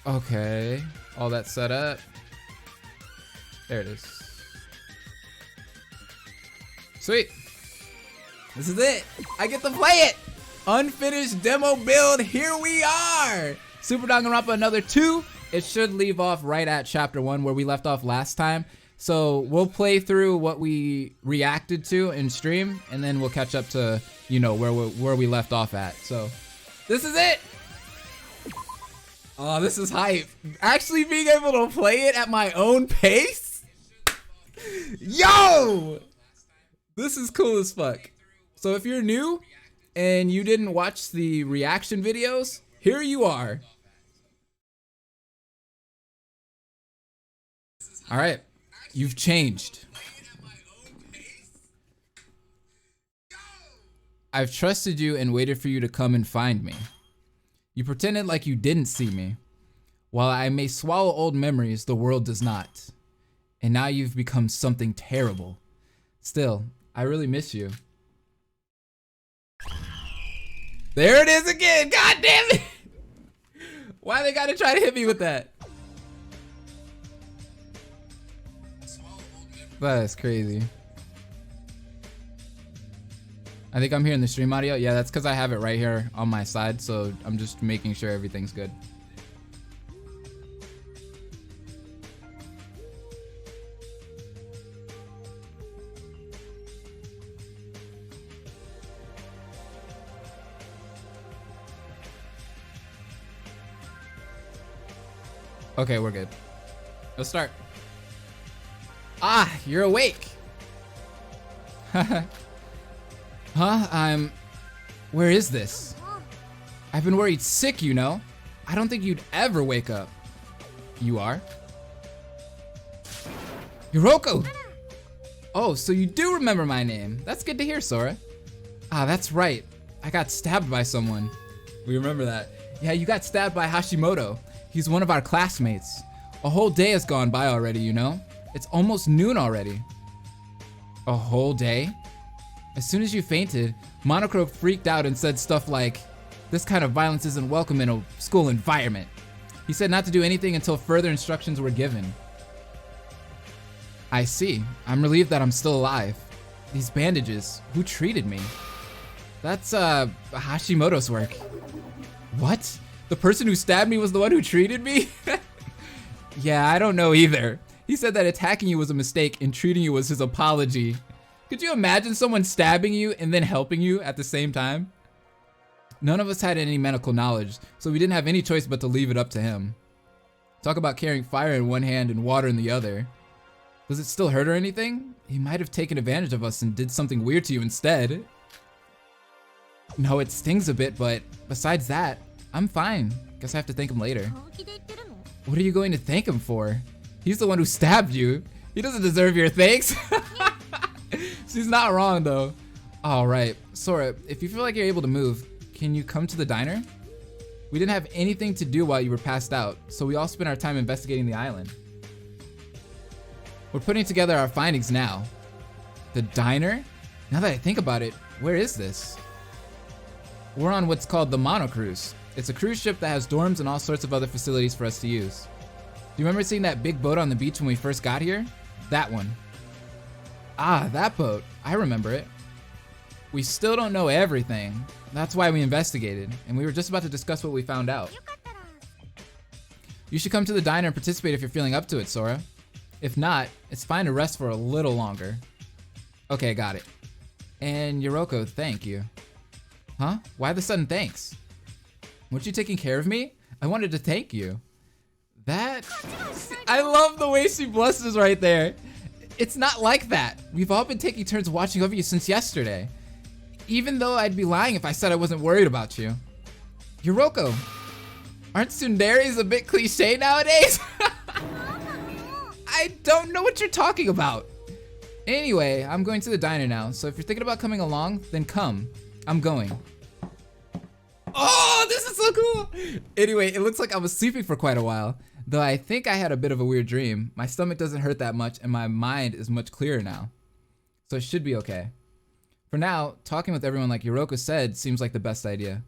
Okay. All that set up. There it is. Sweet. This is it. I get to play it. Unfinished demo build. Here we are. Super Danganronpa another 2. It should leave off right at chapter 1 where we left off last time. So we'll play through what we reacted to in stream, and then we'll catch up to, you know, where we left off at. So this is it. Oh, this is hype. Actually being able to play it at my own pace? Yo! This is cool as fuck. So if you're new and you didn't watch the reaction videos, here you are. All right, you've changed. I've trusted you and waited for you to come and find me. You pretended like you didn't see me. While I may swallow old memories, the world does not. And now you've become something terrible. Still, I really miss you. There it is again, god damn it! Why they gotta try to hit me with that? That's crazy. I think I'm hearing the stream audio. Yeah, that's because I have it right here on my side, so I'm just making sure everything's good. Okay, we're good. Let's start. Ah, you're awake. Huh? Where is this? I've been worried sick, you know. I don't think you'd ever wake up. You are? Hiroko! Oh, so you do remember my name. That's good to hear, Sora. Ah, that's right. I got stabbed by someone. We remember that. Yeah, you got stabbed by Hashimoto. He's one of our classmates. A whole day has gone by already, you know? It's almost noon already. A whole day? As soon as you fainted, Monokuma freaked out and said stuff like, "This kind of violence isn't welcome in a school environment." He said not to do anything until further instructions were given. I see. I'm relieved that I'm still alive. These bandages, who treated me? That's Hashimoto's work. What? The person who stabbed me was the one who treated me? Yeah, I don't know either. He said that attacking you was a mistake and treating you was his apology. Could you imagine someone stabbing you and then helping you at the same time? None of us had any medical knowledge, so we didn't have any choice but to leave it up to him. Talk about carrying fire in one hand and water in the other. Does it still hurt or anything? He might have taken advantage of us and did something weird to you instead. No, it stings a bit, but besides that, I'm fine. Guess I have to thank him later. What are you going to thank him for? He's the one who stabbed you. He doesn't deserve your thanks. She's not wrong though. All right, Sora, if you feel like you're able to move, can you come to the diner? We didn't have anything to do while you were passed out, so we all spent our time investigating the island. We're putting together our findings now. The diner? Now that I think about it, where is this? We're on what's called the Mono Cruise. It's a cruise ship that has dorms and all sorts of other facilities for us to use. Do you remember seeing that big boat on the beach when we first got here? That one. Ah, that boat. I remember it. We still don't know everything. That's why we investigated, and we were just about to discuss what we found out. You should come to the diner and participate if you're feeling up to it, Sora. If not, it's fine to rest for a little longer. Okay, got it. And Hiroko, thank you. Huh? Why the sudden thanks? Weren't you taking care of me? I wanted to thank you. That... I love the way she blushes right there. It's not like that. We've all been taking turns watching over you since yesterday. Even though I'd be lying if I said I wasn't worried about you. Hiroko, aren't tsunderes a bit cliche nowadays? I don't know what you're talking about. Anyway, I'm going to the diner now, so if you're thinking about coming along, then come. I'm going. Oh, this is so cool. Anyway, it looks like I was sleeping for quite a while, though I think I had a bit of a weird dream. My stomach doesn't hurt that much and my mind is much clearer now. So it should be okay. For now, talking with everyone like Hiroko said seems like the best idea.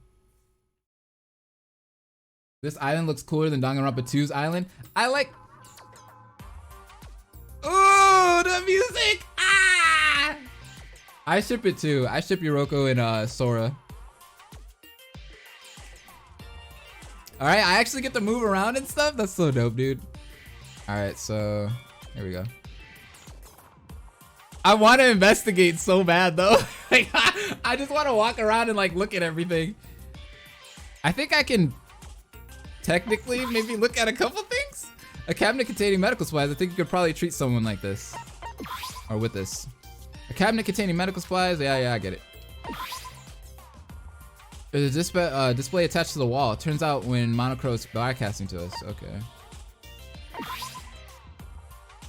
This island looks cooler than Danganronpa 2's island. I like... Ooh, the music! Ah! I ship it too. I ship Yuroko and Sora. Alright, I actually get to move around and stuff? That's so dope, dude. Alright, so... Here we go. I want to investigate so bad, though. Like, I just want to walk around and, like, look at everything. I think I can... technically maybe look at a couple things. A cabinet containing medical supplies. I think you could probably treat someone like this. Or with this. A cabinet containing medical supplies. Yeah, I get it. There's a display attached to the wall. It turns out when Monocro's broadcasting to us. Okay.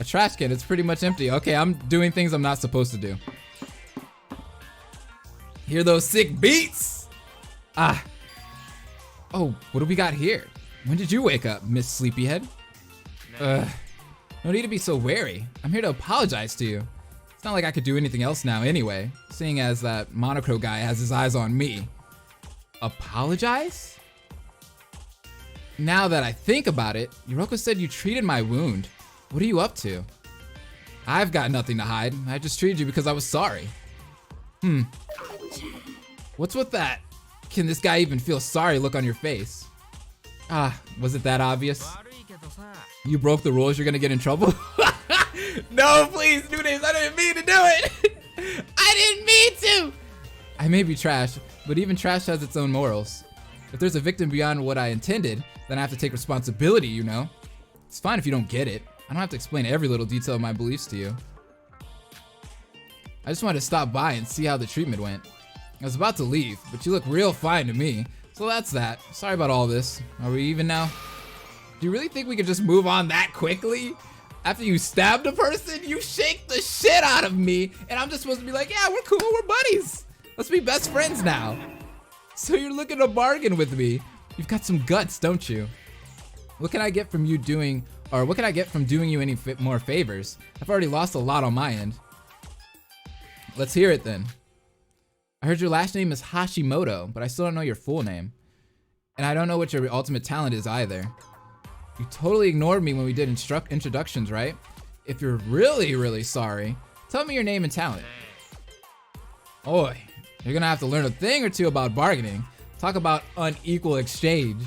A trash can. It's pretty much empty. Okay, I'm doing things I'm not supposed to do. Hear those sick beats? Ah. Oh, what do we got here? When did you wake up, Miss Sleepyhead? No need to be so wary. I'm here to apologize to you. It's not like I could do anything else now anyway, seeing as that Monocro guy has his eyes on me. Apologize? Now that I think about it, Yuroko said you treated my wound. What are you up to? I've got nothing to hide. I just treated you because I was sorry. What's with that? Can this guy even feel sorry look on your face? Ah, was it that obvious? You broke the rules, you're gonna get in trouble? No, please, Nunes, I didn't mean to do it! I didn't mean to! I may be trash, but even trash has its own morals. If there's a victim beyond what I intended, then I have to take responsibility, you know? It's fine if you don't get it. I don't have to explain every little detail of my beliefs to you. I just wanted to stop by and see how the treatment went. I was about to leave, but you look real fine to me. So that's that. Sorry about all this. Are we even now? Do you really think we could just move on that quickly? After you stabbed a person, you shake the shit out of me, and I'm just supposed to be like, yeah, we're cool, we're buddies. Let's be best friends now. So you're looking to bargain with me. You've got some guts, don't you? What can I get from you doing, or what can I get from doing you any more favors? I've already lost a lot on my end. Let's hear it then. I heard your last name is Hashimoto, but I still don't know your full name. And I don't know what your ultimate talent is either. You totally ignored me when we did introductions, right? If you're really, really sorry, tell me your name and talent. Oi, you're gonna have to learn a thing or two about bargaining. Talk about unequal exchange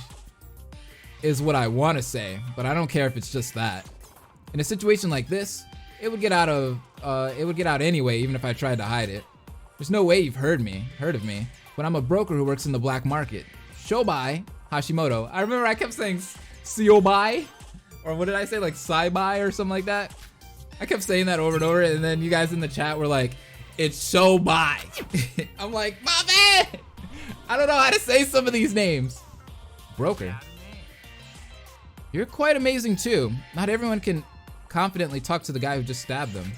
is what I want to say, but I don't care if it's just that. In a situation like this, it would get out anyway, even if I tried to hide it. There's no way you've heard of me, but I'm a broker who works in the black market. Shobai Hashimoto. I remember I kept saying Siobai, or what did I say, like Saibai or something like that? I kept saying that over and over, and then you guys in the chat were like, it's Shobai. I'm like, my bad. I don't know how to say some of these names. Broker. You're quite amazing too. Not everyone can confidently talk to the guy who just stabbed them.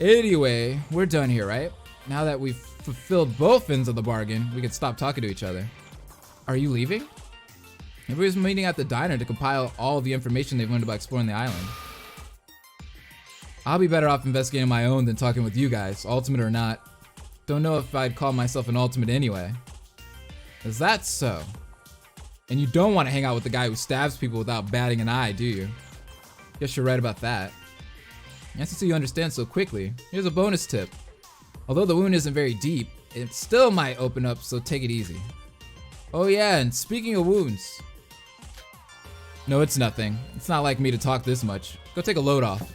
Anyway, we're done here, right? Now that we've fulfilled both ends of the bargain, we can stop talking to each other. Are you leaving? Everybody's meeting at the diner to compile all of the information they've learned about exploring the island. I'll be better off investigating my own than talking with you guys, ultimate or not. Don't know if I'd call myself an ultimate anyway. Is that so? And you don't want to hang out with the guy who stabs people without batting an eye, do you? Guess you're right about that. Nice to see you understand so quickly. Here's a bonus tip. Although the wound isn't very deep, it still might open up, so take it easy. Oh yeah, and speaking of wounds. No, it's nothing. It's not like me to talk this much. Go take a load off.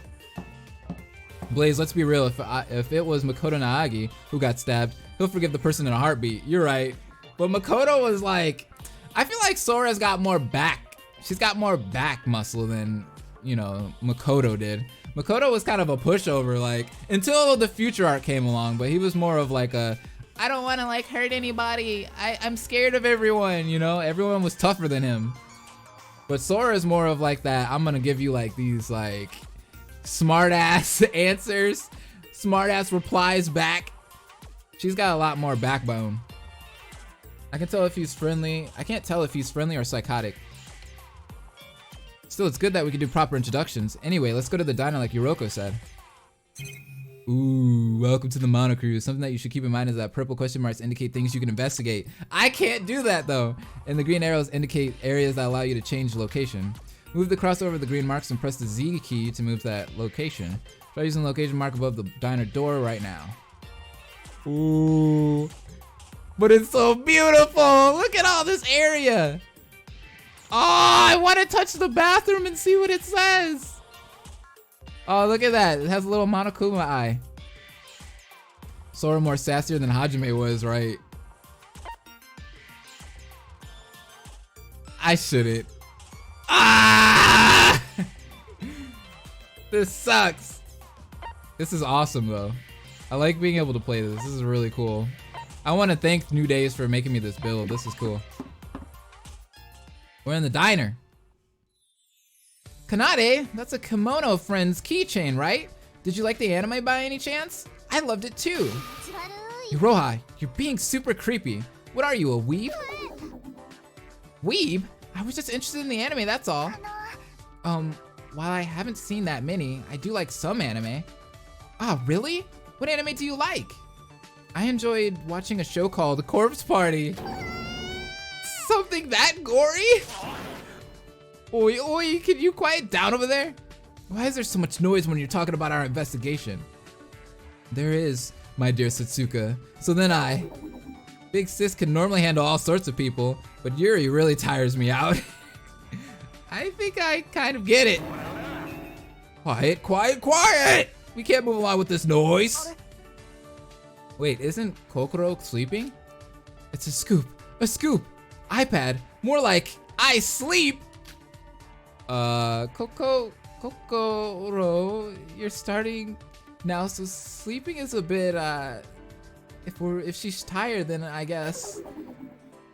Blaze, let's be real. If it was Makoto Naagi who got stabbed, he'll forgive the person in a heartbeat. You're right. But Makoto was like, I feel like Sora's got more back. She's got more back muscle than, you know, Makoto did. Makoto was kind of a pushover, like, until the future arc came along, but he was more of like a, I don't want to like hurt anybody. I'm scared of everyone, you know? Everyone was tougher than him. But Sora is more of like that, I'm gonna give you like these like smart ass answers, smart ass replies back. She's got a lot more backbone. I can tell if he's friendly. I can't tell if he's friendly or psychotic. Still, it's good that we can do proper introductions. Anyway, let's go to the diner like Yuroko said. Ooh, welcome to the monocrew. Something that you should keep in mind is that purple question marks indicate things you can investigate. I can't do that though. And the green arrows indicate areas that allow you to change location. Move the cross over the green marks and press the Z key to move that location. Try using the location mark above the diner door right now. Ooh, but it's so beautiful. Look at all this area. Oh, I want to touch the bathroom and see what it says. Oh, look at that. It has a little monokuma eye. Sora more sassier than Hajime was, right? I shouldn't. Ah! This sucks. This is awesome, though. I like being able to play this. This is really cool. I want to thank New Days for making me this build. This is cool. We're in the diner. Kanade, that's a Kimono Friends keychain, right? Did you like the anime by any chance? I loved it too. Iroha, you're being super creepy. What are you, a weeb? Weeb? I was just interested in the anime, that's all. While I haven't seen that many, I do like some anime. Ah, really? What anime do you like? I enjoyed watching a show called Corpse Party. Something that gory? Oi, oi, can you quiet down over there? Why is there so much noise when you're talking about our investigation? There is, my dear Satsuka. So then Big Sis can normally handle all sorts of people, but Yuri really tires me out. I think I kind of get it. Quiet, quiet, quiet! We can't move along with this noise. Wait, isn't Kokoro sleeping? It's a scoop, a scoop. iPad, more like I sleep. Kokoro, you're starting now, so sleeping is a bit, if she's tired, then I guess.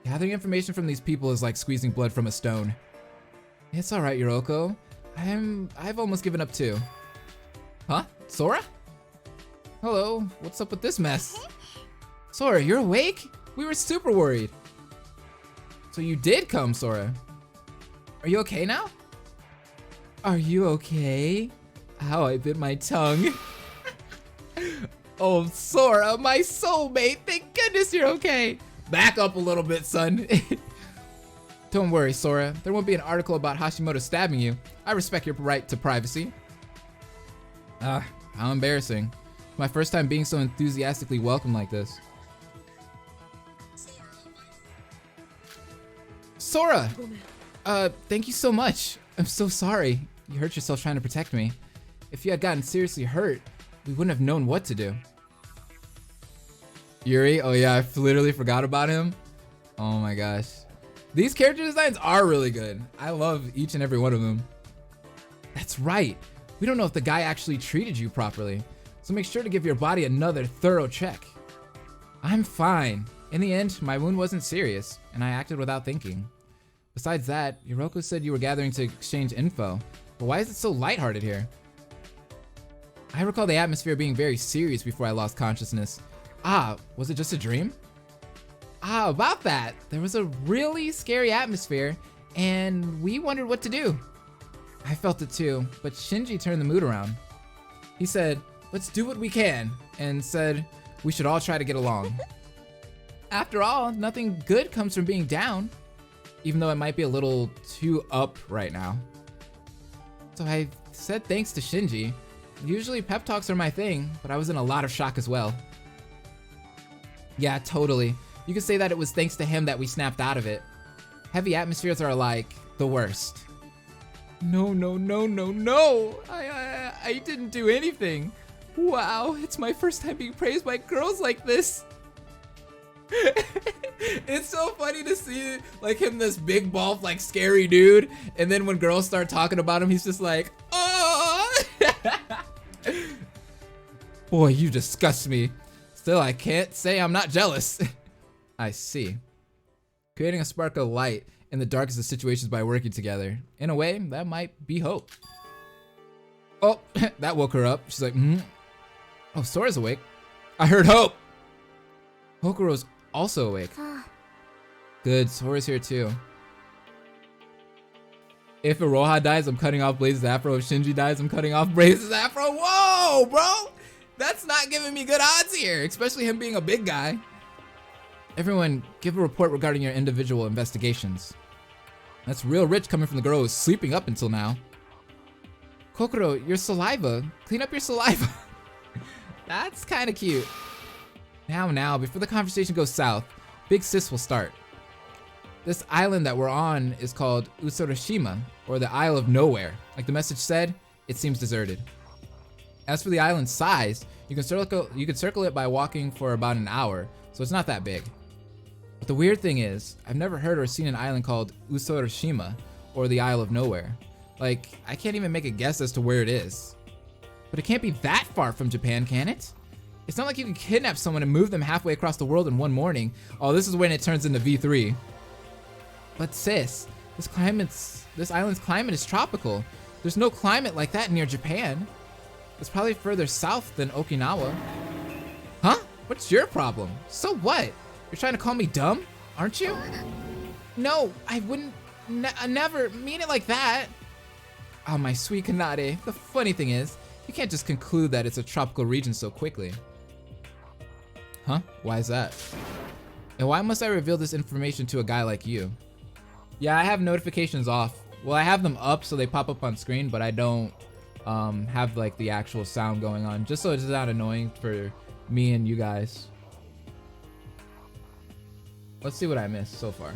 Gathering information from these people is like squeezing blood from a stone. It's alright, Yoroko. I've almost given up too. Huh? Sora? Hello, what's up with this mess? Sora, you're awake? We were super worried. So you did come, Sora. Are you okay now? Are you okay? Ow, I bit my tongue. Oh, Sora, my soulmate. Thank goodness you're okay. Back up a little bit, son. Don't worry, Sora. There won't be an article about Hashimoto stabbing you. I respect your right to privacy. How embarrassing. My first time being so enthusiastically welcomed like this. Sora! Thank you so much. I'm so sorry. You hurt yourself trying to protect me. If you had gotten seriously hurt, we wouldn't have known what to do. Yuri? Oh yeah, I literally forgot about him. Oh my gosh. These character designs are really good. I love each and every one of them. That's right. We don't know if the guy actually treated you properly, so make sure to give your body another thorough check. I'm fine. In the end, my wound wasn't serious, and I acted without thinking. Besides that, Yoroko said you were gathering to exchange info, but why is it so lighthearted here? I recall the atmosphere being very serious before I lost consciousness. Ah, was it just a dream? Ah, about that, there was a really scary atmosphere, and we wondered what to do. I felt it too, but Shinji turned the mood around. He said, let's do what we can, and said we should all try to get along. After all, nothing good comes from being down, even though it might be a little too up right now. So I said thanks to Shinji. Usually pep talks are my thing, but I was in a lot of shock as well. Yeah, totally. You could say that it was thanks to him that we snapped out of it. Heavy atmospheres are like the worst. No, no, no, no, no! I didn't do anything. Wow, it's my first time being praised by girls like this. It's so funny to see like him, this big bald, like scary dude, and then when girls start talking about him, he's just like, oh! Boy, you disgust me. Still, I can't say I'm not jealous. I see. Creating a spark of light in the darkest of situations by working together. In a way, that might be hope. Oh, that woke her up. She's like, Oh, Sora's awake. I heard hope. Kokoro's also awake. Good, Sora's here too. If Iroha dies, I'm cutting off Blaze's afro. If Shinji dies, I'm cutting off Blaze's afro. Whoa, bro! That's not giving me good odds here, especially him being a big guy. Everyone, give a report regarding your individual investigations. That's real rich coming from the girl who was sleeping up until now. Kokoro, your saliva. Clean up your saliva. That's kind of cute. Now, before the conversation goes south, Big Sis will start. This island that we're on is called Usoroshima, or the Isle of Nowhere. Like the message said, it seems deserted. As for the island's size, you can circle it by walking for about an hour, so it's not that big. But the weird thing is, I've never heard or seen an island called Usoroshima, or the Isle of Nowhere. Like, I can't even make a guess as to where it is. But it can't be that far from Japan, can it? It's not like you can kidnap someone and move them halfway across the world in one morning. Oh, this is when it turns into V3. But sis, this island's climate is tropical. There's no climate like that near Japan. It's probably further south than Okinawa. Huh? What's your problem? So what? You're trying to call me dumb, aren't you? No, I wouldn't never mean it like that. Oh, my sweet Kanade. The funny thing is, you can't just conclude that it's a tropical region so quickly. Huh? Why is that? And why must I reveal this information to a guy like you? Yeah, I have notifications off. Well, I have them up so they pop up on screen, but I don't have like the actual sound going on, just so it's not annoying for me and you guys. Let's see what I missed so far.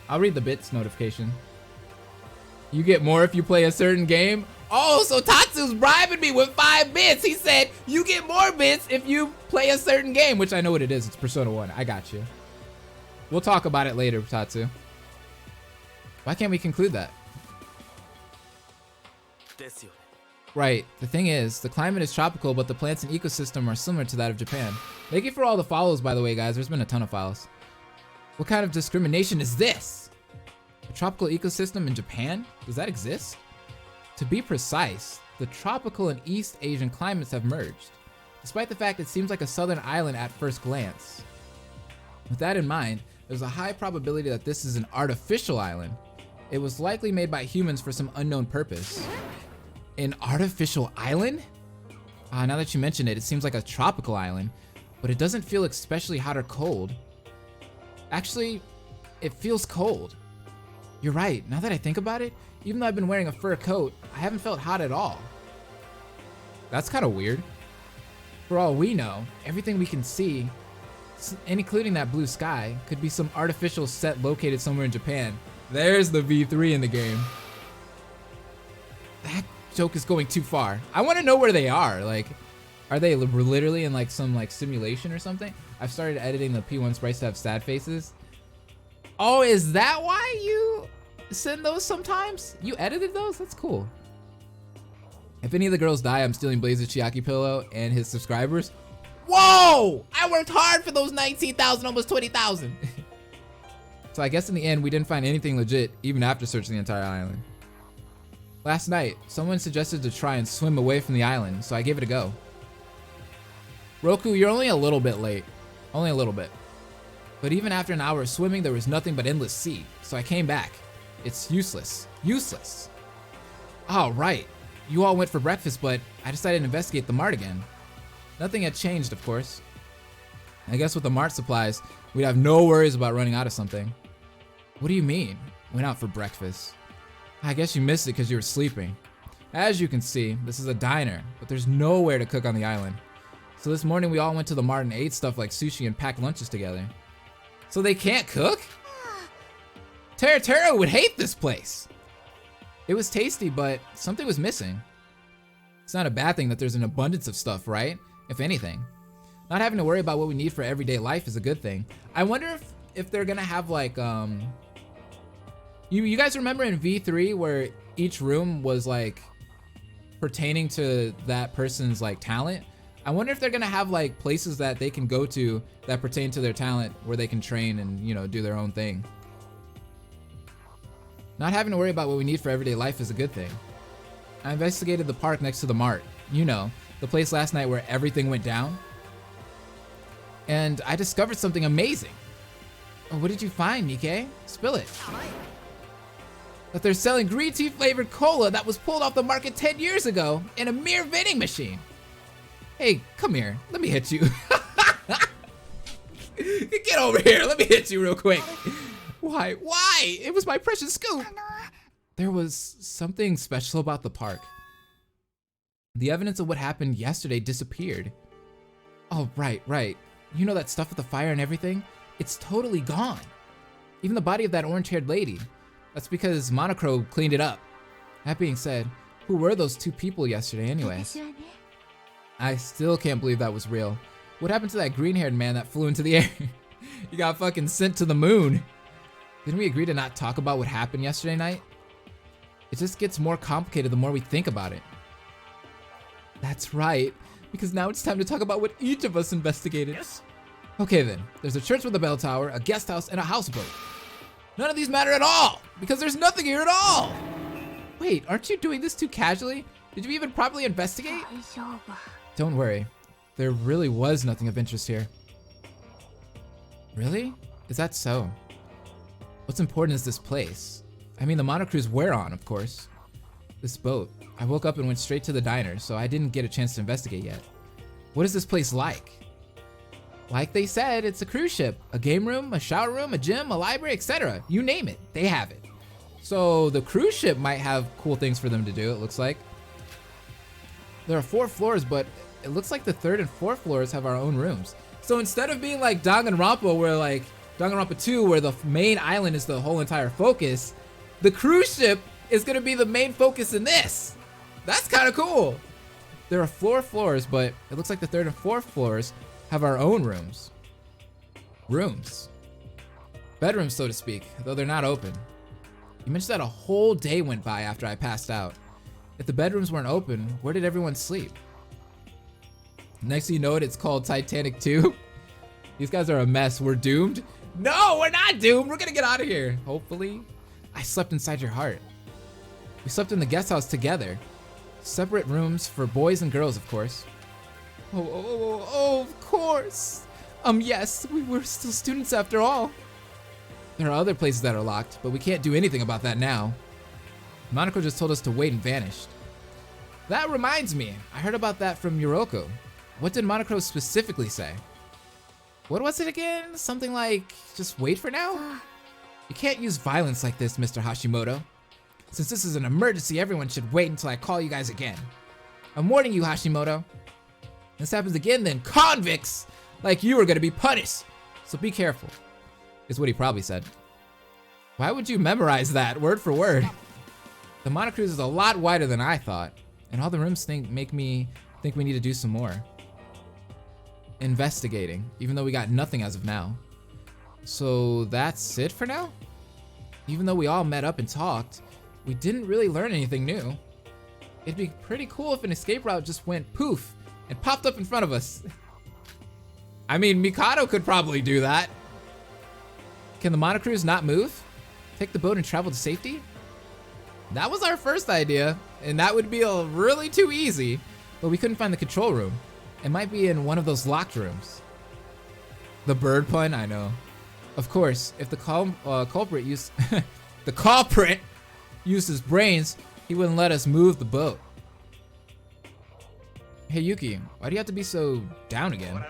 I'll read the bits notification. You get more if you play a certain game. Oh, so Tatsu's bribing me with 5 bits. He said, you get more bits if you play a certain game, which I know what it is. It's Persona 1. I got you. We'll talk about it later, Tatsu. Why can't we conclude that? Right. The thing is, the climate is tropical, but the plants and ecosystem are similar to that of Japan. Thank you for all the follows, by the way, guys. There's been a ton of follows. What kind of discrimination is this? A tropical ecosystem in Japan? Does that exist? To be precise, the tropical and East Asian climates have merged, despite the fact it seems like a southern island at first glance. With that in mind, there's a high probability that this is an artificial island. It was likely made by humans for some unknown purpose. An artificial island? Now that you mention it, it seems like a tropical island, but it doesn't feel especially hot or cold. Actually, it feels cold. You're right, now that I think about it, even though I've been wearing a fur coat, I haven't felt hot at all. That's kind of weird. For all we know, everything we can see, including that blue sky, could be some artificial set located somewhere in Japan. There's the V3 in the game. That joke is going too far. I want to know where they are. Like, are they literally in like some like simulation or something? I've started editing the P1 sprites to have sad faces. Oh, is that why you send those sometimes? You edited those? That's cool. If any of the girls die, I'm stealing Blaze's Chiaki pillow and his subscribers. Whoa! I worked hard for those 19,000, almost 20,000. So I guess in the end, we didn't find anything legit, even after searching the entire island. Last night, someone suggested to try and swim away from the island, so I gave it a go. Roku, you're only a little bit late. Only a little bit. But even after an hour of swimming, there was nothing but endless sea, so I came back. It's useless. Useless. Oh, right. You all went for breakfast, but I decided to investigate the mart again. Nothing had changed, of course. I guess with the mart supplies, we'd have no worries about running out of something. What do you mean? Went out for breakfast. I guess you missed it because you were sleeping. As you can see, this is a diner, but there's nowhere to cook on the island. So this morning we all went to the mart and ate stuff like sushi and packed lunches together. So they can't cook? Tera would hate this place. It was tasty, but something was missing. It's not a bad thing that there's an abundance of stuff, right? If anything. Not having to worry about what we need for everyday life is a good thing. I wonder if they're gonna have like, you guys remember in V3 where each room was like pertaining to that person's like talent? I wonder if they're gonna have like places that they can go to that pertain to their talent where they can train and, you know, do their own thing. Not having to worry about what we need for everyday life is a good thing. I investigated the park next to the mart. You know, the place last night where everything went down. And I discovered something amazing. Oh, what did you find, Nikkei? Spill it. that they're selling green tea flavored cola that was pulled off the market 10 years ago in a mere vending machine. Hey, come here. Let me hit you. Get over here. Let me hit you real quick. Why? Why? It was my precious scoop. There was something special about the park. The evidence of what happened yesterday disappeared. Oh, right. You know that stuff with the fire and everything? It's totally gone. Even the body of that orange-haired lady. That's because Monochrome cleaned it up. That being said, who were those two people yesterday anyways? I still can't believe that was real. What happened to that green-haired man that flew into the air? He got fucking sent to the moon. Didn't we agree to not talk about what happened yesterday night? It just gets more complicated the more we think about it. That's right, because now it's time to talk about what each of us investigated. Yes. Okay then, there's a church with a bell tower, a guest house, and a houseboat. None of these matter at all, because there's nothing here at all. Wait, aren't you doing this too casually? Did you even properly investigate? Don't worry, there really was nothing of interest here. Really? Is that so? What's important is this place. I mean the monocruise we're on, of course. This boat. I woke up and went straight to the diner, so I didn't get a chance to investigate yet. What is this place like? Like they said, it's a cruise ship. A game room, a shower room, a gym, a library, etc. You name it, they have it. So the cruise ship might have cool things for them to do, it looks like. There are 4 floors, but it looks like the 3rd and 4th floors have our own rooms. So instead of being like Danganronpa, where like Danganronpa 2, where the main island is the whole entire focus, the cruise ship is gonna be the main focus in this. That's kind of cool. There are 4 floors, but it looks like the 3rd and 4th floors have our own rooms. Rooms. Bedrooms, so to speak, though they're not open. You mentioned that a whole day went by after I passed out. If the bedrooms weren't open, where did everyone sleep? Next thing you know it, it's called Titanic 2. These guys are a mess. We're doomed? No, we're not doomed. We're gonna get out of here. Hopefully. I slept inside your heart. We slept in the guest house together. Separate rooms for boys and girls, of course. Oh, of course. Yes, we were still students after all. There are other places that are locked, but we can't do anything about that now. Monaco just told us to wait and vanished. That reminds me, I heard about that from Yoroko. What did Monaco specifically say? What was it again? Something like, just wait for now? You can't use violence like this, Mr. Hashimoto. Since this is an emergency, everyone should wait until I call you guys again. I'm warning you, Hashimoto. This happens again, then convicts like you are gonna be punished. So be careful, is what he probably said. Why would you memorize that word for word? The monocruise is a lot wider than I thought, and all the rooms make me think we need to do some more investigating, even though we got nothing as of now. So that's it for now? Even though we all met up and talked, we didn't really learn anything new. It'd be pretty cool if an escape route just went poof and popped up in front of us. I mean, Mikado could probably do that. Can the monocruise not move? Take the boat and travel to safety? That was our first idea, and that would be really too easy, but we couldn't find the control room. It might be in one of those locked rooms. The bird pun, I know. Of course, if the culprit used the culprit used his brains, he wouldn't let us move the boat. Hey Yuki, why do you have to be so down again?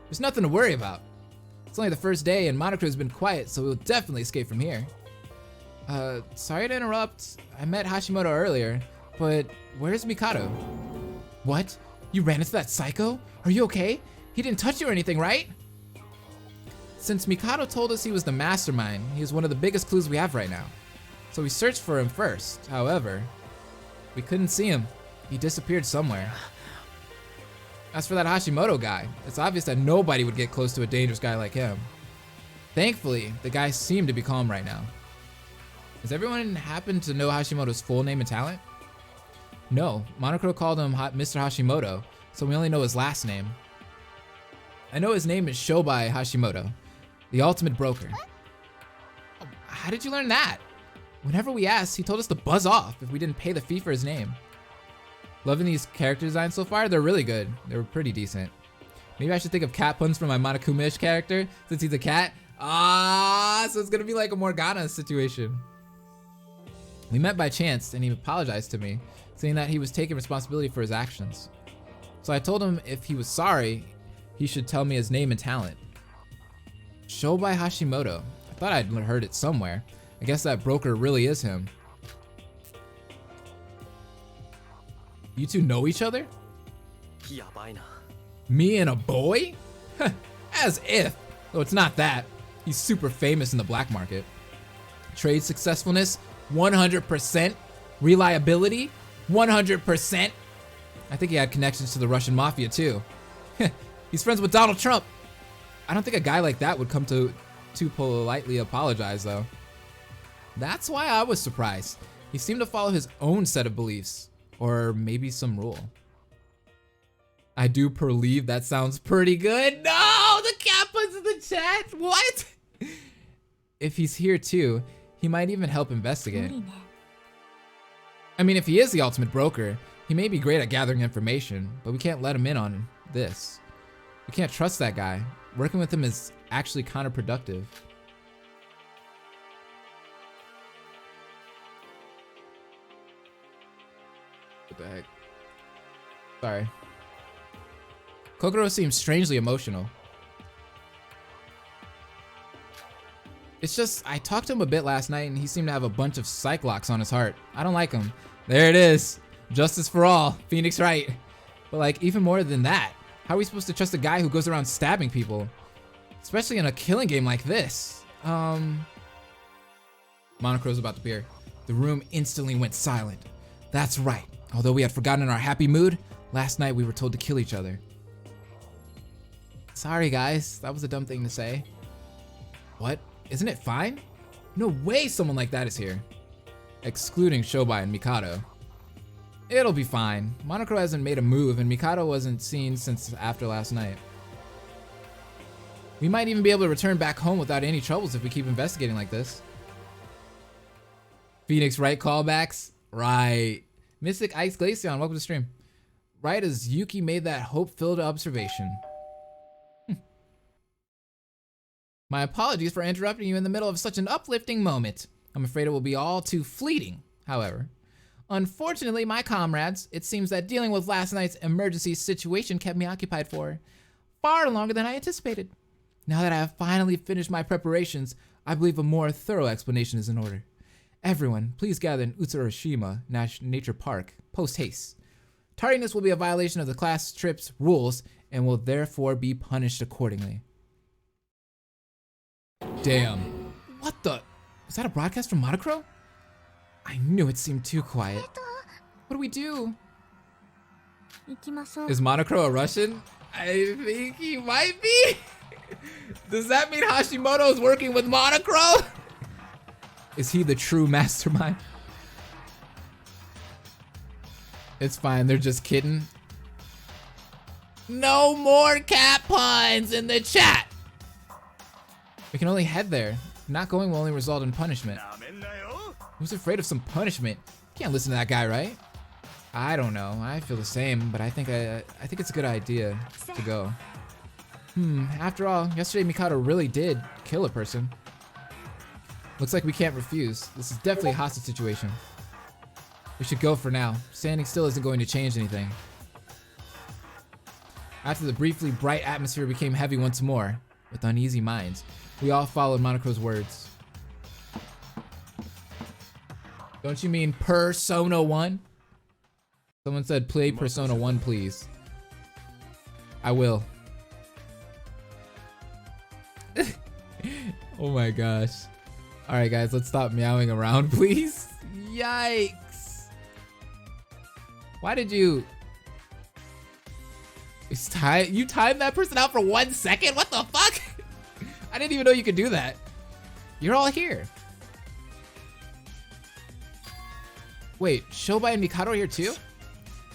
There's nothing to worry about. It's only the first day and Monocro's been quiet, so we'll definitely escape from here. Sorry to interrupt. I met Hashimoto earlier, but where's Mikado? What? You ran into that psycho? Are you okay? He didn't touch you or anything, right? Since Mikado told us he was the mastermind, he is one of the biggest clues we have right now. So we searched for him first. However, we couldn't see him. He disappeared somewhere. As for that Hashimoto guy, it's obvious that nobody would get close to a dangerous guy like him. Thankfully, the guy seemed to be calm right now. Does everyone happen to know Hashimoto's full name and talent? No, Monokuro called him Mr. Hashimoto, so we only know his last name. I know his name is Shobai Hashimoto, the ultimate broker. How did you learn that? Whenever we asked, he told us to buzz off if we didn't pay the fee for his name. Loving these character designs so far, they're really good. They were pretty decent. Maybe I should think of cat puns for my Monokuma-ish character, since he's a cat. So it's gonna be like a Morgana situation. We met by chance and he apologized to me, saying that he was taking responsibility for his actions. So I told him if he was sorry, he should tell me his name and talent. Shobai Hashimoto. I thought I'd heard it somewhere. I guess that broker really is him. You two know each other? Me and a boy? As if. Though it's not that. He's super famous in the black market. Trade successfulness, 100%. Reliability, 100%. I think he had connections to the Russian mafia too. He's friends with Donald Trump. I don't think a guy like that would come to too politely apologize though. That's why I was surprised. He seemed to follow his own set of beliefs, or maybe some rule. I do believe that sounds pretty good. No, the Kappa's in the chat. What? If he's here too, he might even help investigate. I mean, if he is the ultimate broker, he may be great at gathering information, but we can't let him in on this. We can't trust that guy. Working with him is actually counterproductive. What the heck? Sorry. Kokoro seems strangely emotional. It's just, I talked to him a bit last night and he seemed to have a bunch of psych locks on his heart. I don't like him. There it is. Justice for all. Phoenix Wright. But like, even more than that, how are we supposed to trust a guy who goes around stabbing people? Especially in a killing game like this. Monocro's about to appear. The room instantly went silent. That's right. Although we had forgotten our happy mood, last night we were told to kill each other. Sorry guys, that was a dumb thing to say. What? Isn't it fine? No way someone like that is here. Excluding Shobai and Mikado. It'll be fine. Monokuro hasn't made a move and Mikado wasn't seen since after last night. We might even be able to return back home without any troubles if we keep investigating like this. Phoenix Wright callbacks? Right. Mystic Ice Glaceon, welcome to the stream. Right as Yuki made that hope-filled observation. My apologies for interrupting you in the middle of such an uplifting moment. I'm afraid it will be all too fleeting, however. Unfortunately, my comrades, it seems that dealing with last night's emergency situation kept me occupied for far longer than I anticipated. Now that I have finally finished my preparations, I believe a more thorough explanation is in order. Everyone, please gather in Utsuroshima Nature Park, post-haste. Tardiness will be a violation of the class trip's rules and will therefore be punished accordingly. Damn. What the? Was that a broadcast from Monokuro? I knew it seemed too quiet. What do we do? Is Monokuro a Russian? I think he might be. Does that mean Hashimoto is working with Monokuro? Is he the true mastermind? It's fine, they're just kidding. No more cat puns in the chat. We can only head there. Not going will only result in punishment. Who's afraid of some punishment? Can't listen to that guy, right? I don't know. I feel the same, but I think it's a good idea to go. After all, yesterday Mikado really did kill a person. Looks like we can't refuse. This is definitely a hostage situation. We should go for now. Standing still isn't going to change anything. After the briefly bright atmosphere became heavy once more, with uneasy minds, we all followed Monokuro's words. Don't you mean Persona 1? Someone said play Persona 1 please. I will. Oh my gosh. Alright guys, let's stop meowing around please. Yikes. Why did you... You timed that person out for 1 second? What the fuck? I didn't even know you could do that. You're all here. Wait, Shobai and Mikado are here too?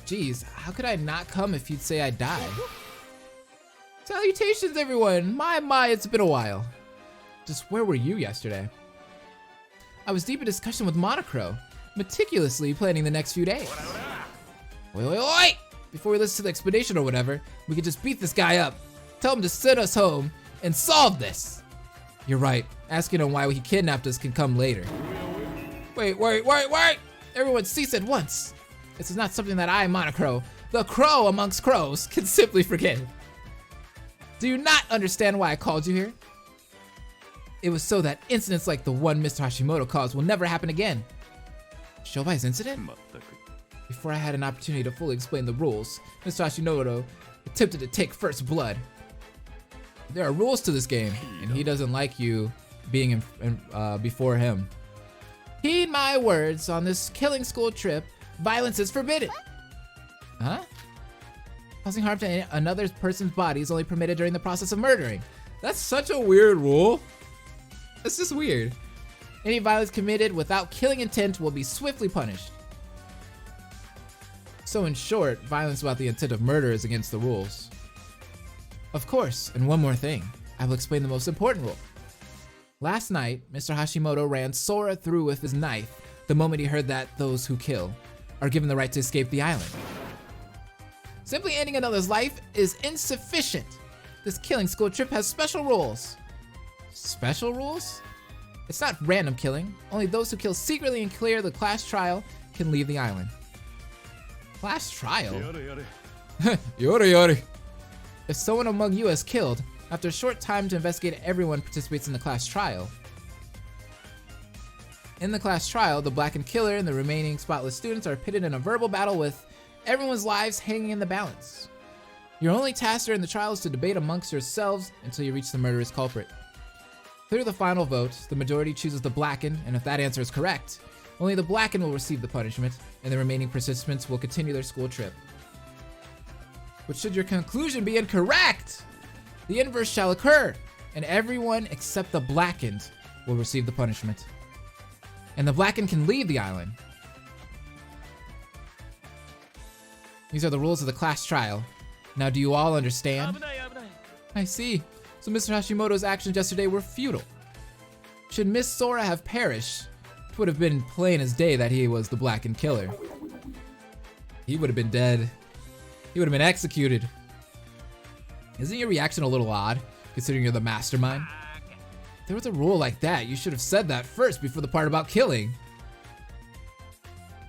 Jeez, how could I not come if you'd say I died? Salutations everyone! My, it's been a while. Just where were you yesterday? I was deep in discussion with Monokuro, meticulously planning the next few days. Wait! Before we listen to the explanation or whatever, we could just beat this guy up, tell him to send us home, and solve this. You're right, asking him why he kidnapped us can come later. Wait. Everyone cease at once. This is not something that I, Monocro, the crow amongst crows, can simply forget. Do you not understand why I called you here? It was so that incidents like the one Mr. Hashimoto caused will never happen again. Shobai's incident? Before I had an opportunity to fully explain the rules, Mr. Hashimoto attempted to take first blood. There are rules to this game, and he doesn't like you being before him. Heed my words, on this killing school trip, violence is forbidden. Huh? Causing harm to another person's body is only permitted during the process of murdering. That's such a weird rule. That's just weird. Any violence committed without killing intent will be swiftly punished. So in short, violence without the intent of murder is against the rules. Of course, and one more thing. I will explain the most important rule. Last night, Mr. Hashimoto ran Sora through with his knife the moment he heard that those who kill are given the right to escape the island. Simply ending another's life is insufficient. This killing school trip has special rules. Special rules? It's not random killing. Only those who kill secretly and clear the class trial can leave the island. Class trial? Yori. If someone among you is killed, after a short time to investigate, everyone participates in the class trial. In the class trial, the blackened killer and the remaining spotless students are pitted in a verbal battle with everyone's lives hanging in the balance. Your only task during the trial is to debate amongst yourselves until you reach the murderous culprit. Through the final vote, the majority chooses the blackened, and if that answer is correct, only the blackened will receive the punishment, and the remaining participants will continue their school trip. But should your conclusion be incorrect, the inverse shall occur, and everyone except the blackened will receive the punishment. And the blackened can leave the island. These are the rules of the class trial. Now do you all understand? I see. So Mr. Hashimoto's actions yesterday were futile. Should Miss Sora have perished, it would have been plain as day that he was the blackened killer. He would have been dead. He would have been executed. Isn't your reaction a little odd, considering you're the mastermind? If there was a rule like that, you should have said that first before the part about killing.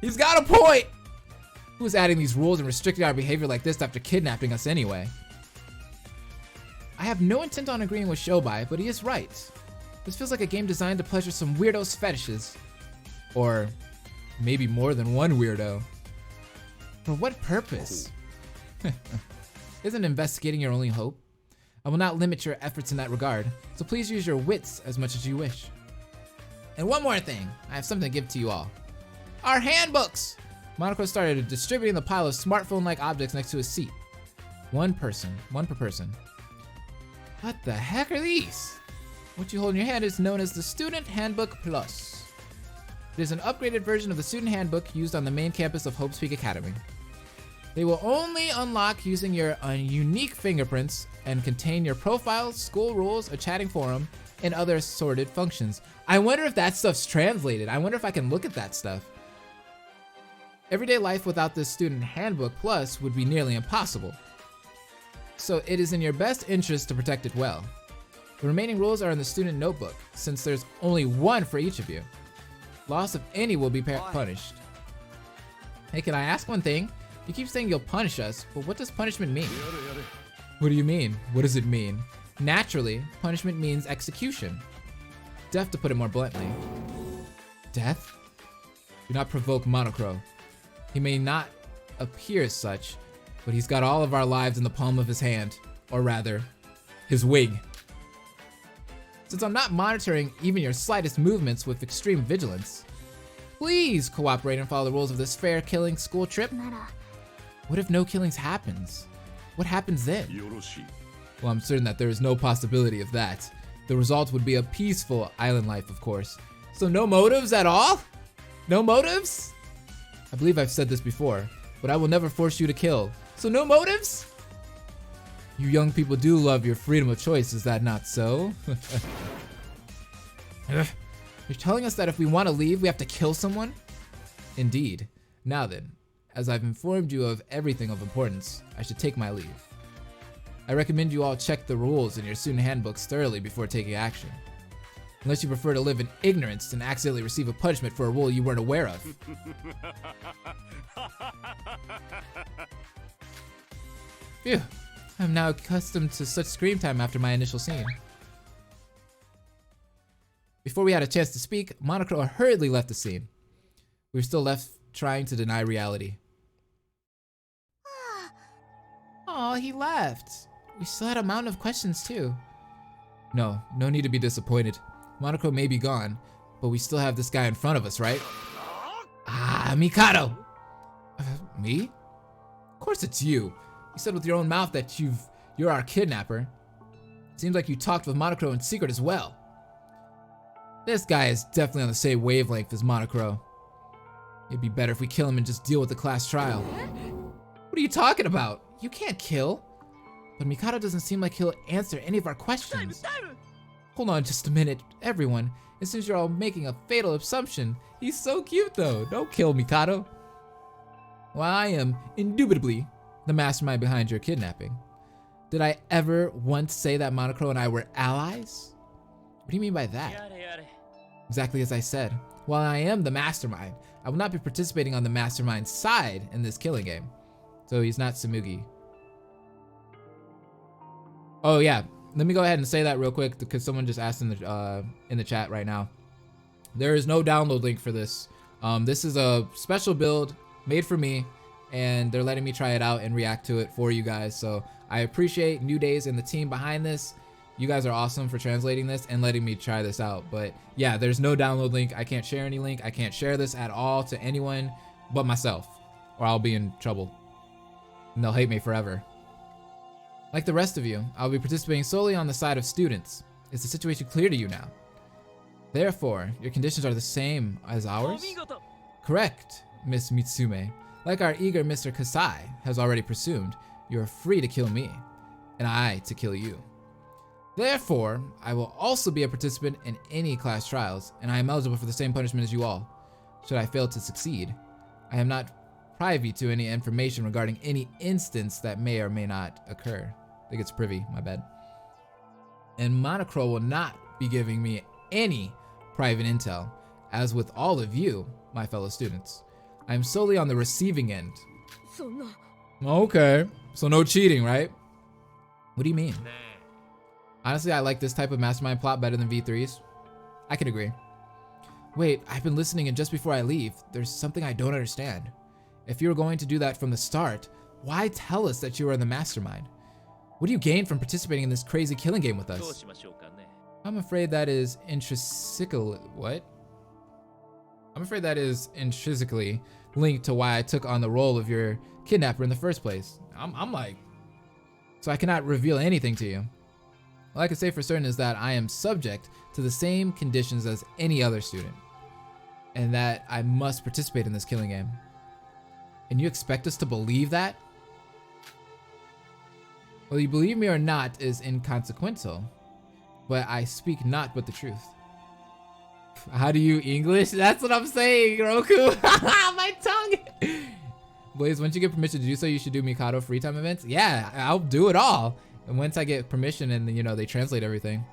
He's got a point! Who's adding these rules and restricting our behavior like this after kidnapping us anyway? I have no intent on agreeing with Shobai, but he is right. This feels like a game designed to pleasure some weirdo's fetishes. Or maybe more than one weirdo. For what purpose? Isn't investigating your only hope? I will not limit your efforts in that regard, so please use your wits as much as you wish. And one more thing, I have something to give to you all. Our handbooks! Monocro started distributing the pile of smartphone-like objects next to his seat. One per person. What the heck are these? What you hold in your hand is known as the Student Handbook Plus. It is an upgraded version of the student handbook used on the main campus of Hope's Peak Academy. They will only unlock using your unique fingerprints and contain your profile, school rules, a chatting forum, and other assorted functions. I wonder if that stuff's translated. I wonder if I can look at that stuff. Everyday life without this Student Handbook Plus would be nearly impossible. So it is in your best interest to protect it well. The remaining rules are in the student notebook, since there's only one for each of you. Loss of any will be punished. Hey, can I ask one thing? You keep saying you'll punish us, but what does punishment mean? What do you mean? What does it mean? Naturally, punishment means execution. Death, to put it more bluntly. Death? Do not provoke Monocro. He may not appear as such, but he's got all of our lives in the palm of his hand, or rather, his wig. Since I'm not monitoring even your slightest movements with extreme vigilance, please cooperate and follow the rules of this fair killing school trip. What if no killings happens? What happens then? Well, I'm certain that there is no possibility of that. The result would be a peaceful island life, of course. So no motives at all? No motives? I believe I've said this before, but I will never force you to kill. So no motives? You young people do love your freedom of choice, is that not so? You're telling us that if we want to leave, we have to kill someone? Indeed. Now then, as I've informed you of everything of importance, I should take my leave. I recommend you all check the rules in your student handbooks thoroughly before taking action. Unless you prefer to live in ignorance and accidentally receive a punishment for a rule you weren't aware of. Phew. I'm now accustomed to such scream time after my initial scene. Before we had a chance to speak, Monokuma hurriedly left the scene. We were still left trying to deny reality. Oh, he left. We still had a mountain of questions too. No need to be disappointed. Monokuma may be gone, but we still have this guy in front of us, right? Ah, Mikado! Me? Of course it's you. You said with your own mouth that you're our kidnapper. Seems like you talked with Monokuma in secret as well. This guy is definitely on the same wavelength as Monokuma. It'd be better if we kill him and just deal with the class trial. What are you talking about? You can't kill. But Mikado doesn't seem like he'll answer any of our questions. Hold on just a minute, everyone. It seems you're all making a fatal assumption. He's so cute though. Don't kill Mikado. While I am indubitably the mastermind behind your kidnapping, did I ever once say that Monokuma and I were allies? What do you mean by that? Exactly as I said. While I am the mastermind, I will not be participating on the mastermind side in this killing game. So he's not Tsumugi. Oh yeah, let me go ahead and say that real quick because someone just asked in the chat right now. There is no download link for this. This is a special build made for me, and they're letting me try it out and react to it for you guys. So I appreciate New Days and the team behind this. You guys are awesome for translating this and letting me try this out. But yeah, there's no download link. I can't share any link. I can't share this at all to anyone but myself, or I'll be in trouble. And they'll hate me forever. Like the rest of you, I'll be participating solely on the side of students. Is the situation clear to you now? Therefore, your conditions are the same as ours? Correct, Miss Mitsume. Like our eager Mr. Kasai has already presumed, you are free to kill me, and I to kill you. Therefore, I will also be a participant in any class trials, and I am eligible for the same punishment as you all. Should I fail to succeed, I am not privy to any information regarding any instance that may or may not occur. I think it's privy, my bad. And Monokuma will not be giving me any private intel, as with all of you, my fellow students. I am solely on the receiving end. Okay, so no cheating, right? What do you mean? Honestly, I like this type of mastermind plot better than V3's. I can agree. Wait, I've been listening, and just before I leave, there's something I don't understand. If you were going to do that from the start, why tell us that you are the mastermind? What do you gain from participating in this crazy killing game with us? I'm afraid that is intrinsically linked to why I took on the role of your kidnapper in the first place. I'm like, so I cannot reveal anything to you. All I can say for certain is that I am subject to the same conditions as any other student, and that I must participate in this killing game. And you expect us to believe that? Well, you believe me or not is inconsequential, but I speak not but the truth. How do you English? That's what I'm saying, Roku. My tongue. Blaze, once you get permission to do so, you should do Mikado free time events. Yeah, I'll do it all. And once I get permission and they translate everything.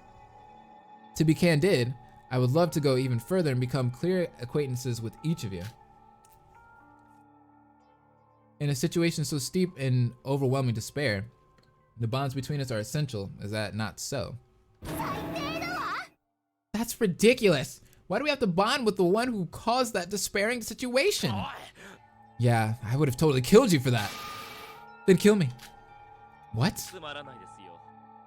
To be candid, I would love to go even further and become clear acquaintances with each of you. In a situation so steep in overwhelming despair, the bonds between us are essential. Is that not so? That's ridiculous. Why do we have to bond with the one who caused that despairing situation? Yeah, I would have totally killed you for that. Then kill me. What?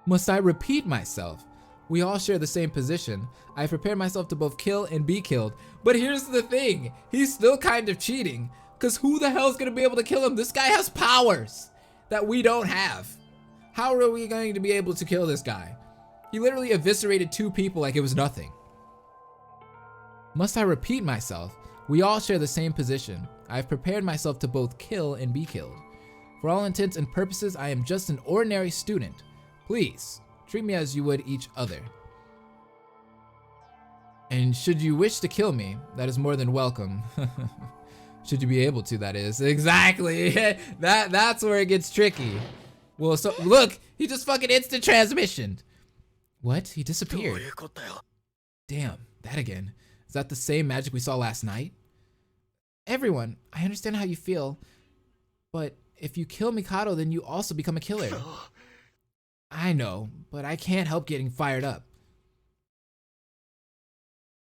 Must I repeat myself? We all share the same position. I prepared myself to both kill and be killed. But here's the thing. He's still kind of cheating. Because who the hell's going to be able to kill him? This guy has powers that we don't have. How are we going to be able to kill this guy? He literally eviscerated 2 people like it was nothing. Must I repeat myself? We all share the same position. I've prepared myself to both kill and be killed. For all intents and purposes, I am just an ordinary student. Please, treat me as you would each other. And should you wish to kill me, that is more than welcome. Should you be able to, that is. Exactly. That's where it gets tricky. Well, so look, he just fucking instant transmission. What? He disappeared. Damn, that again. Is that the same magic we saw last night? Everyone, I understand how you feel, but if you kill Mikado, then you also become a killer. I know, but I can't help getting fired up.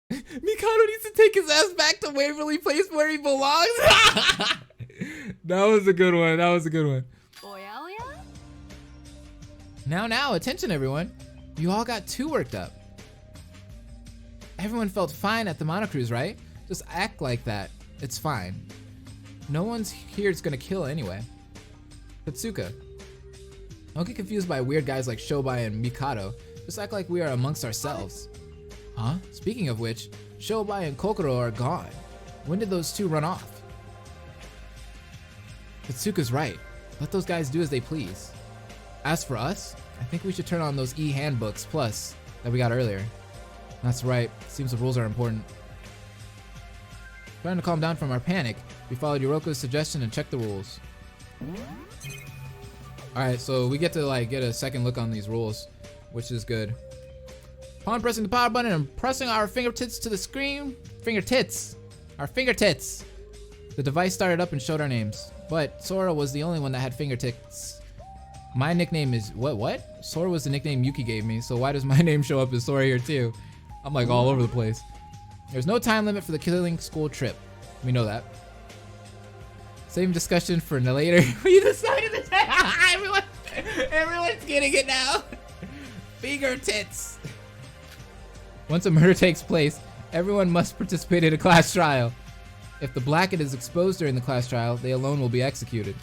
Mikado needs to take his ass back to Waverly Place where he belongs. That was a good one. That was a good one. Now, attention everyone. You all got too worked up. Everyone felt fine at the monocruise, right? Just act like that. It's fine. No one's here is gonna kill anyway. Katsuka. Don't get confused by weird guys like Shobai and Mikado. Just act like we are amongst ourselves. Huh? Speaking of which, Shobai and Kokoro are gone. When did those two run off? Katsuka's right. Let those guys do as they please. As for us, I think we should turn on those e-handbooks plus that we got earlier. That's right. Seems the rules are important. Trying to calm down from our panic, we followed Yoroko's suggestion and checked the rules. Alright, so we get to get a second look on these rules, which is good. Upon pressing the power button and pressing our fingertips to the screen, our fingertips, the device started up and showed our names. But Sora was the only one that had fingertips. My nickname is, what? Sora was the nickname Yuki gave me, so why does my name show up as Sora here too? I'm like all over the place. There's no time limit for the killing school trip. We know that. Same discussion for later. We decided to everyone's getting it now. Finger tits. Once a murder takes place, everyone must participate in a class trial. If the Blackhead is exposed during the class trial, they alone will be executed.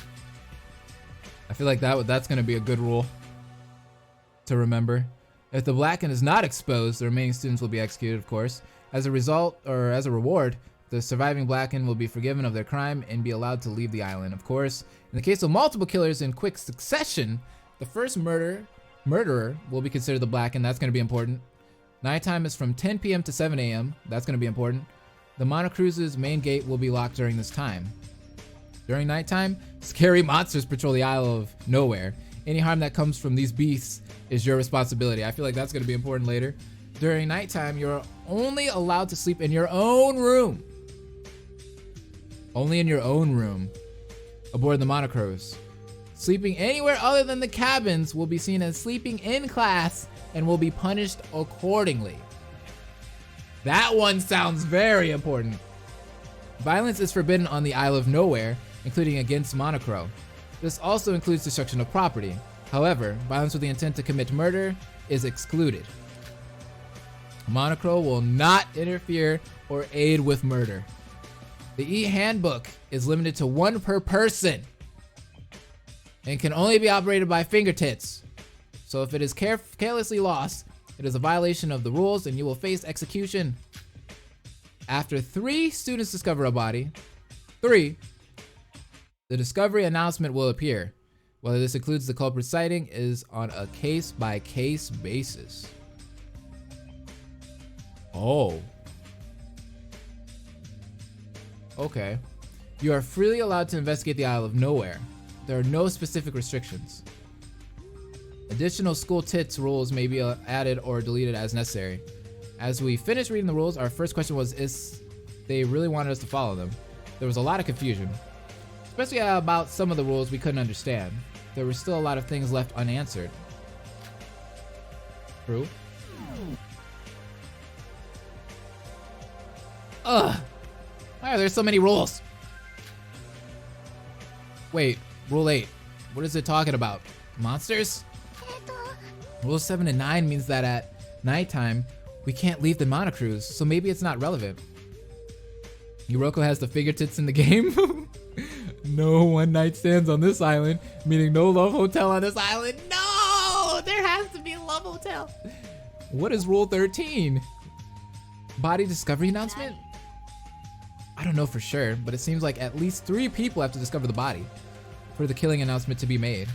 I feel like that's gonna be a good rule to remember. If the Blackhead is not exposed, the remaining students will be executed, of course. As a result, or as a reward, the surviving Blackhead will be forgiven of their crime and be allowed to leave the island. Of course, in the case of multiple killers in quick succession, the first murderer will be considered the Blackhead. That's gonna be important. Nighttime is from 10 p.m. to 7 a.m. That's gonna be important. The monocruise's main gate will be locked during this time. During nighttime, scary monsters patrol the Isle of Nowhere. Any harm that comes from these beasts is your responsibility. I feel like that's gonna be important later. During nighttime, you're only allowed to sleep in your own room. Only in your own room aboard the monocruise. Sleeping anywhere other than the cabins will be seen as sleeping in class and will be punished accordingly. That one sounds very important. Violence is forbidden on the Isle of Nowhere, including against Monocro. This also includes destruction of property. However, violence with the intent to commit murder is excluded. Monocro will not interfere or aid with murder. The e-handbook is limited to one per person and can only be operated by fingertips. So if it is carelessly lost, it is a violation of the rules and you will face execution. After 3 students discover a body, the discovery announcement will appear. Whether this includes the culprit's sighting is on a case-by-case basis. Oh. Okay. You are freely allowed to investigate the Isle of Nowhere. There are no specific restrictions. Additional school tits rules may be added or deleted as necessary. As we finished reading the rules, our first question was if they really wanted us to follow them. There was a lot of confusion, especially about some of the rules we couldn't understand. There were still a lot of things left unanswered. True. Ugh! Why are there so many rules? Wait, rule 8. What is it talking about? Monsters? Rule 7 and 9 means that at nighttime, we can't leave the monocruise, so maybe it's not relevant. Yoroko has the fingertips in the game? No one night stands on this island, meaning no love hotel on this island. No! There has to be a love hotel. What is rule 13? Body discovery announcement? I don't know for sure, but it seems like at least 3 people have to discover the body for the killing announcement to be made.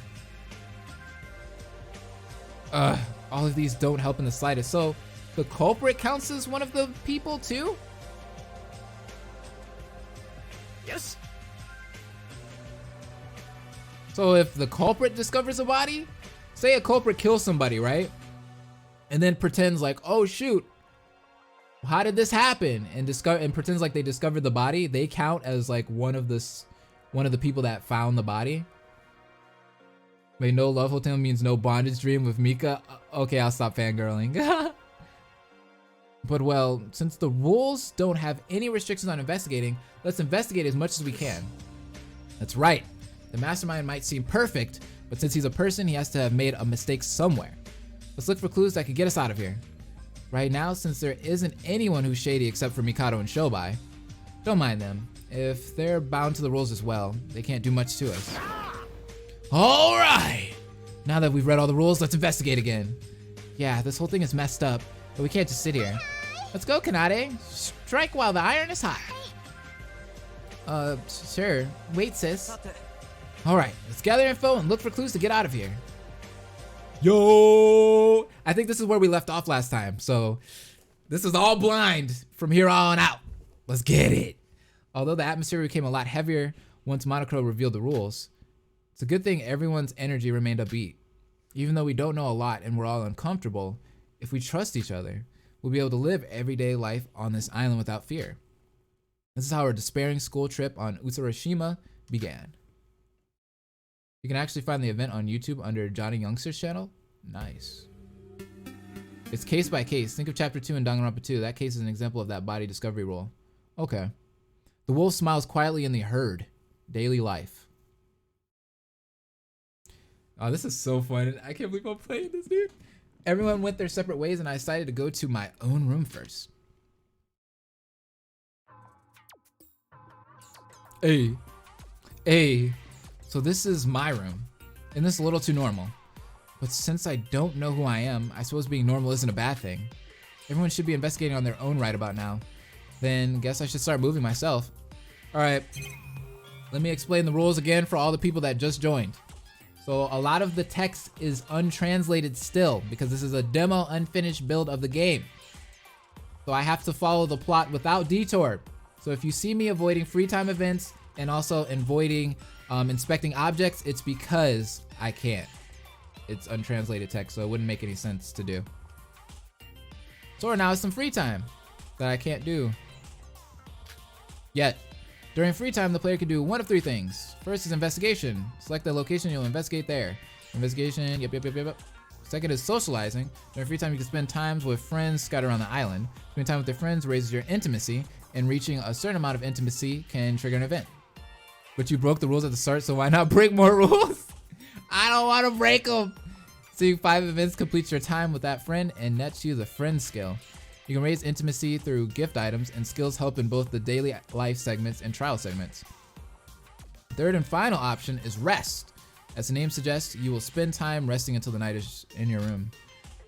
All of these don't help in the slightest. So the culprit counts as one of the people too? Yes. So if the culprit discovers a body, say a culprit kills somebody, right? And then pretends like, oh shoot, how did this happen? And pretends like they discovered the body. They count as like one of the people that found the body. Wait, no love hotel means no bondage dream with Mika. Okay, I'll stop fangirling. But well, since the rules don't have any restrictions on investigating, let's investigate as much as we can. That's right. The mastermind might seem perfect, but since he's a person, he has to have made a mistake somewhere. Let's look for clues that could get us out of here. Right now, since there isn't anyone who's shady except for Mikado and Shobai, don't mind them. If they're bound to the rules as well, they can't do much to us. All right. Now that we've read all the rules, let's investigate again. Yeah, this whole thing is messed up, but we can't just sit here. Let's go, Kanade. Strike while the iron is hot. Sure. Wait, sis. All right, let's gather info and look for clues to get out of here. Yo! I think this is where we left off last time, so this is all blind from here on out. Let's get it. Although the atmosphere became a lot heavier once Monokuma revealed the rules, it's a good thing everyone's energy remained upbeat. Even though we don't know a lot and we're all uncomfortable, if we trust each other, we'll be able to live everyday life on this island without fear. This is how our despairing school trip on Utsuroshima began. You can actually find the event on YouTube under Johnny Youngster's channel. Nice. It's case by case. Think of chapter 2 in Danganronpa 2. That case is an example of that body discovery rule. Okay. The wolf smiles quietly in the herd. Daily life. Oh, this is so fun. I can't believe I'm playing this, dude. Everyone went their separate ways and I decided to go to my own room first. Hey. So this is my room, and this is a little too normal. But since I don't know who I am, I suppose being normal isn't a bad thing. Everyone should be investigating on their own right about now. Then guess I should start moving myself. All right, let me explain the rules again for all the people that just joined. So a lot of the text is untranslated still because this is a demo unfinished build of the game. So I have to follow the plot without detour. So if you see me avoiding free time events and also avoiding inspecting objects, it's because I can't. It's untranslated text, so it wouldn't make any sense to do. So now it's some free time that I can't do yet. During free time, the player can do one of three things. First is investigation. Select the location, you'll investigate there. Investigation, yep. Second is socializing. During free time, you can spend times with friends scattered around the island. Spending time with your friends raises your intimacy, and reaching a certain amount of intimacy can trigger an event. But you broke the rules at the start, so why not break more rules? I don't want to break them. Seeing 5 events completes your time with that friend and nets you the friend skill. You can raise intimacy through gift items, and skills help in both the daily life segments and trial segments. Third and final option is rest. As the name suggests, you will spend time resting until the night is in your room.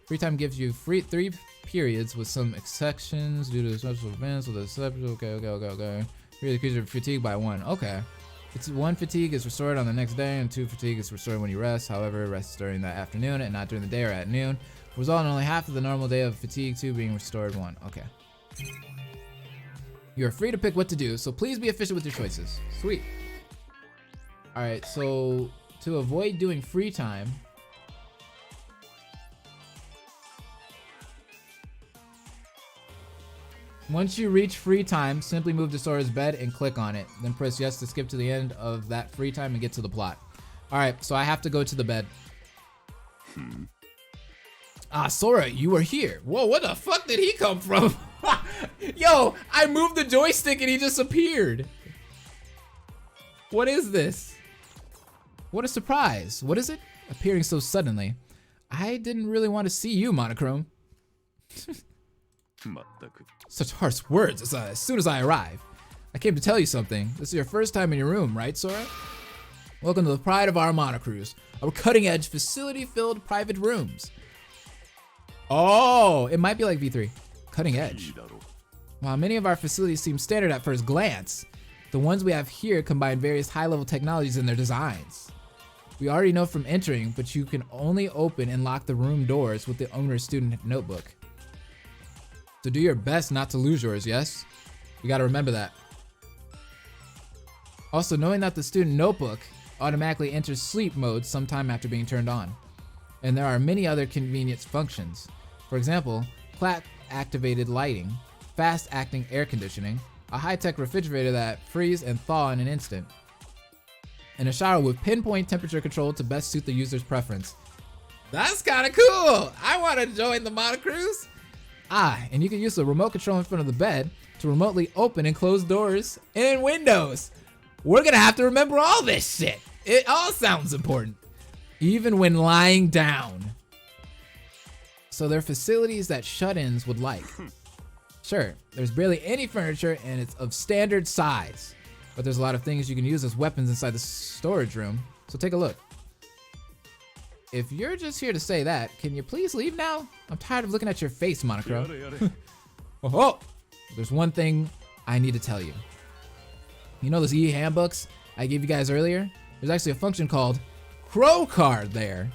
Free time gives you 3 periods with some exceptions due to special events with a okay. Increase your fatigue by 1. Okay. It's 1 fatigue is restored on the next day, and 2 fatigue is restored when you rest. However, rest during that afternoon and not during the day or at noon. Result in only half of the normal day of fatigue, 2 being restored 1. Okay. You're free to pick what to do, so please be efficient with your choices. Sweet. Alright, so to avoid doing free time, once you reach free time, simply move to Sora's bed and click on it. Then press yes to skip to the end of that free time and get to the plot. Alright, so I have to go to the bed. Ah, Sora, you are here. Whoa, what the fuck did he come from? Yo, I moved the joystick and he just appeared. What is this? What a surprise. What is it? Appearing so suddenly. I didn't really want to see you, Monochrome. Such harsh words as soon as I arrive. I came to tell you something. This is your first time in your room, right, Sora? Welcome to the pride of our monocrews, our cutting-edge, facility-filled private rooms. Oh, it might be like V3. Cutting edge. While many of our facilities seem standard at first glance, the ones we have here combine various high-level technologies in their designs. We already know from entering, but you can only open and lock the room doors with the owner's student notebook. So do your best not to lose yours, yes? You gotta remember that. Also, knowing that the student notebook automatically enters sleep mode sometime after being turned on. And there are many other convenience functions. For example, clock activated lighting, fast-acting air conditioning, a high-tech refrigerator that freeze and thaw in an instant, and a shower with pinpoint temperature control to best suit the user's preference. That's kind of cool. I want to join the monocruise. And you can use the remote control in front of the bed to remotely open and close doors and windows. We're gonna have to remember all this shit. It all sounds important, even when lying down. So they're facilities that shut-ins would like. Sure, there's barely any furniture and it's of standard size, but there's a lot of things you can use as weapons inside the storage room. So take a look. If you're just here to say that, can you please leave now? I'm tired of looking at your face, Monocro. Oh, there's one thing I need to tell you. You know those handbooks I gave you guys earlier? There's actually a function called Crow Card there.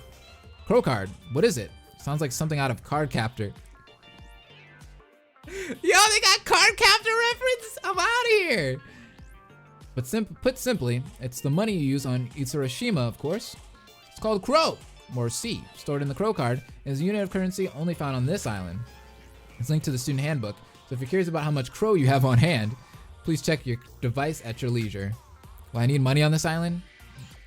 Crow Card, what is it? Sounds like something out of Card Captor. Yo, they got Card Captor reference? I'm out of here. But put simply, it's the money you use on Itsurashima, of course. It's called Crow, or C, stored in the Crow Card, and is a unit of currency only found on this island. It's linked to the student handbook, so if you're curious about how much Crow you have on hand, please check your device at your leisure. Well, I need money on this island?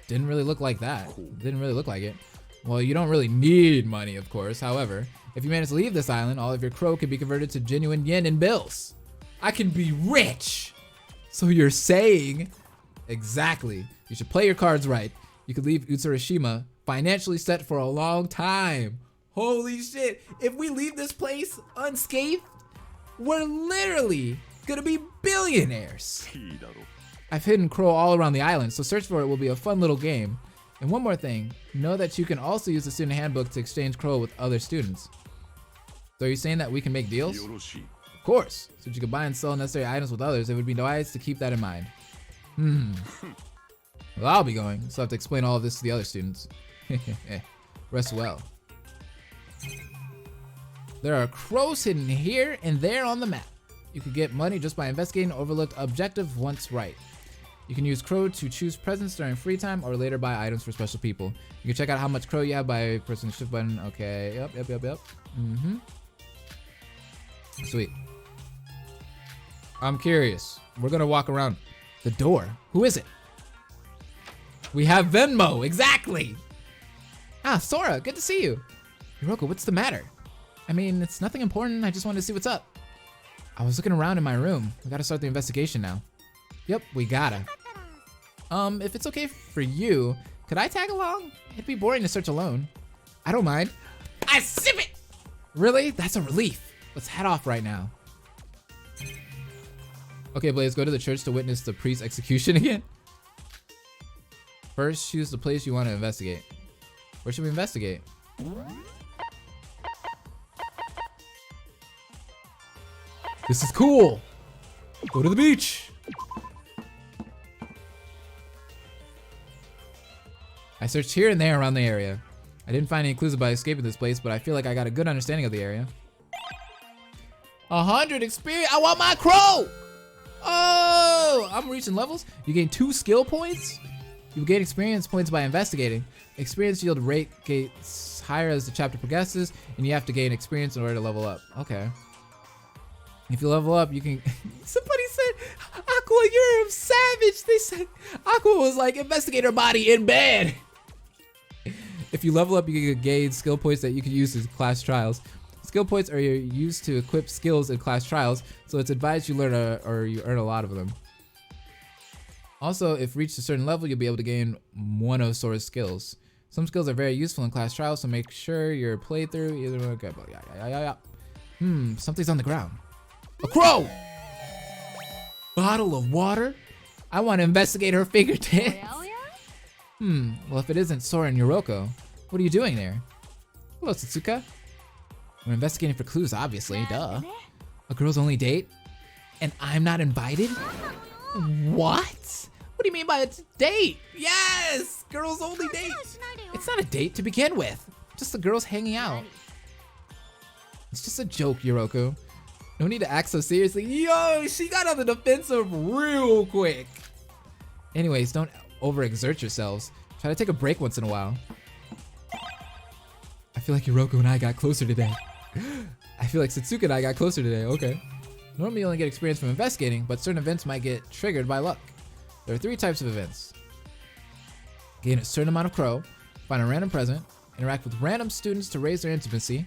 Didn't really look like that. Didn't really look like it. Well, you don't really need money, of course. However, if you manage to leave this island, all of your Crow can be converted to genuine yen in bills. I can be rich! So you're saying? Exactly. You should play your cards right. You could leave Utsurashima financially set for a long time. Holy shit. If we leave this place unscathed, we're literally gonna be billionaires. I've hidden Crow all around the island, so search for it will be a fun little game. And one more thing, know that you can also use the student handbook to exchange Crow with other students. So are you saying that we can make deals? Of course. Since you can buy and sell necessary items with others, it would be wise to keep that in mind. Well, I'll be going, so I have to explain all of this to the other students. Rest well. There are crows hidden here and there on the map. You could get money just by investigating overlooked objective once right. You can use Crow to choose presents during free time or later buy items for special people. You can check out how much Crow you have by pressing the shift button. Okay, yep. Sweet. I'm curious. We're gonna walk around the door. Who is it? We have Venmo, exactly. Sora, good to see you. Hiroko, what's the matter? I mean, it's nothing important. I just wanted to see what's up. I was looking around in my room. We gotta start the investigation now. Yep, we gotta. If it's okay for you, could I tag along? It'd be boring to search alone. I don't mind. I sip it! Really? That's a relief. Let's head off right now. Okay, Blaze, go to the church to witness the priest's execution again. First, choose the place you want to investigate. Where should we investigate? This is cool. Go to the beach. I searched here and there around the area. I didn't find any clues about escaping this place, but I feel like I got a good understanding of the area. 100 experience. I want my Crow. Oh, I'm reaching levels. You gain 2 skill points. You gain experience points by investigating. Experience yield rate gets higher as the chapter progresses, and you have to gain experience in order to level up. Okay. If you level up, you can. Somebody said, Aqua, you're a savage. They said Aqua was like, investigate her body in bed. If you level up, you can gain skill points that you can use in class trials. Skill points are used to equip skills in class trials, so it's advised you learn or you earn a lot of them. Also, if reached a certain level, you'll be able to gain one of Sora's skills. Some skills are very useful in class trials, so make sure your playthrough either. Okay, something's on the ground. A crow! Bottle of water? I want to investigate her fingertips. Well, if it isn't Sora and Yoroko, what are you doing there? Hello, Satsuka. We're investigating for clues, obviously, duh. A girl's only date? And I'm not invited? What? What do you mean by a date? Yes! Girls only date! It's not a date to begin with. Just the girls hanging out. It's just a joke, Yoroko. No need to act so seriously. Yo, she got on the defensive real quick. Anyways, don't overexert yourselves. Try to take a break once in a while. I feel like Yoroko and I got closer today. I feel like Satsuka and I got closer today. Okay. Normally you only get experience from investigating, but certain events might get triggered by luck. There are 3 types of events. Gain a certain amount of crow, find a random present, interact with random students to raise their intimacy.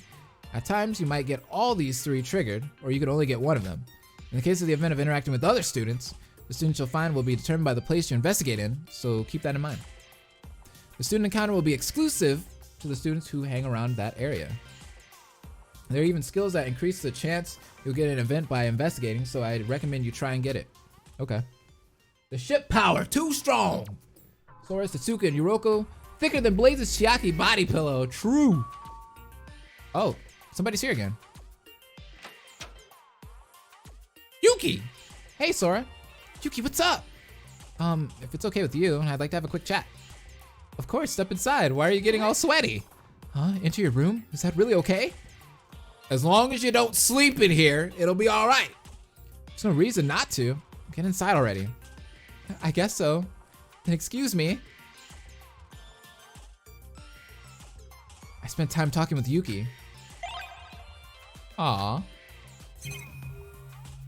At times, you might get all these 3 triggered, or you could only get one of them. In the case of the event of interacting with other students, the students you'll find will be determined by the place you investigate in, so keep that in mind. The student encounter will be exclusive to the students who hang around that area. There are even skills that increase the chance you'll get an event by investigating, so I'd recommend you try and get it. Okay. The ship power, too strong! Sora, Satsuka, and Yuroko, thicker than Blaze's Chiaki body pillow. True. Oh, somebody's here again. Yuki! Hey, Sora. Yuki, what's up? If it's okay with you, I'd like to have a quick chat. Of course, step inside. Why are you getting all sweaty? Huh? Into your room? Is that really okay? As long as you don't sleep in here, it'll be all right. There's no reason not to. Get inside already. I guess so. Then excuse me. I spent time talking with Yuki. Aww.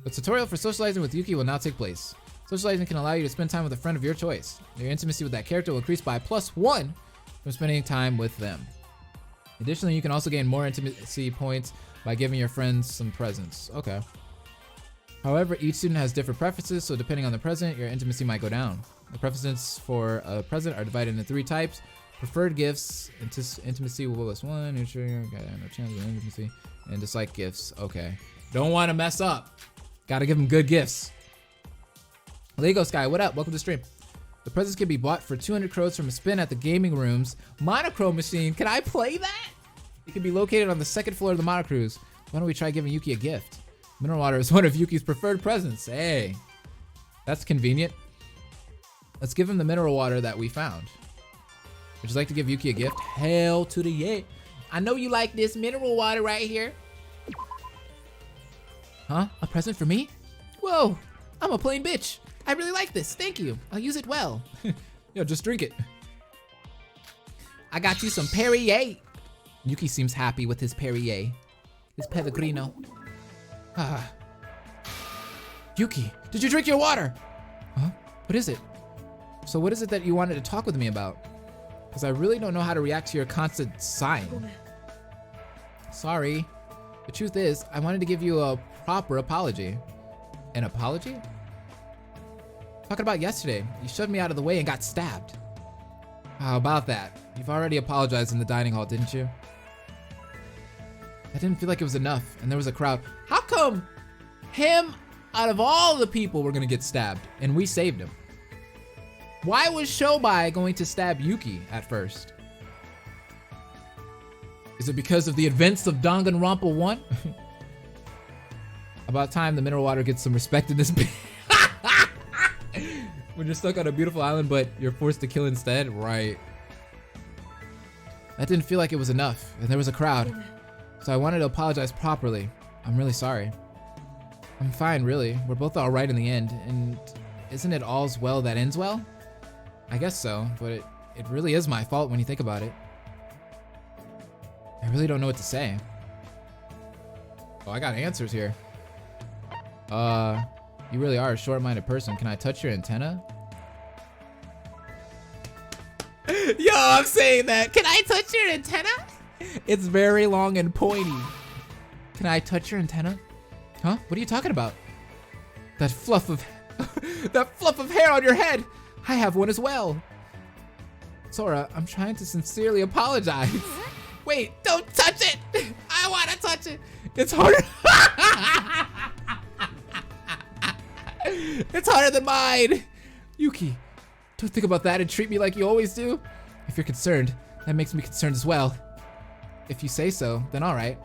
The tutorial for socializing with Yuki will now take place. Socializing can allow you to spend time with a friend of your choice. Your intimacy with that character will increase by +1 from spending time with them. Additionally, you can also gain more intimacy points by giving your friends some presents. Okay. However, each student has different preferences, so depending on the present, your intimacy might go down. The preferences for a present are divided into 3 types. Preferred gifts, intimacy will +1, ensuring no chance of intimacy, and dislike gifts. Okay. Don't want to mess up. Gotta give them good gifts. Lego Sky, what up? Welcome to the stream. The presents can be bought for 200 crows from a spin at the gaming room's monochrome machine. Can I play that? It can be located on the 2nd floor of the monocruise. Why don't we try giving Yuki a gift? Mineral water is one of Yuki's preferred presents. Hey, that's convenient. Let's give him the mineral water that we found. Would you like to give Yuki a gift? Hell to the yeah. I know you like this mineral water right here. Huh? A present for me? Whoa, I'm a plain bitch. I really like this. Thank you. I'll use it well. Yo, just drink it. I got you some Perrier. Yuki seems happy with his Perrier. His Pellegrino. Ah. Yuki, did you drink your water? Huh? What is it? So what is it that you wanted to talk with me about? Because I really don't know how to react to your constant sighing. Sorry. The truth is, I wanted to give you a proper apology. An apology? Talking about yesterday, you shoved me out of the way and got stabbed. How about that? You've already apologized in the dining hall, didn't you? I didn't feel like it was enough, and there was a crowd. How come him, out of all the people, were gonna get stabbed, and we saved him? Why was Shobai going to stab Yuki at first? Is it because of the events of Danganronpa 1? About time the mineral water gets some respect in this. When you're stuck on a beautiful island, but you're forced to kill instead? Right. That didn't feel like it was enough, and there was a crowd. So I wanted to apologize properly. I'm really sorry. I'm fine, really. We're both all right in the end, and isn't it all's well that ends well? I guess so, but it really is my fault when you think about it. I really don't know what to say. Oh, I got answers here. You really are a short-minded person. Can I touch your antenna? Yo, I'm saying that. Can I touch your antenna? It's very long and pointy. Can I touch your antenna? Huh? What are you talking about? That fluff of hair on your head. I have one as well. Sora, I'm trying to sincerely apologize. Wait, don't touch it. I want to touch it. It's harder. It's harder than mine. Yuki, don't think about that and treat me like you always do. If you're concerned, that makes me concerned as well. If you say so, then all right.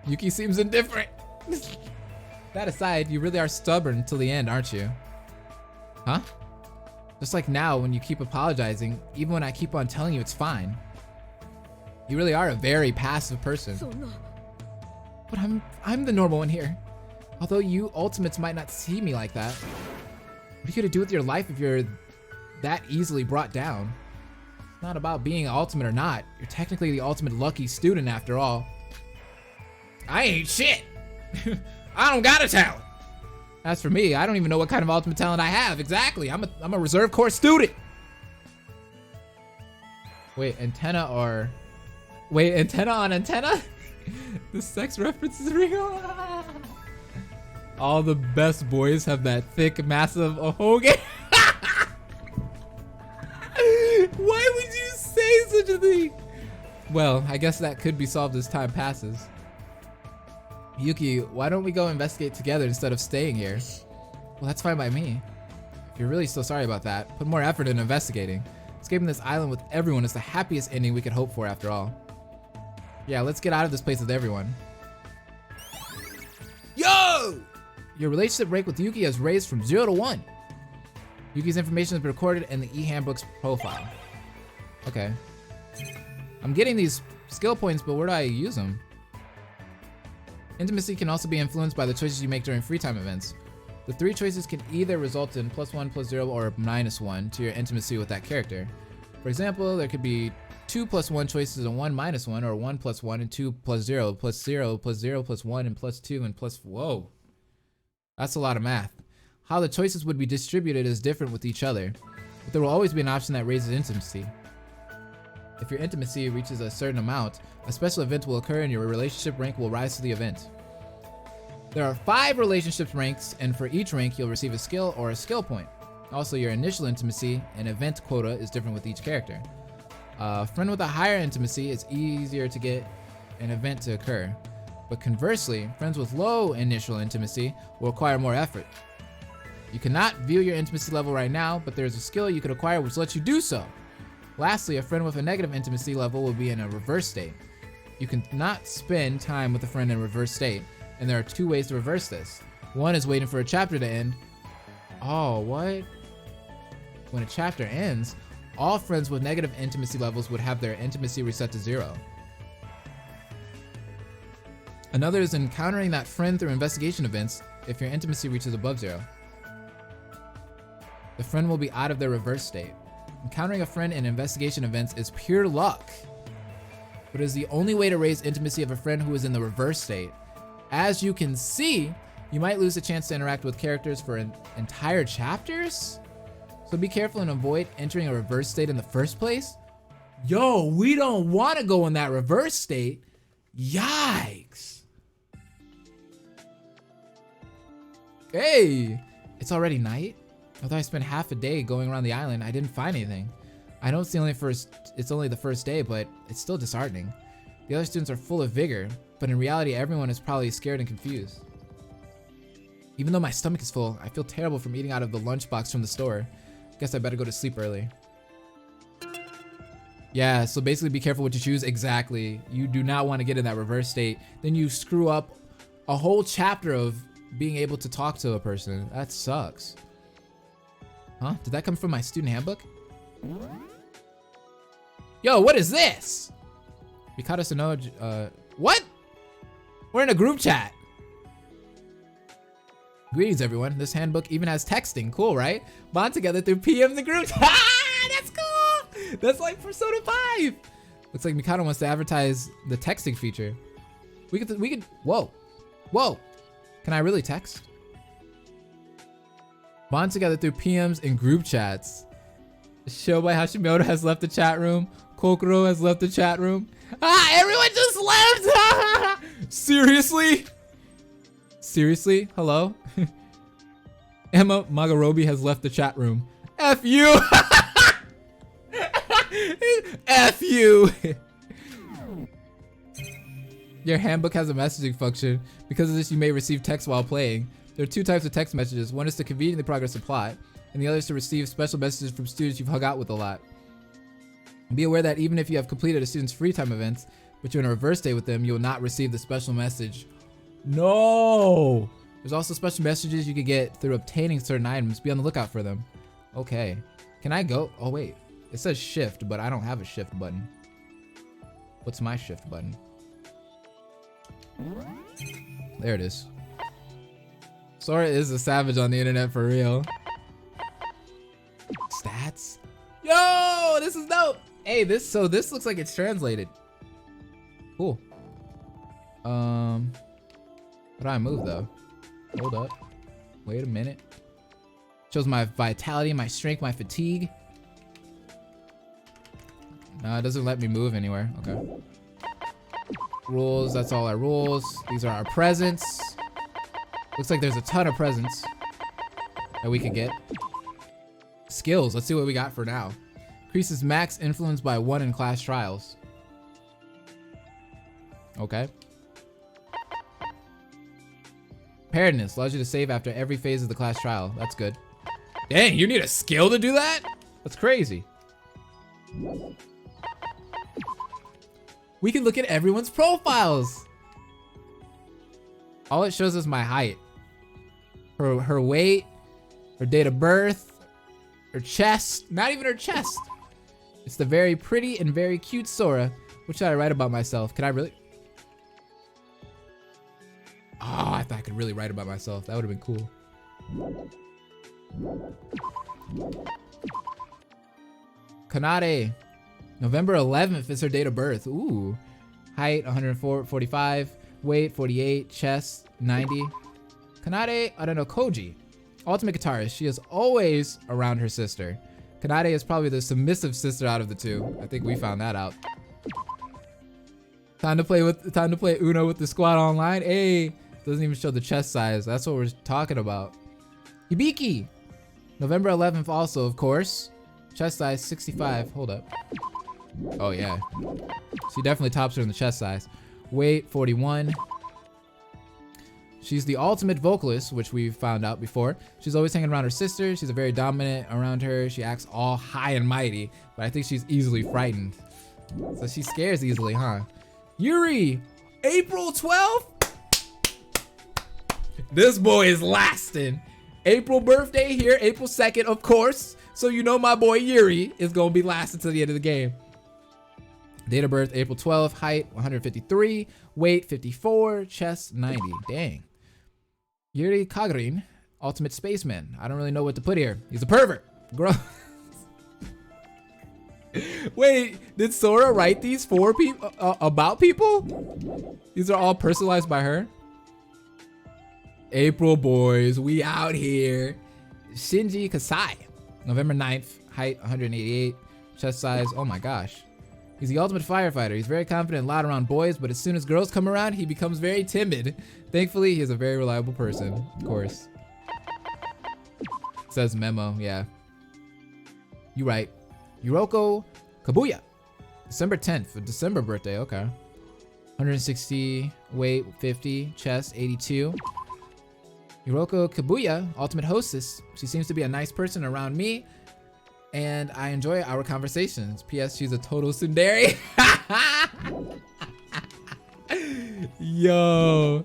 Yuki seems indifferent. That aside, you really are stubborn till the end, aren't you? Huh? Just like now when you keep apologizing, even when I keep on telling you it's fine. You really are a very passive person. But I'm the normal one here. Although you ultimates might not see me like that. What are you gonna do with your life if you're that easily brought down? It's not about being ultimate or not. You're technically the ultimate lucky student after all. I ain't shit. I don't got a talent. As for me, I don't even know what kind of ultimate talent I have. Exactly. I'm a reserve course student. Wait, antenna on antenna? The sex reference is real. All the best boys have that thick, massive ahoge. Why would you say such a thing? Well, I guess that could be solved as time passes. Yuki, why don't we go investigate together instead of staying here? Well, that's fine by me. If you're really so sorry about that, put more effort in investigating. Escaping this island with everyone is the happiest ending we could hope for after all. Yeah, let's get out of this place with everyone. Yo! Your relationship rate with Yuki has raised from 0 to 1. Yuki's information has been recorded in the e-handbook's profile. Okay. I'm getting these skill points, but where do I use them? Intimacy can also be influenced by the choices you make during free time events. The 3 choices can either result in +1, +0, or -1 to your intimacy with that character. For example, there could be 2 +1 choices and 1 -1, or 1 +1 and 2 +0, +0, +0, +1, and +2, and whoa. That's a lot of math. How the choices would be distributed is different with each other, but there will always be an option that raises intimacy. If your intimacy reaches a certain amount, a special event will occur and your relationship rank will rise to the event. There are 5 relationships ranks, and for each rank you'll receive a skill or a skill point. Also, your initial intimacy and event quota is different with each character. A friend with a higher intimacy is easier to get an event to occur, but conversely, friends with low initial intimacy will require more effort. You cannot view your intimacy level right now, but there's a skill you could acquire which lets you do so. Lastly, a friend with a negative intimacy level will be in a reverse state. You cannot spend time with a friend in a reverse state, and there are 2 ways to reverse this. One is waiting for a chapter to end. Oh, what? When a chapter ends, all friends with negative intimacy levels would have their intimacy reset to 0. Another is encountering that friend through investigation events if your intimacy reaches above 0. The friend will be out of their reverse state. Encountering a friend in investigation events is pure luck, but is the only way to raise intimacy of a friend who is in the reverse state. As you can see, you might lose the chance to interact with characters for entire chapters, so be careful and avoid entering a reverse state in the first place. Yo, we don't want to go in that reverse state. Yikes. Hey, it's already night? Although I spent half a day going around the island, I didn't find anything. I know it's only the first day, but it's still disheartening. The other students are full of vigor, but in reality, everyone is probably scared and confused. Even though my stomach is full, I feel terrible from eating out of the lunchbox from the store. Guess I better go to sleep early. Yeah, so basically be careful what you choose. Exactly. You do not want to get in that reverse state. Then you screw up a whole chapter of being able to talk to a person. That sucks. Huh? Did that come from my student handbook? Yo, what is this? Mikado Sonoji, what? We're in a group chat. Greetings, everyone. This handbook even has texting. Cool, right? Bond together through PM the group. Ah, that's cool. That's like Persona 5. Looks like Mikado wants to advertise the texting feature. We could, whoa. Can I really text? Bond together through PMs and group chats. Show by Hashimoto has left the chat room. Kokoro has left the chat room. Ah, everyone just left! Seriously? Seriously? Hello? Emma Magarobi has left the chat room. F you! F you! Your handbook has a messaging function. Because of this, you may receive text while playing. There are 2 types of text messages. One is to conveniently progress the plot, and the other is to receive special messages from students you've hung out with a lot. Be aware that even if you have completed a student's free time events, but you're in a reverse state with them, you will not receive the special message. No! There's also special messages you can get through obtaining certain items. Be on the lookout for them. Okay. Can I go? Oh, wait. It says shift, but I don't have a shift button. What's my shift button? There it is. Sora is a savage on the internet for real. Stats? Yo, this is dope. Hey, this looks like it's translated. Cool. How do I move though? Hold up. Wait a minute. Shows my vitality, my strength, my fatigue. No, it doesn't let me move anywhere. Okay. Rules, that's all our rules. These are our presents. Looks like there's a ton of presents that we could get. Skills, let's see what we got for now. Increases max influence by 1 in class trials. Okay. Preparedness allows you to save after every phase of the class trial. That's good. Dang, you need a skill to do that? That's crazy. We can look at everyone's profiles. All it shows is my height. Her weight, her date of birth, her chest, not even her chest. It's the very pretty and very cute Sora. What should I write about myself? Can I really? Oh, I thought I could really write about myself. That would have been cool. Kanade. November 11th is her date of birth. Ooh. Height 145, weight 48, chest 90. Kanade, I don't know, Koji. Ultimate guitarist. She is always around her sister. Kanade is probably the submissive sister out of the two. I think we found that out. Time to play Uno with the squad online. Hey, doesn't even show the chest size. That's what we're talking about. Hibiki. November 11th also, of course. Chest size 65. Hold up. Oh yeah. She definitely tops her in the chest size. Weight 41. She's the ultimate vocalist, which we've found out before. She's always hanging around her sister. She's a very dominant around her. She acts all high and mighty, but I think she's easily frightened. So she scares easily, huh? Yuri, April 12th? This boy is lasting. April birthday here, April 2nd, of course. So you know my boy Yuri is gonna be lasting till the end of the game. Date of birth, April 12th, height 153, weight 54, chest 90. Dang. Yuri Kagrin, ultimate spaceman. I don't really know what to put here. He's a pervert. Gross. Wait, did Sora write these for people about people? These are all personalized by her. April boys, we out here. Shinji Kasai, November 9th, height 188, chest size, oh my gosh. He's the ultimate firefighter. He's very confident and loud around boys, but as soon as girls come around, he becomes very timid. Thankfully, he is a very reliable person, of course. Says memo, yeah. You right. Yuroko Kabuya, December 10th, a December birthday, okay. 160, weight 50, chest 82. Yuroko Kabuya, ultimate hostess. She seems to be a nice person around me, and I enjoy our conversations. P.S. She's a total tsundere. Yo.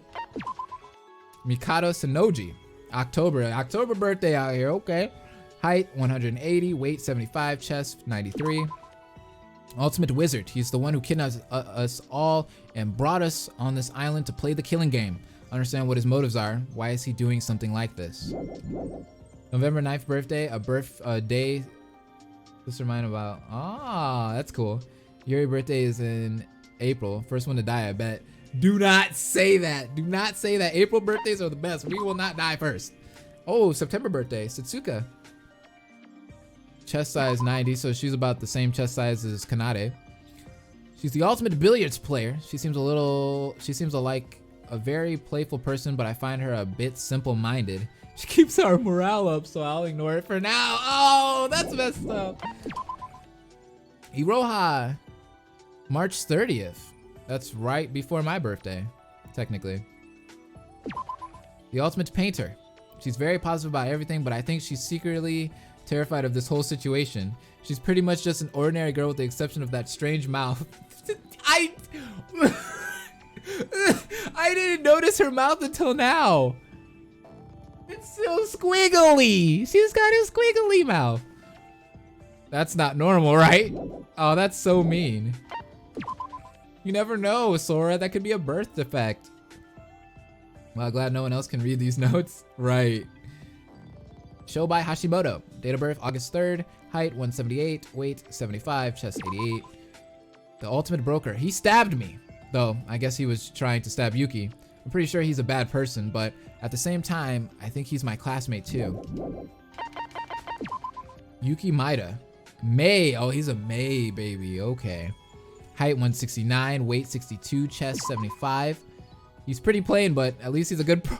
Mikado Sonoji, October birthday out here, okay. Height 180, weight 75, chest 93. Ultimate wizard. He's the one who kidnapped us all and brought us on this island to play the killing game. Understand what his motives are. Why is he doing something like this? November 9th birthday, a day. Just remind about. Ah, that's cool. Yuri birthday is in April. First one to die, I bet. Do not say that. Do not say that. April birthdays are the best. We will not die first. Oh, September birthday, Satsuka. Chest size 90, so she's about the same chest size as Kanade. She's the ultimate billiards player. She seems like a very playful person, but I find her a bit simple-minded. She keeps our morale up, so I'll ignore it for now. Oh, that's messed up. Iroha, March 30th. That's right before my birthday, technically. The ultimate painter. She's very positive about everything, but I think she's secretly terrified of this whole situation. She's pretty much just an ordinary girl with the exception of that strange mouth. I didn't notice her mouth until now. It's so squiggly. She's got a squiggly mouth. That's not normal, right? Oh, that's so mean. You never know, Sora. That could be a birth defect. Well, glad no one else can read these notes. Right. Shobai Hashimoto. Date of birth, August 3rd. Height, 178. Weight, 75. Chest, 88. The ultimate broker. He stabbed me. Though, I guess he was trying to stab Yuki. I'm pretty sure he's a bad person, but at the same time, I think he's my classmate too. Yuki Maida. May. Oh, he's a May baby. Okay. Height 169, weight 62, chest 75. He's pretty plain, but at least he's a good pro.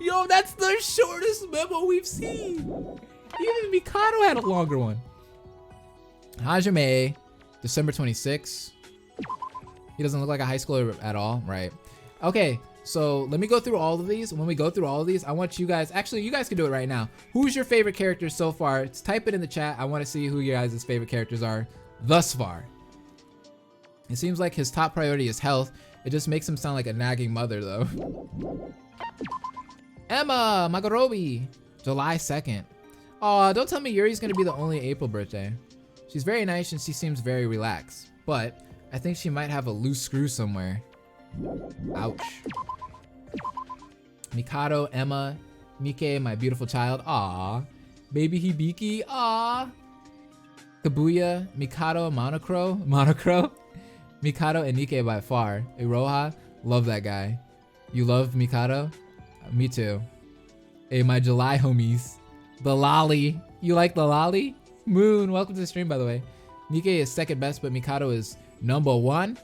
Yo, that's the shortest memo we've seen. Even Mikado had a longer one. Hajime, December 26. He doesn't look like a high schooler at all, right? Okay, so let me go through all of these. When we go through all of these, I want you guys, actually, you guys can do it right now. Who's your favorite character so far? Just type it in the chat. I want to see who your guys' favorite characters are thus far. It seems like his top priority is health. It just makes him sound like a nagging mother, though. Emma Magorobi, July 2nd. Aw, don't tell me Yuri's gonna be the only April birthday. She's very nice and she seems very relaxed, but I think she might have a loose screw somewhere. Ouch. Mikado, Emma, Mike, my beautiful child. Aw. Baby Hibiki. Aw. Kabuya, Mikado, Monocro. Mikado and Nike by far. Iroha, love that guy. You love Mikado? Me too. Hey, my July homies. The lolly. You like the lolly? Moon, welcome to the stream, by the way. Nike is second best, but Mikado is number one.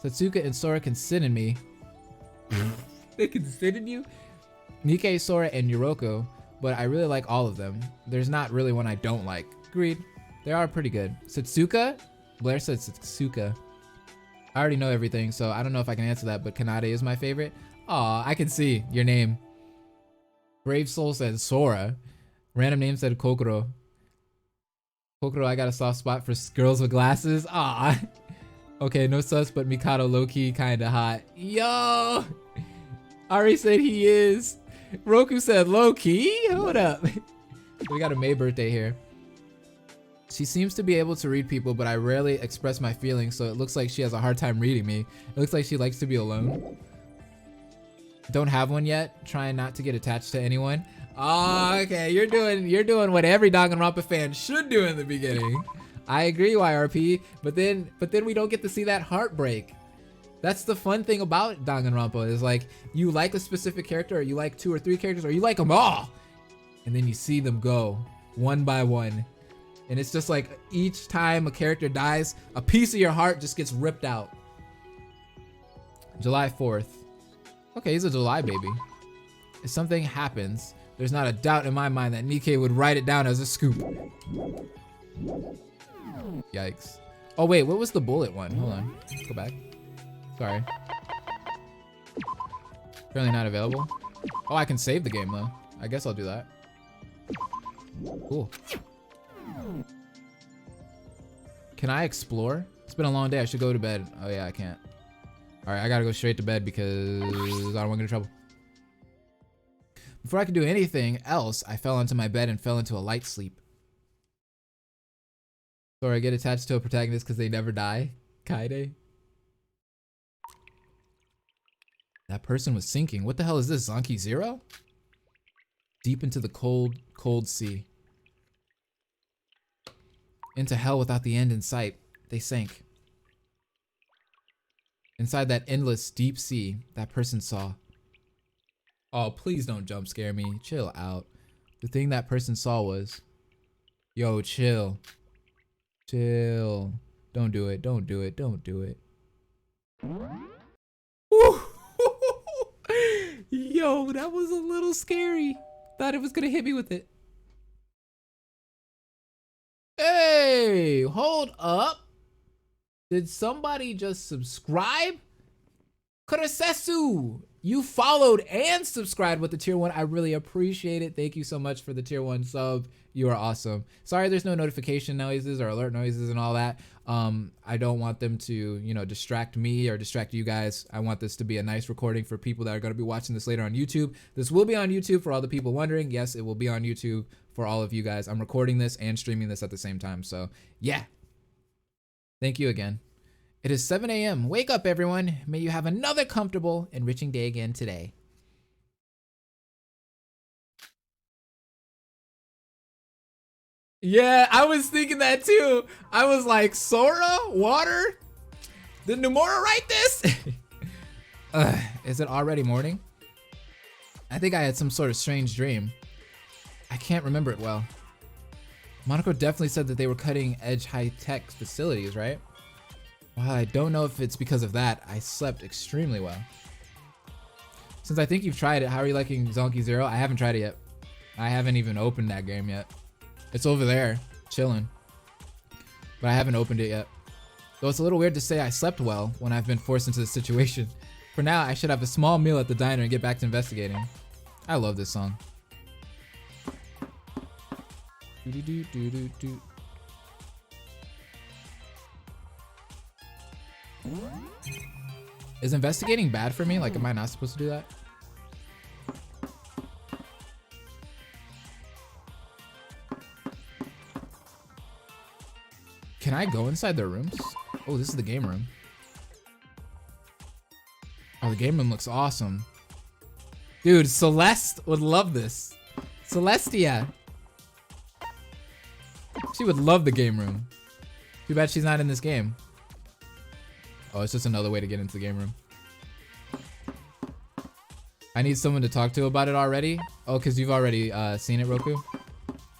Satsuka and Sora can sit in me. They can sit in you? Nike, Sora, and Yuroko, but I really like all of them. There's not really one I don't like. Agreed. They are pretty good. Satsuka? Blair said Satsuka. I already know everything, so I don't know if I can answer that, but Kanade is my favorite. Aw, I can see your name. Brave Soul said Sora. Random name said Kokoro. Kokoro, I got a soft spot for girls with glasses. Aw. Okay, no sus, but Mikado low-key kinda hot. Yo! Ari said he is. Roku said low-key? Hold up. We got a May birthday here. She seems to be able to read people, but I rarely express my feelings, so it looks like she has a hard time reading me. It looks like she likes to be alone. Don't have one yet. Trying not to get attached to anyone. Oh, okay. You're doing what every Danganronpa fan should do in the beginning. I agree, YRP, but then we don't get to see that heartbreak. That's the fun thing about Danganronpa is like you like a specific character, or you like 2 or 3 characters, or you like them all, and then you see them go one by one. And it's just like each time a character dies, a piece of your heart just gets ripped out. July 4th. Okay, he's a July baby. If something happens, there's not a doubt in my mind that Nikkei would write it down as a scoop. Yikes. Oh wait, what was the bullet one? Hold on, let's go back. Sorry. Apparently not available. Oh, I can save the game though. I guess I'll do that. Cool. Can I explore? It's been a long day. I should go to bed. Oh yeah, I can't. All right, I gotta go straight to bed because I don't want to get in trouble. Before I could do anything else, I fell onto my bed and fell into a light sleep. Or I get attached to a protagonist because they never die. Kaide. That person was sinking. What the hell is this? Zonky Zero? Deep into the cold, cold sea. Into hell without the end in sight. They sank. Inside that endless deep sea, that person saw. Oh, please don't jump scare me. Chill out. The thing that person saw was, yo, chill. Chill. Don't do it. Don't do it. Don't do it. Yo, that was a little scary. Thought it was gonna hit me with it. Hey, hold up. Did somebody just subscribe? Kurasesu, you followed and subscribed with the tier 1. I really appreciate it. Thank you so much for the tier 1 sub. You are awesome. Sorry there's no notification noises or alert noises and all that. I don't want them to, you know, distract me or distract you guys. I want this to be a nice recording for people that are going to be watching this later on YouTube. This will be on YouTube for all the people wondering. Yes, it will be on YouTube for all of you guys. I'm recording this and streaming this at the same time. So yeah. Thank you again. It is 7 a.m. Wake up, everyone. May you have another comfortable, enriching day again today. Yeah, I was thinking that too. I was like, Sora? Water? Did Nomura write this? Is it already morning? I think I had some sort of strange dream. I can't remember it well. Monaco definitely said that they were cutting edge high-tech facilities, right? Well, I don't know if it's because of that. I slept extremely well. Since I think you've tried it, how are you liking Zonky Zero? I haven't tried it yet. I haven't even opened that game yet. It's over there, chilling. But I haven't opened it yet. Though it's a little weird to say I slept well when I've been forced into this situation. For now, I should have a small meal at the diner and get back to investigating. I love this song. Is investigating bad for me? Like, am I not supposed to do that? Can I go inside their rooms? Oh, this is the game room. Oh, the game room looks awesome. Dude, Celeste would love this. Celestia. She would love the game room. Too bad she's not in this game. Oh, it's just another way to get into the game room. I need someone to talk to about it already. Oh, because you've already seen it, Roku.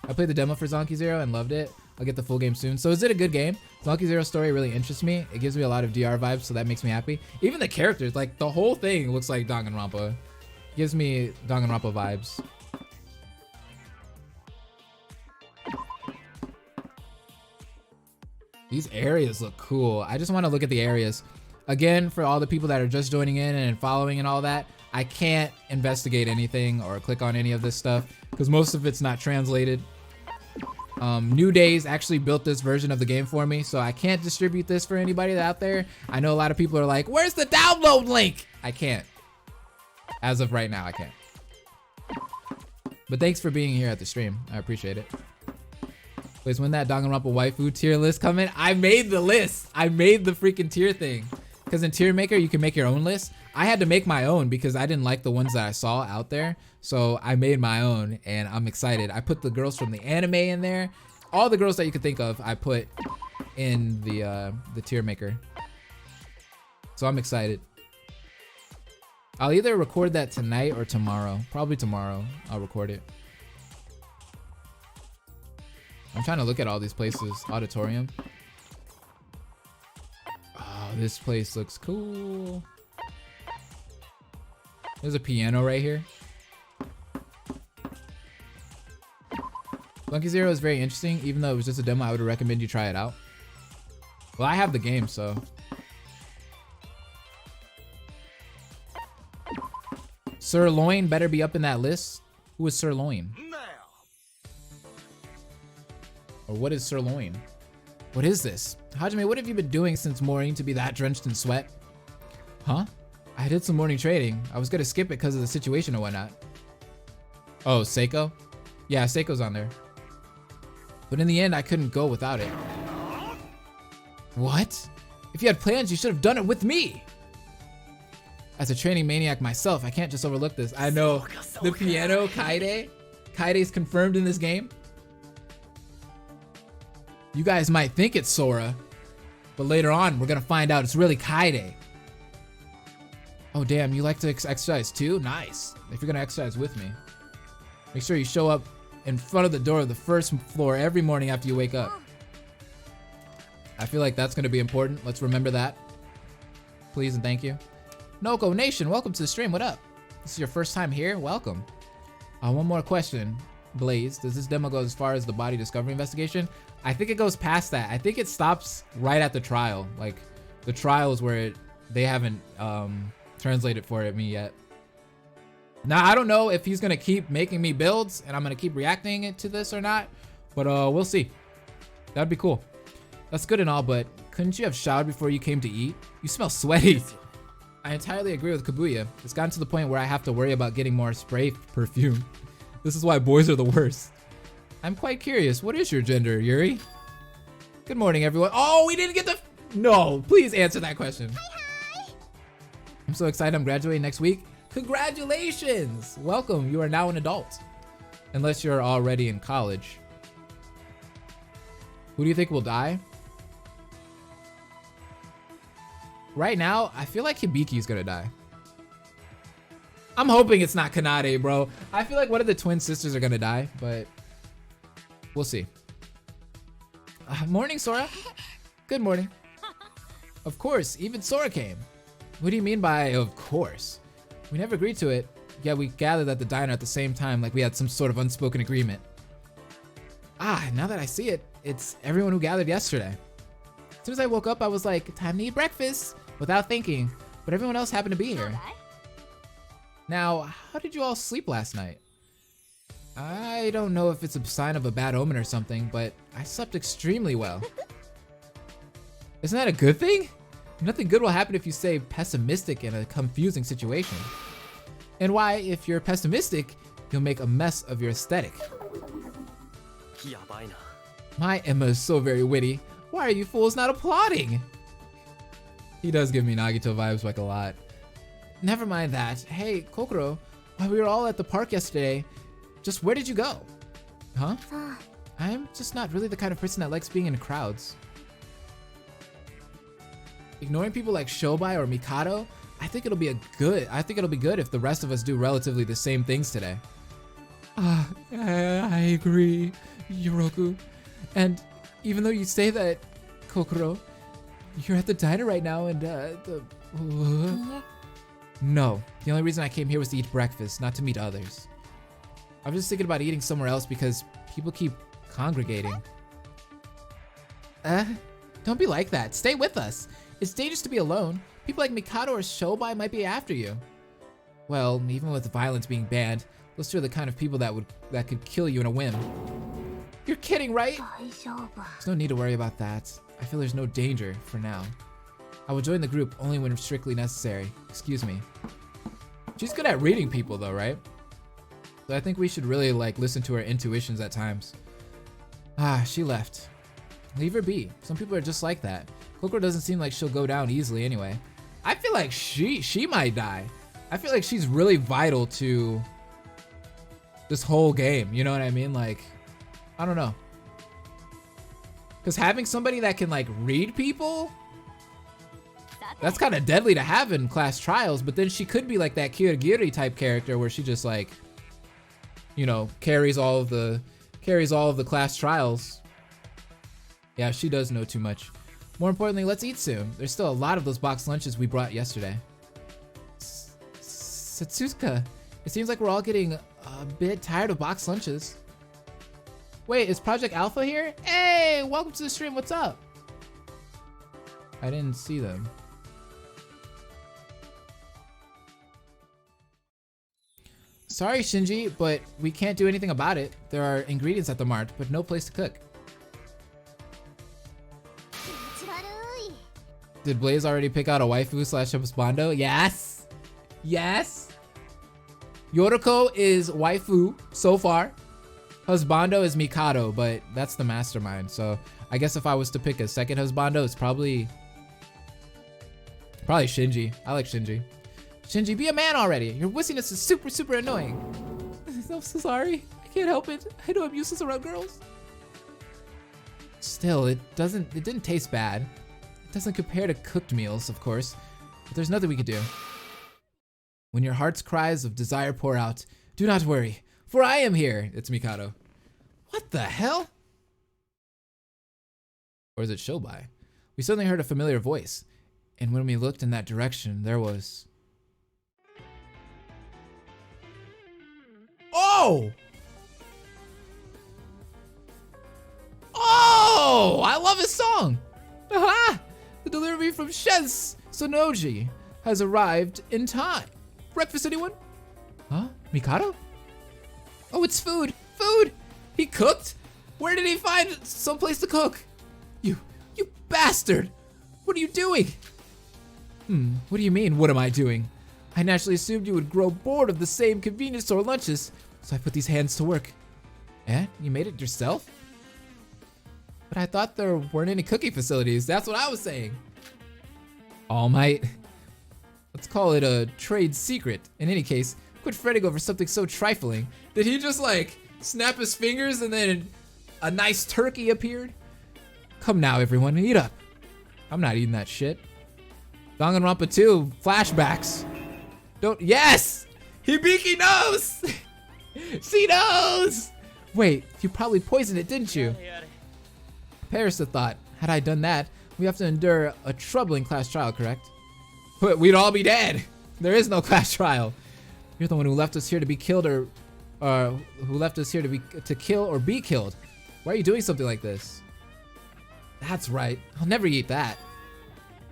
I played the demo for Zonky Zero and loved it. I'll get the full game soon. So is it a good game? Zonky Zero's story really interests me. It gives me a lot of DR vibes, so that makes me happy. Even the characters, like the whole thing looks like Danganronpa. Gives me Danganronpa vibes. These areas look cool. I just want to look at the areas. Again, for all the people that are just joining in and following and all that, I can't investigate anything or click on any of this stuff because most of it's not translated. New Days actually built this version of the game for me, so I can't distribute this for anybody out there. I know a lot of people are like, where's the download link? I can't. As of right now, I can't. But thanks for being here at the stream. I appreciate it. Please, when that Danganronpa waifu tier list come in, I made the list. I made the freaking tier thing. Because in Tier Maker, you can make your own list. I had to make my own because I didn't like the ones that I saw out there. So I made my own and I'm excited. I put the girls from the anime in there. All the girls that you could think of, I put in the Tier Maker. So I'm excited. I'll either record that tonight or tomorrow. Probably tomorrow, I'll record it. I'm trying to look at all these places. Auditorium. Oh, this place looks cool. There's a piano right here. Zonky Zero is very interesting. Even though it was just a demo, I would recommend you try it out. Well, I have the game, so. Sirloin better be up in that list. Who is Sirloin? Or what is Sirloin? What is this? Hajime, what have you been doing since morning to be that drenched in sweat? Huh? I did some morning trading. I was gonna skip it because of the situation or whatnot. Oh, Seiko? Yeah, Seiko's on there. But in the end, I couldn't go without it. What? If you had plans, you should have done it with me. As a training maniac myself, I can't just overlook this. I know. The piano, Kaede. Kaide's confirmed in this game. You guys might think it's Sora, but later on, we're gonna find out it's really Kaede. Oh damn, you like to exercise too? Nice. If you're gonna exercise with me, make sure you show up in front of the door of the first floor every morning after you wake up. I feel like that's gonna be important. Let's remember that. Please and thank you. Noko Nation, welcome to the stream. What up? This is your first time here? Welcome. One more question. Blaze, does this demo go as far as the body discovery investigation? I think it goes past that. I think it stops right at the trial. Like, the trial is where they haven't translated for me yet. Now, I don't know if he's gonna keep making me builds and I'm gonna keep reacting to this or not, but we'll see. That'd be cool. That's good and all, but couldn't you have showered before you came to eat? You smell sweaty. I entirely agree with Kabuya. It's gotten to the point where I have to worry about getting more spray perfume. This is why boys are the worst. I'm quite curious. What is your gender, Yuri? Good morning, everyone. Oh, we didn't get the... No, please answer that question. Hi. I'm so excited. I'm graduating next week. Congratulations. Welcome. You are now an adult. Unless you're already in college. Who do you think will die? Right now, I feel like Hibiki's gonna die. I'm hoping it's not Kanade, bro. I feel like one of the twin sisters are gonna die, but we'll see. Morning, Sora. Good morning. Of course, even Sora came. What do you mean by of course? We never agreed to it. Yeah, we gathered at the diner at the same time, like we had some sort of unspoken agreement. Now that I see it, it's everyone who gathered yesterday. As soon as I woke up, I was like, time to eat breakfast, without thinking, but everyone else happened to be here. Now, how did you all sleep last night? I don't know if it's a sign of a bad omen or something, but I slept extremely well. Isn't that a good thing? Nothing good will happen if you stay pessimistic in a confusing situation. And why, if you're pessimistic, you'll make a mess of your aesthetic. My Emma is so very witty. Why are you fools not applauding? He does give me Nagito vibes like a lot. Never mind that. Hey, Kokoro, while we were all at the park yesterday, just where did you go? Huh? I'm just not really the kind of person that likes being in crowds. Ignoring people like Shobai or Mikado, I think it'll be good if the rest of us do relatively the same things today. I agree, Yoroku. And even though you say that, Kokoro, you're at the diner right now and No, the only reason I came here was to eat breakfast, not to meet others. I was just thinking about eating somewhere else because people keep congregating. Don't be like that. Stay with us. It's dangerous to be alone. People like Mikado or Shobai might be after you. Well, even with violence being banned, those two are the kind of people that could kill you in a whim. You're kidding, right? There's no need to worry about that. I feel there's no danger for now. I will join the group only when strictly necessary. Excuse me. She's good at reading people though, right? So I think we should really like listen to her intuitions at times. She left. Leave her be. Some people are just like that. Kokoro doesn't seem like she'll go down easily anyway. I feel like she might die. I feel like she's really vital to this whole game. You know what I mean? Like, I don't know. Because having somebody that can like read people, that's kind of deadly to have in class trials. But then she could be like that Kirigiri type character where she just like, you know, carries all of the class trials. Yeah, she does know too much. More importantly, let's eat soon. There's still a lot of those boxed lunches we brought yesterday. Satsuka, it seems like we're all getting a bit tired of boxed lunches. Wait, is Project Alpha here? Hey, welcome to the stream, what's up? I didn't see them. Sorry, Shinji, but we can't do anything about it. There are ingredients at the mart, but no place to cook. Did Blaze already pick out a waifu / husbando? Yes! Yes! Yoriko is waifu so far. Husbando is Mikado, but that's the mastermind. So I guess if I was to pick a second husbando, it's probably Shinji. I like Shinji. Shinji, be a man already. Your wussiness is super, super annoying. I'm so sorry. I can't help it. I know I'm useless around girls. Still, it didn't taste bad. It doesn't compare to cooked meals, of course, but there's nothing we could do. When your heart's cries of desire pour out, do not worry, for I am here. It's Mikado. What the hell? Or is it Shobai? We suddenly heard a familiar voice, and when we looked in that direction, there was... Oh! Oh! I love his song! Aha! The delivery from Shsl Sonoji has arrived in time. Breakfast, anyone? Huh? Mikado? Oh, it's food! Food! He cooked? Where did he find someplace to cook? You bastard! What are you doing? What do you mean, what am I doing? I naturally assumed you would grow bored of the same convenience store lunches, so I put these hands to work. Eh? You made it yourself? But I thought there weren't any cooking facilities. That's what I was saying. All Might. Let's call it a trade secret. In any case, quit fretting over something so trifling. Did he just like snap his fingers and then a nice turkey appeared? Come now, everyone, eat up. I'm not eating that shit. Danganronpa 2 flashbacks. Yes! Hibiki knows! She knows! Wait, you probably poisoned it, didn't you? Parisa thought, had I done that, we have to endure a troubling class trial, correct? But we'd all be dead. There is no class trial. You're the one who left us here to be killed or who left us here to kill or be killed. Why are you doing something like this? That's right. I'll never eat that.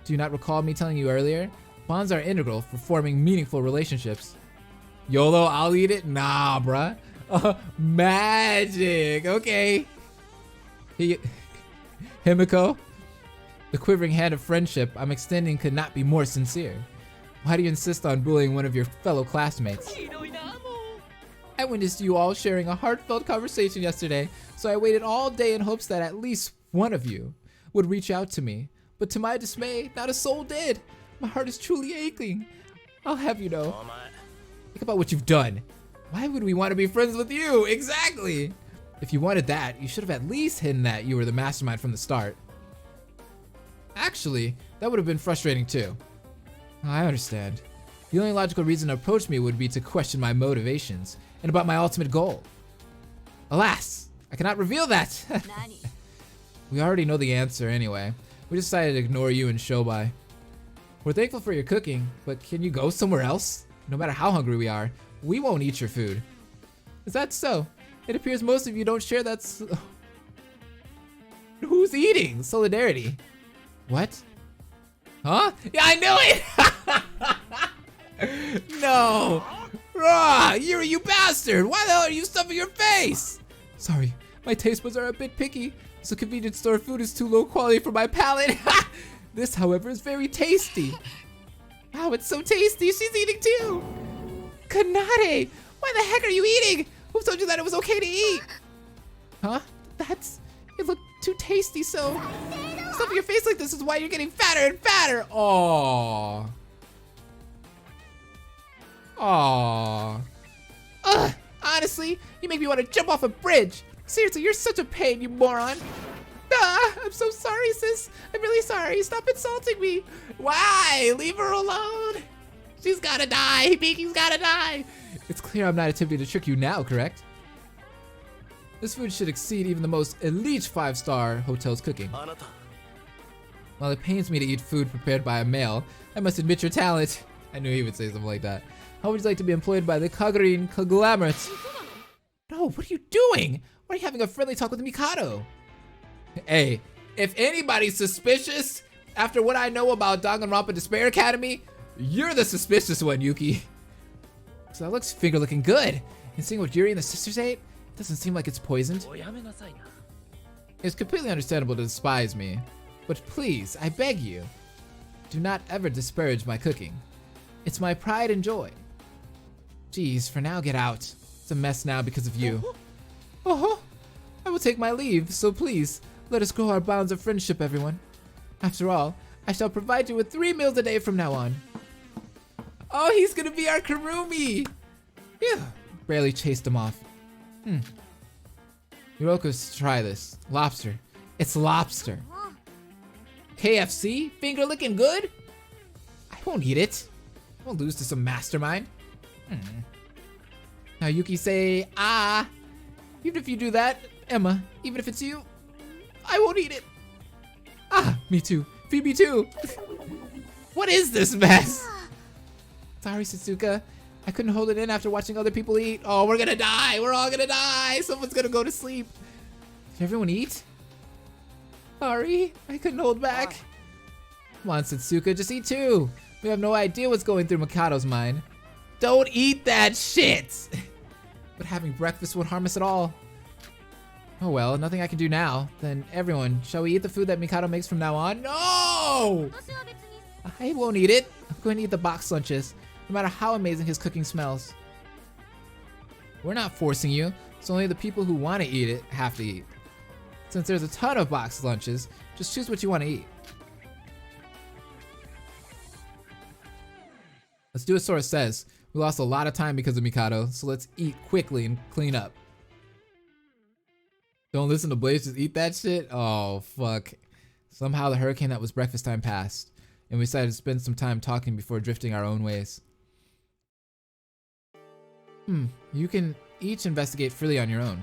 Do you not recall me telling you earlier? Bonds are integral for forming meaningful relationships. YOLO, I'll eat it? Nah, bruh. Magic. Okay. Himiko, the quivering hand of friendship I'm extending could not be more sincere. Why do you insist on bullying one of your fellow classmates? I witnessed you all sharing a heartfelt conversation yesterday, so I waited all day in hopes that at least one of you would reach out to me. But to my dismay, not a soul did. My heart is truly aching. I'll have you know. Think about what you've done. Why would we want to be friends with you? Exactly. If you wanted that, you should have at least hidden that you were the mastermind from the start. Actually, that would have been frustrating too. I understand. The only logical reason to approach me would be to question my motivations and about my ultimate goal. Alas, I cannot reveal that. We already know the answer anyway. We decided to ignore you and Shobai. We're thankful for your cooking, but can you go somewhere else? No matter how hungry we are, we won't eat your food. Is that so? It appears most of you don't share that. Who's eating? Solidarity. What? Huh? Yeah, I knew it! No! Rah! You bastard! Why the hell are you stuffing your face? Sorry, my taste buds are a bit picky, so convenience store food is too low quality for my palate. This, however, is very tasty. Wow, it's so tasty. She's eating too. Kanade, why the heck are you eating? Who told you that it was okay to eat? Huh? It looked too tasty, so stuffing your face like this is why you're getting fatter and fatter. Aww. Aww. Ugh, honestly, you make me want to jump off a bridge. Seriously, you're such a pain, you moron. Ah, I'm so sorry, sis. I'm really sorry. Stop insulting me. Why? Leave her alone. She's gotta die. Hibiki's gotta die. It's clear I'm not attempting to trick you now, correct? This food should exceed even the most elite 5-star hotel's cooking. While it pains me to eat food prepared by a male, I must admit your talent. I knew he would say something like that. How would you like to be employed by the Kagurine conglomerate? No, what are you doing? Why are you having a friendly talk with Mikado? Hey, if anybody's suspicious after what I know about Danganronpa Despair Academy, you're the suspicious one, Yuki. So that looks finger looking good. And seeing what Yuri and the sisters ate, it doesn't seem like it's poisoned. It's completely understandable to despise me, but please, I beg you, do not ever disparage my cooking. It's my pride and joy. Jeez, for now, get out. It's a mess now because of you. Oh, I will take my leave, so please, let us grow our bonds of friendship, everyone. After all, I shall provide you with 3 meals a day from now on. Oh, he's gonna be our Kurumi! Phew, barely chased him off. Hiroko's try this. Lobster. It's lobster. KFC? Finger looking good? I won't eat it. I won't lose to some mastermind. Now Yuki say, ah. Even if you do that, Emma, even if it's you, I won't eat it. Ah, me too. Phoebe too. What is this mess? Sorry, Satsuka. I couldn't hold it in after watching other people eat. Oh, we're gonna die. We're all gonna die. Someone's gonna go to sleep. Did everyone eat? Sorry, I couldn't hold back. Come on, Satsuka, just eat too. We have no idea what's going through Mikado's mind. Don't eat that shit. But having breakfast won't harm us at all. Oh well, nothing I can do now. Then everyone, shall we eat the food that Mikado makes from now on? No! I won't eat it. I'm going to eat the box lunches, no matter how amazing his cooking smells. We're not forcing you, so only the people who want to eat it have to eat. Since there's a ton of box lunches, just choose what you want to eat. Let's do as Sora says. We lost a lot of time because of Mikado, so let's eat quickly and clean up. Don't listen to Blaze, just eat that shit? Oh, fuck. Somehow the hurricane that was breakfast time passed, and we decided to spend some time talking before drifting our own ways. You can each investigate freely on your own.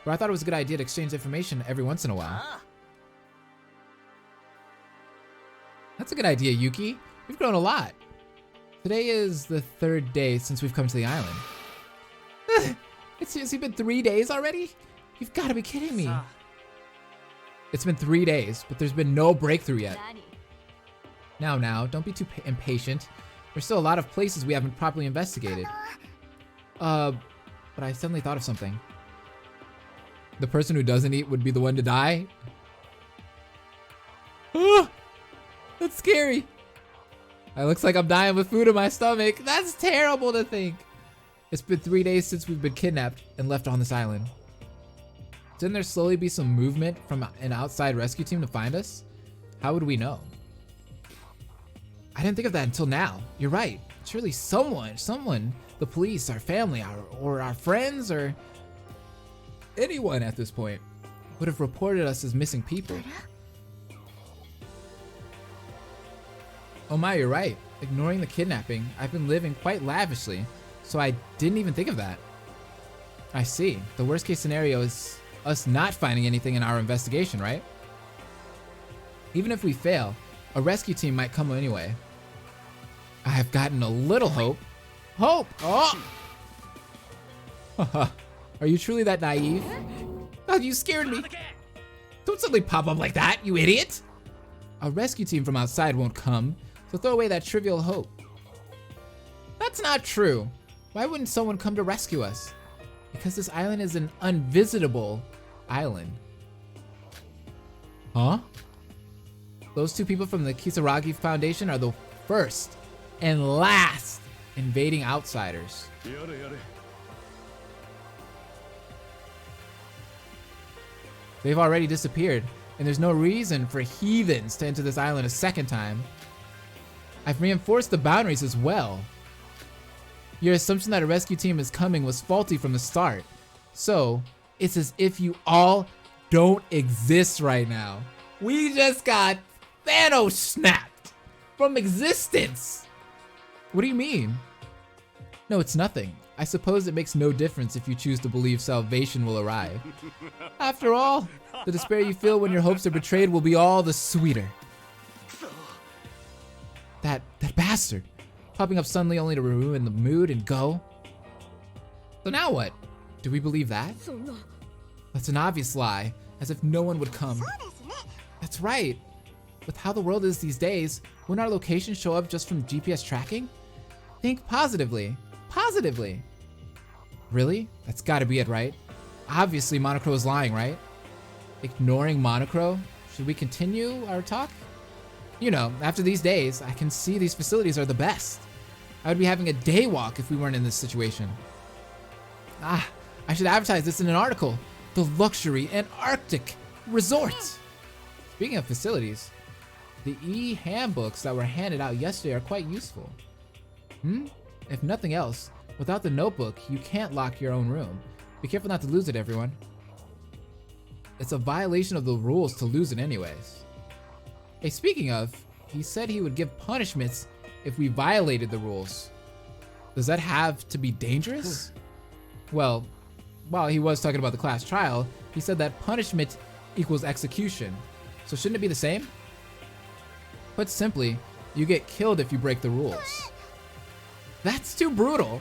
But I thought it was a good idea to exchange information every once in a while. That's a good idea, Yuki. We've grown a lot. Today is the 3rd day since we've come to the island. It's seriously been 3 days already? You've got to be kidding me. It's been 3 days, but there's been no breakthrough yet. Now, don't be too impatient. There's still a lot of places we haven't properly investigated. But I suddenly thought of something. The person who doesn't eat would be the one to die? Oh, that's scary. It looks like I'm dying with food in my stomach. That's terrible to think. It's been 3 days since we've been kidnapped and left on this island. Didn't there slowly be some movement from an outside rescue team to find us? How would we know? I didn't think of that until now. You're right. Surely someone, the police, our family, or our friends, or anyone at this point would have reported us as missing people. Oh my, you're right. Ignoring the kidnapping, I've been living quite lavishly, so I didn't even think of that. I see. The worst case scenario is us not finding anything in our investigation, right? Even if we fail, a rescue team might come anyway. I have gotten a little hope. Hope! Oh! Are you truly that naive? Oh, you scared me. Don't suddenly pop up like that, you idiot! A rescue team from outside won't come, so throw away that trivial hope. That's not true. Why wouldn't someone come to rescue us? Because this island is an unvisitable island. Huh? Those 2 people from the Kisaragi Foundation are the first and last invading outsiders. They've already disappeared, and there's no reason for heathens to enter this island a second time. I've reinforced the boundaries as well. Your assumption that a rescue team is coming was faulty from the start. So, it's as if you all don't exist right now. We just got Thanos snapped from existence. What do you mean? No, it's nothing. I suppose it makes no difference if you choose to believe salvation will arrive. After all, the despair you feel when your hopes are betrayed will be all the sweeter. That bastard, popping up suddenly only to ruin the mood and go. So now what? Do we believe that? That's an obvious lie, as if no one would come. That's right. With how the world is these days, wouldn't our location show up just from GPS tracking? Think positively. Positively. Really? That's gotta be it, right? Obviously Monocro is lying, right? Ignoring Monocro? Should we continue our talk? You know, after these days, I can see these facilities are the best. I would be having a day walk if we weren't in this situation. I should advertise this in an article. The Luxury and Arctic Resort. Speaking of facilities, the e-handbooks that were handed out yesterday are quite useful. If nothing else, without the notebook, you can't lock your own room. Be careful not to lose it, everyone. It's a violation of the rules to lose it anyways. Hey, speaking of, he said he would give punishments if we violated the rules. Does that have to be dangerous? Well, while he was talking about the class trial, he said that punishment equals execution. So shouldn't it be the same? Put simply, you get killed if you break the rules. That's too brutal.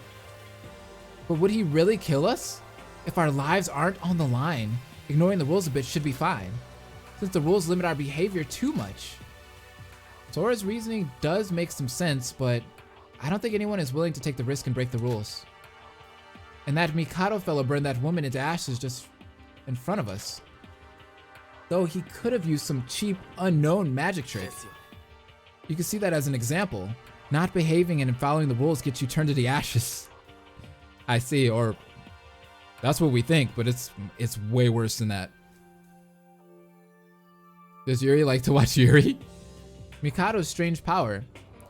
But would he really kill us? If our lives aren't on the line, ignoring the rules a bit should be fine, since the rules limit our behavior too much. Sora's reasoning does make some sense, but I don't think anyone is willing to take the risk and break the rules. And that Mikado fellow burned that woman into ashes just in front of us. Though he could have used some cheap, unknown magic trick. You can see that as an example. Not behaving and following the rules gets you turned to the ashes. I see, or that's what we think, but it's way worse than that. Does Yuri like to watch Yuri? Mikado's strange power,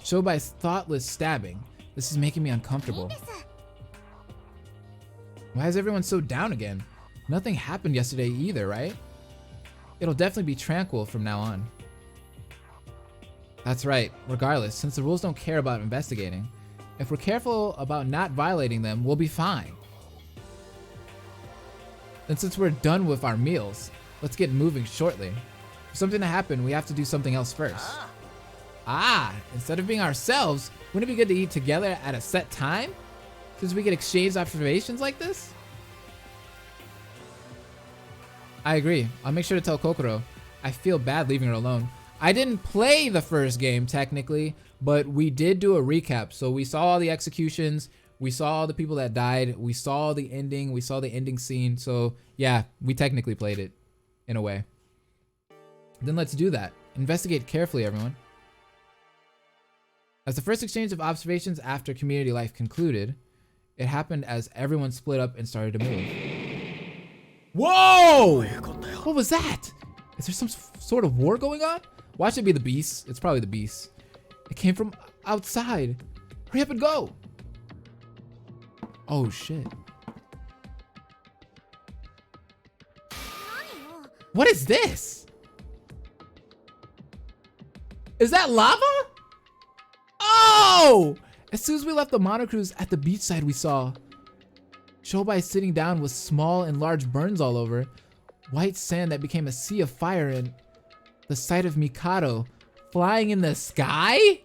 shown by his thoughtless stabbing. This is making me uncomfortable. Why is everyone so down again? Nothing happened yesterday either, right? It'll definitely be tranquil from now on. That's right. Regardless, since the rules don't care about investigating, If we're careful about not violating them, we'll be fine. Then since we're done with our meals, let's get moving shortly. For something to happen, we have to do something else first. Instead of being ourselves, wouldn't it be good to eat together at a set time? Since we could exchange observations like this? I agree. I'll make sure to tell Kokoro. I feel bad leaving her alone. I didn't play the first game technically, but we did do a recap. So we saw all the executions, we saw all the people that died, we saw the ending, we saw the ending scene. So yeah, we technically played it in a way. Then let's do that. Investigate carefully, everyone. As the first exchange of observations after community life concluded, it happened as everyone split up and started to move. Whoa! What was that? Is there some sort of war going on? Watch it be the beasts. It's probably the beasts. It came from outside. Hurry up and go. Oh shit. What is this? Is that lava? Oh! As soon as we left the monocruise at the beachside, we saw Shobai sitting down with small and large burns all over, white sand that became a sea of fire, and the sight of Mikado flying in the sky?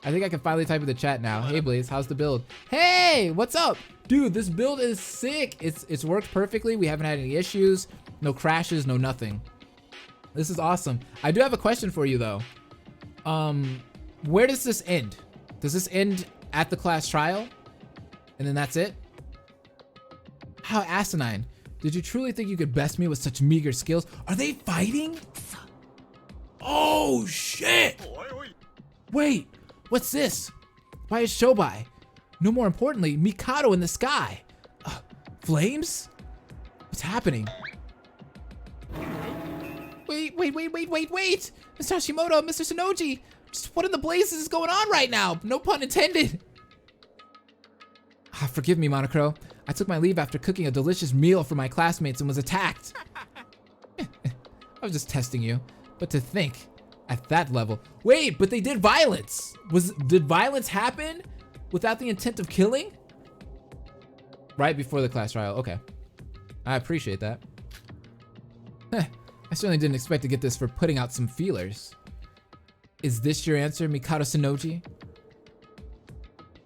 I think I can finally type in the chat now. Hey Blaze, how's the build? Hey, what's up? Dude, this build is sick. It's worked perfectly. We haven't had any issues, no crashes, no nothing. This is awesome. I do have a question for you though. Where does this end? Does this end at the class trial? And then that's it? How asinine. Did you truly think you could best me with such meager skills? Are they fighting? Oh shit! Wait, what's this? Why is Shobai? No more importantly, Mikado in the sky. Flames? What's happening? Wait. Mr. Hashimoto, Mr. Sonoji. Just what in the blazes is going on right now? No pun intended. Forgive me, Monokuro. I took my leave after cooking a delicious meal for my classmates and was attacked. I was just testing you. But to think, at that level. Wait, but they did violence. Did violence happen without the intent of killing? Right before the class trial, okay. I appreciate that. I certainly didn't expect to get this for putting out some feelers. Is this your answer, Mikado Sonoji?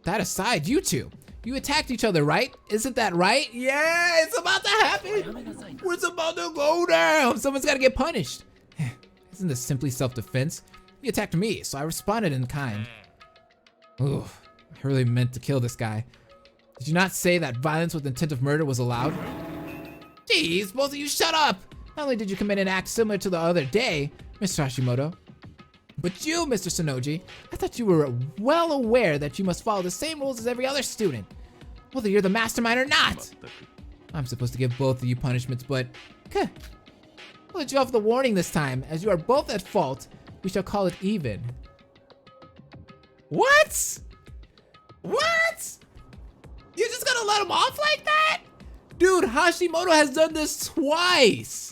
That aside, you two, you attacked each other, right? Isn't that right? Yeah, it's about to happen. It's about to go down. Someone's gotta get punished. Isn't this simply self-defense? He attacked me, so I responded in kind. Ooh, I really meant to kill this guy. Did you not say that violence with intent of murder was allowed? Jeez, both of you shut up! Not only did you commit an act similar to the other day, Mr. Hashimoto, but you, Mr. Sonoji, I thought you were well aware that you must follow the same rules as every other student, whether you're the mastermind or not. I'm supposed to give both of you punishments, but I'll let you off the warning this time. As you are both at fault, we shall call it even. What? What? You're just gonna let him off like that? Dude, Hashimoto has done this twice.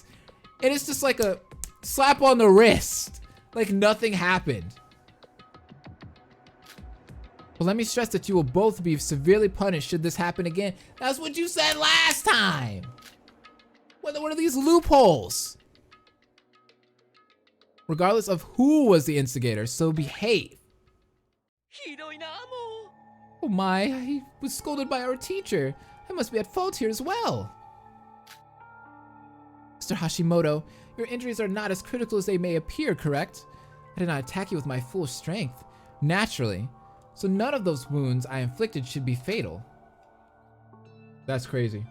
And it's just like a slap on the wrist. Like nothing happened. But let me stress that you will both be severely punished should this happen again. That's what you said last time. What are these loopholes? Regardless of who was the instigator, so behave. Oh my, I was scolded by our teacher. I must be at fault here as well. Mr. Hashimoto, your injuries are not as critical as they may appear, correct? I did not attack you with my full strength, naturally. So none of those wounds I inflicted should be fatal. That's crazy.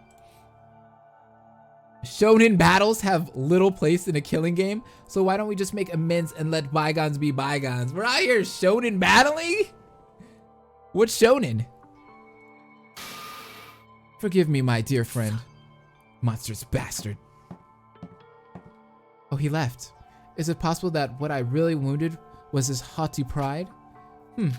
Shonen battles have little place in a killing game, so why don't we just make amends and let bygones be bygones? We're out here shonen battling? What's shonen? Forgive me, my dear friend. Monstrous bastard. Oh, he left. Is it possible that what I really wounded was his haughty pride? It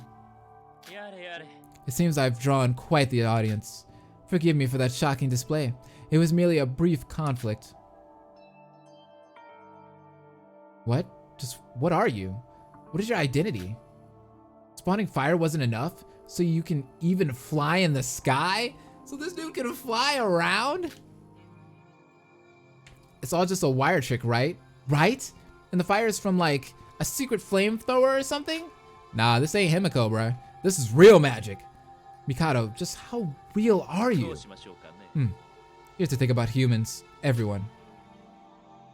seems I've drawn quite the audience. Forgive me for that shocking display. It was merely a brief conflict. What? Just what are you? What is your identity? Spawning fire wasn't enough, so you can even fly in the sky? So this dude can fly around? It's all just a wire trick, right? Right? And the fire is from like a secret flamethrower or something? Nah, this ain't Himiko, bruh. This is real magic. Mikado, just how real are you? Here's the thing about humans. Everyone.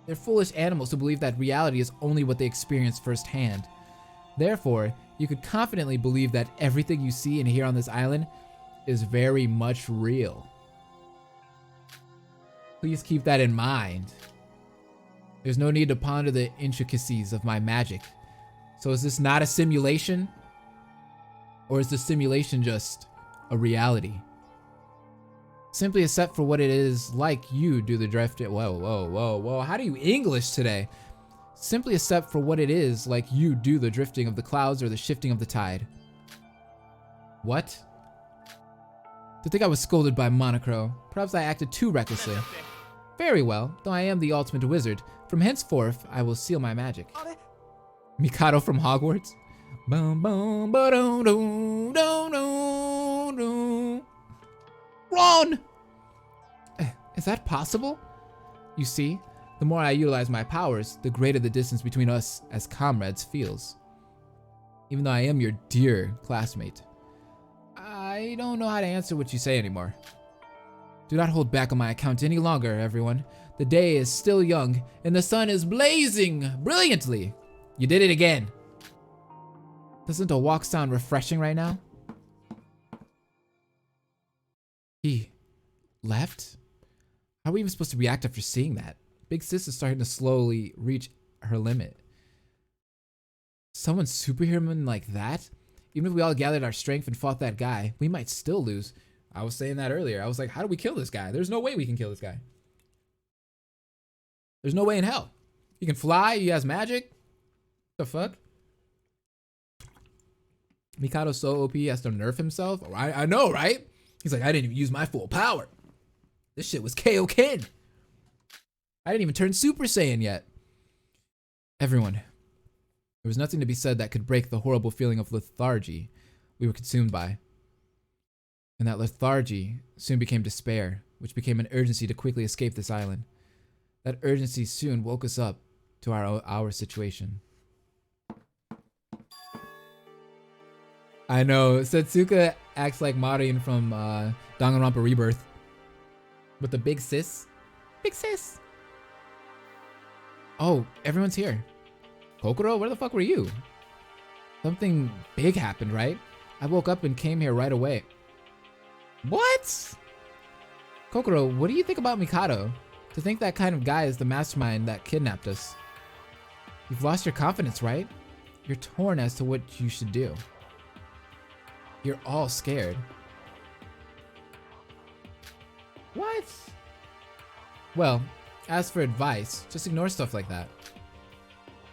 They're foolish animals who believe that reality is only what they experience firsthand. Therefore, you could confidently believe that everything you see and hear on this island is very much real. Please keep that in mind. There's no need to ponder the intricacies of my magic. So is this not a simulation? Or is the simulation just a reality? Simply accept for what it is, like you do the drift. Whoa. How do you English today? Simply accept for what it is, like you do the drifting of the clouds or the shifting of the tide. What? To think I was scolded by Monocro. Perhaps I acted too recklessly. Very well, though I am the ultimate wizard. From henceforth, I will seal my magic. Mikado from Hogwarts? Ron! Is that possible? You see, the more I utilize my powers, the greater the distance between us as comrades feels. Even though I am your dear classmate, I don't know how to answer what you say anymore. Do not hold back on my account any longer, everyone. The day is still young, and the sun is blazing brilliantly. You did it again. Doesn't a walk sound refreshing right now? He left? How are we even supposed to react after seeing that? Big Sis is starting to slowly reach her limit. Someone superhuman like that? Even if we all gathered our strength and fought that guy, we might still lose. I was saying that earlier. I was like, how do we kill this guy? There's no way we can kill this guy. There's no way in hell. He can fly, he has magic. What the fuck? Mikado's so OP he has to nerf himself? I know, right? He's like, I didn't even use my full power. This shit was KO Ken. I didn't even turn Super Saiyan yet. Everyone, there was nothing to be said that could break the horrible feeling of lethargy we were consumed by. And that lethargy soon became despair, which became an urgency to quickly escape this island. That urgency soon woke us up to our situation. I know, Setsuka acts like Marin from Danganronpa Rebirth. With the big sis. Big sis! Oh, everyone's here. Kokoro, where the fuck were you? Something big happened, right? I woke up and came here right away. What? Kokoro, what do you think about Mikado? To think that kind of guy is the mastermind that kidnapped us. You've lost your confidence, right? You're torn as to what you should do. You're all scared. What? Well, as for advice, just ignore stuff like that.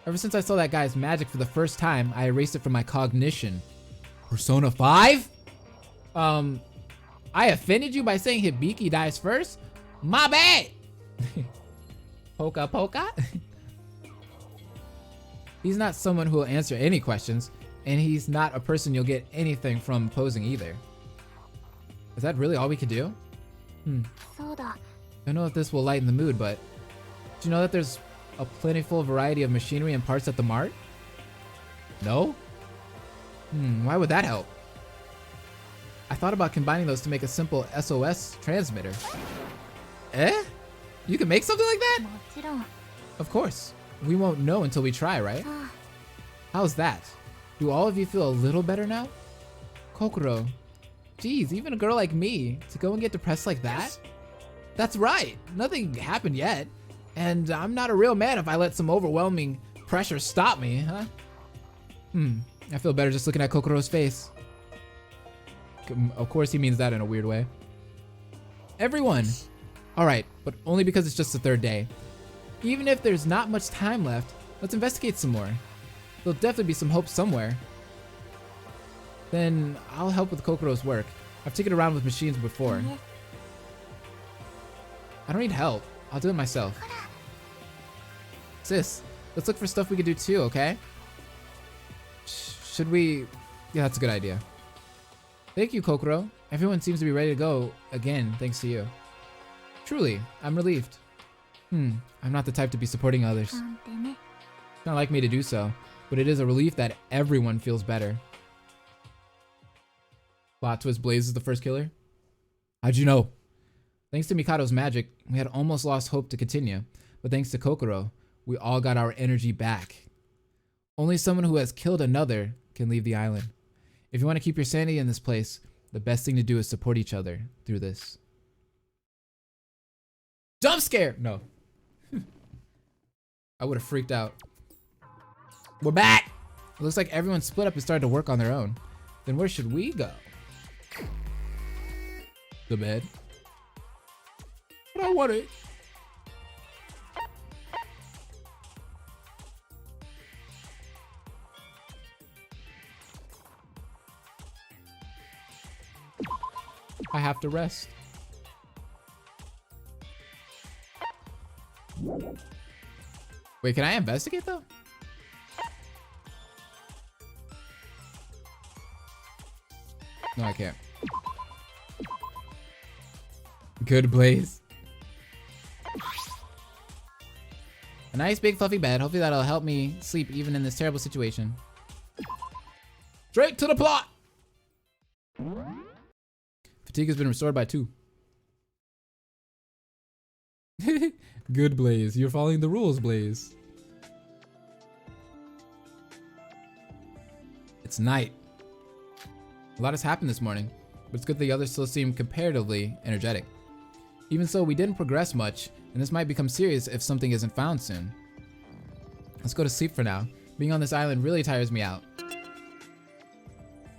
Ever since I saw that guy's magic for the first time, I erased it from my cognition. Persona 5? I offended you by saying Hibiki dies first? My bad! Poka? He's not someone who will answer any questions, and he's not a person you'll get anything from posing either. Is that really all we could do? Don't know if this will lighten the mood, but do you know that there's a plentiful variety of machinery and parts at the mart? No? Why would that help? I thought about combining those to make a simple SOS transmitter. Eh? You can make something like that? Of course. We won't know until we try, right? How's that? Do all of you feel a little better now? Kokoro. Geez, even a girl like me, to go and get depressed like that? That's right. Nothing happened yet. And I'm not a real man if I let some overwhelming pressure stop me, huh? I feel better just looking at Kokoro's face. Of course he means that in a weird way. Everyone! Alright, but only because it's just the third day. Even if there's not much time left, let's investigate some more. There'll definitely be some hope somewhere. Then I'll help with Kokoro's work. I've taken around with machines before. I don't need help. I'll do it myself. Sis, let's look for stuff we can do too, okay? Should we? Yeah, that's a good idea. Thank you, Kokoro. Everyone seems to be ready to go again, thanks to you. Truly, I'm relieved. I'm not the type to be supporting others. It's not like me to do so, but it is a relief that everyone feels better. Plot twist, Blaze is the first killer? How'd you know? Thanks to Mikado's magic, we had almost lost hope to continue, but thanks to Kokoro, we all got our energy back. Only someone who has killed another can leave the island. If you want to keep your sanity in this place, the best thing to do is support each other through this. Jump scare! No. I would have freaked out. We're back! It looks like everyone split up and started to work on their own. Then where should we go? The bed. But I want it. I have to rest. Wait, can I investigate though? No, I can't. Good, Blaze. A nice big fluffy bed. Hopefully that'll help me sleep even in this terrible situation. Straight to the plot! Fatigue has been restored by 2. Good, Blaze. You're following the rules, Blaze. It's night. A lot has happened this morning, but it's good the others still seem comparatively energetic. Even so, we didn't progress much, and this might become serious if something isn't found soon. Let's go to sleep for now. Being on this island really tires me out.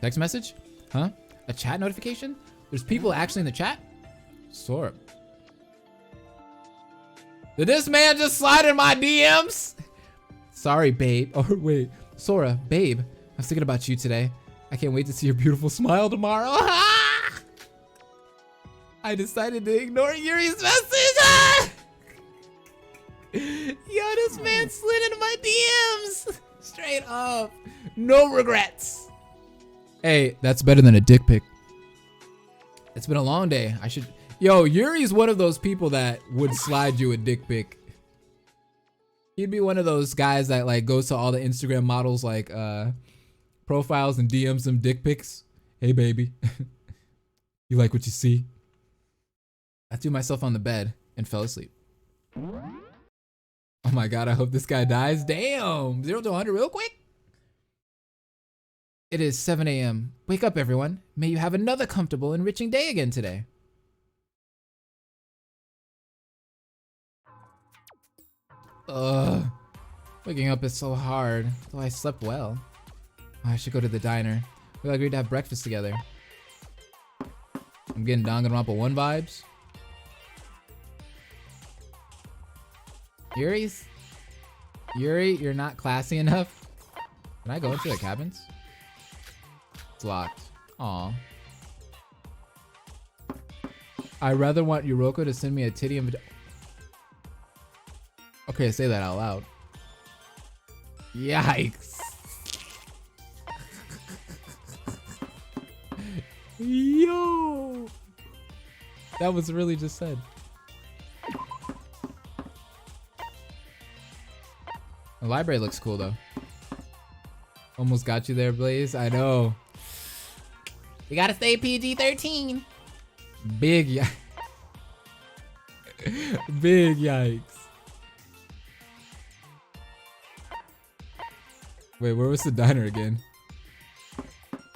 Text message? Huh? A chat notification? There's people actually in the chat? Sora. Did this man just slide in my DMs? Sorry, babe. Oh, wait. Sora, babe. I was thinking about you today. I can't wait to see your beautiful smile tomorrow. I decided to ignore Yuri's message. Yo, this man slid into my DMs. Straight up. No regrets. Hey, that's better than a dick pic. It's been a long day. I should... Yo, Yuri's one of those people that would slide you a dick pic. He'd be one of those guys that like goes to all the Instagram models like profiles and DMs them dick pics. Hey baby, you like what you see? I threw myself on the bed and fell asleep. Oh my god, I hope this guy dies. Damn, 0 to 100 real quick. It is 7 a.m. Wake up everyone. May you have another comfortable, enriching day again today. Waking up is so hard, though I slept well. I should go to the diner. We all agreed to have breakfast together. I'm getting Danganronpa 1 vibes. Yuri, you're not classy enough. Can I go into the cabins? It's locked. Aw. I rather want Yuroko to send me a titty invitation. Okay, say that out loud. Yikes. Yo. That was really just said. The library looks cool though. Almost got you there, Blaze. I know. We gotta stay PG-13. Big Big yikes. Wait, where was the diner again?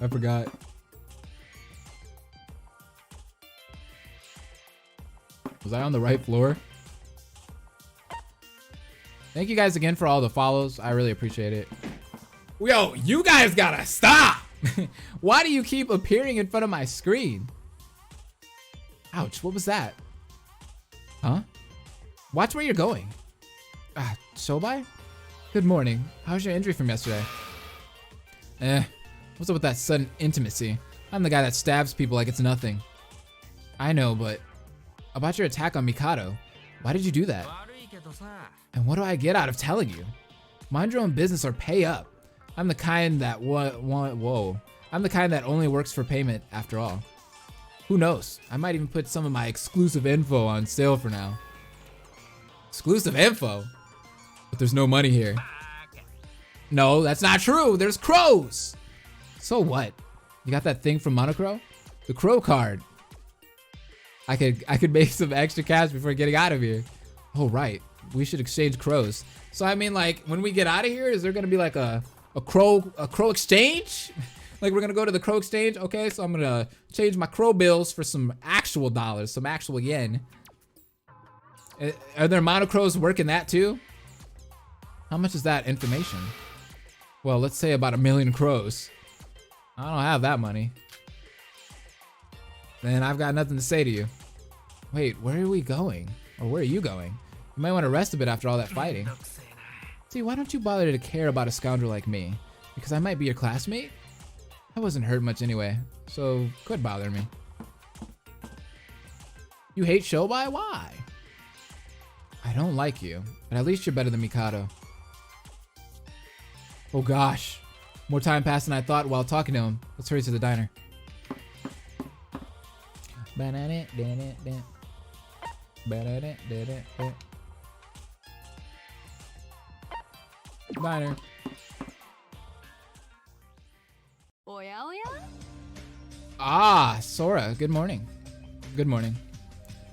I forgot. Was I on the right floor? Thank you guys again for all the follows. I really appreciate it. Yo, you guys gotta stop! Why do you keep appearing in front of my screen? Ouch, what was that? Huh? Watch where you're going. Shobai? Good morning. How's your injury from yesterday? What's up with that sudden intimacy? I'm the guy that stabs people like it's nothing. I know, but about your attack on Mikado, why did you do that? And what do I get out of telling you? Mind your own business or pay up. I'm the kind that whoa. I'm the kind that only works for payment after all. Who knows? I might even put some of my exclusive info on sale for now. Exclusive info? But there's no money here. No, that's not true. There's crows. So what? You got that thing from Monocro? The crow card. I could make some extra cash before getting out of here. Oh right, we should exchange crows. So I mean, like, when we get out of here, is there gonna be like a crow exchange? Like, we're gonna go to the crow exchange? Okay, so I'm gonna change my crow bills for some actual dollars, some actual yen. Are there monocrows working that too? How much is that information? Well, let's say about 1 million crows. I don't have that money. Then I've got nothing to say to you. Wait, where are we going? Or where are you going? You might want to rest a bit after all that fighting. See, why don't you bother to care about a scoundrel like me? Because I might be your classmate? I wasn't hurt much anyway, so quit bothering me. You hate Shobai? Why? I don't like you, but at least you're better than Mikado. Oh gosh, more time passed than I thought while talking to him. Let's hurry to the diner. Diner. Ah, Sora, good morning. Good morning.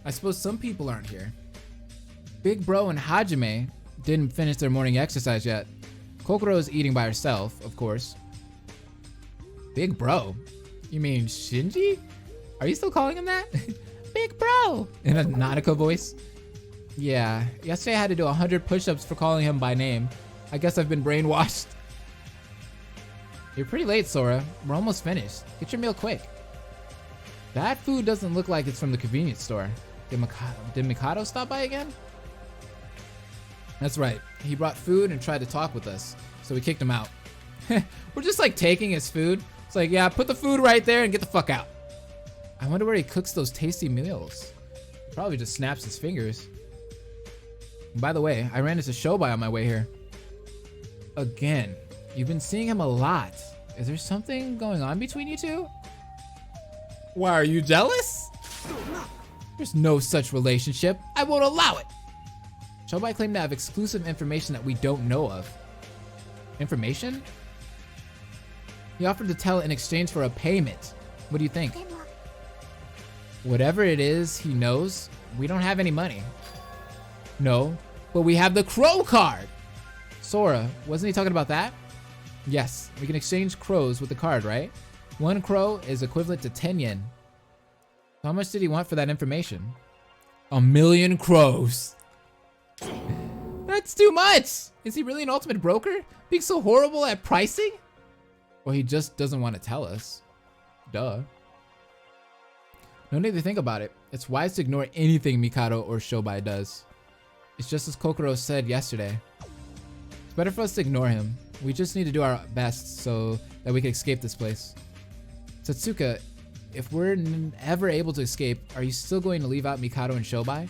I suppose some people aren't here. Big Bro and Hajime didn't finish their morning exercise yet. Kokoro is eating by herself, of course. Big Bro? You mean Shinji? Are you still calling him that? Big Bro! In a Nanako voice? Yeah, yesterday I had to do 100 push-ups for calling him by name. I guess I've been brainwashed. You're pretty late, Sora. We're almost finished. Get your meal quick. That food doesn't look like it's from the convenience store. Did Mikado stop by again? That's right. He brought food and tried to talk with us, so we kicked him out. We're just like taking his food. It's like, yeah, put the food right there and get the fuck out. I wonder where he cooks those tasty meals. He probably just snaps his fingers. And by the way, I ran into Shobai on my way here. Again. You've been seeing him a lot. Is there something going on between you two? Why, are you jealous? There's no such relationship. I won't allow it. Shobai claimed to have exclusive information that we don't know of. Information? He offered to tell in exchange for a payment. What do you think? Whatever it is he knows, we don't have any money. No, but we have the crow card. Sora, wasn't he talking about that? Yes, we can exchange crows with the card, right? 1 crow is equivalent to 10 yen. How much did he want for that information? 1 million crows. That's too much! Is he really an ultimate broker? Being so horrible at pricing? Or he just doesn't want to tell us. Duh. No need to think about it. It's wise to ignore anything Mikado or Shobai does. It's just as Kokoro said yesterday. It's better for us to ignore him. We just need to do our best so that we can escape this place. Satsuka, if we're ever able to escape, are you still going to leave out Mikado and Shobai?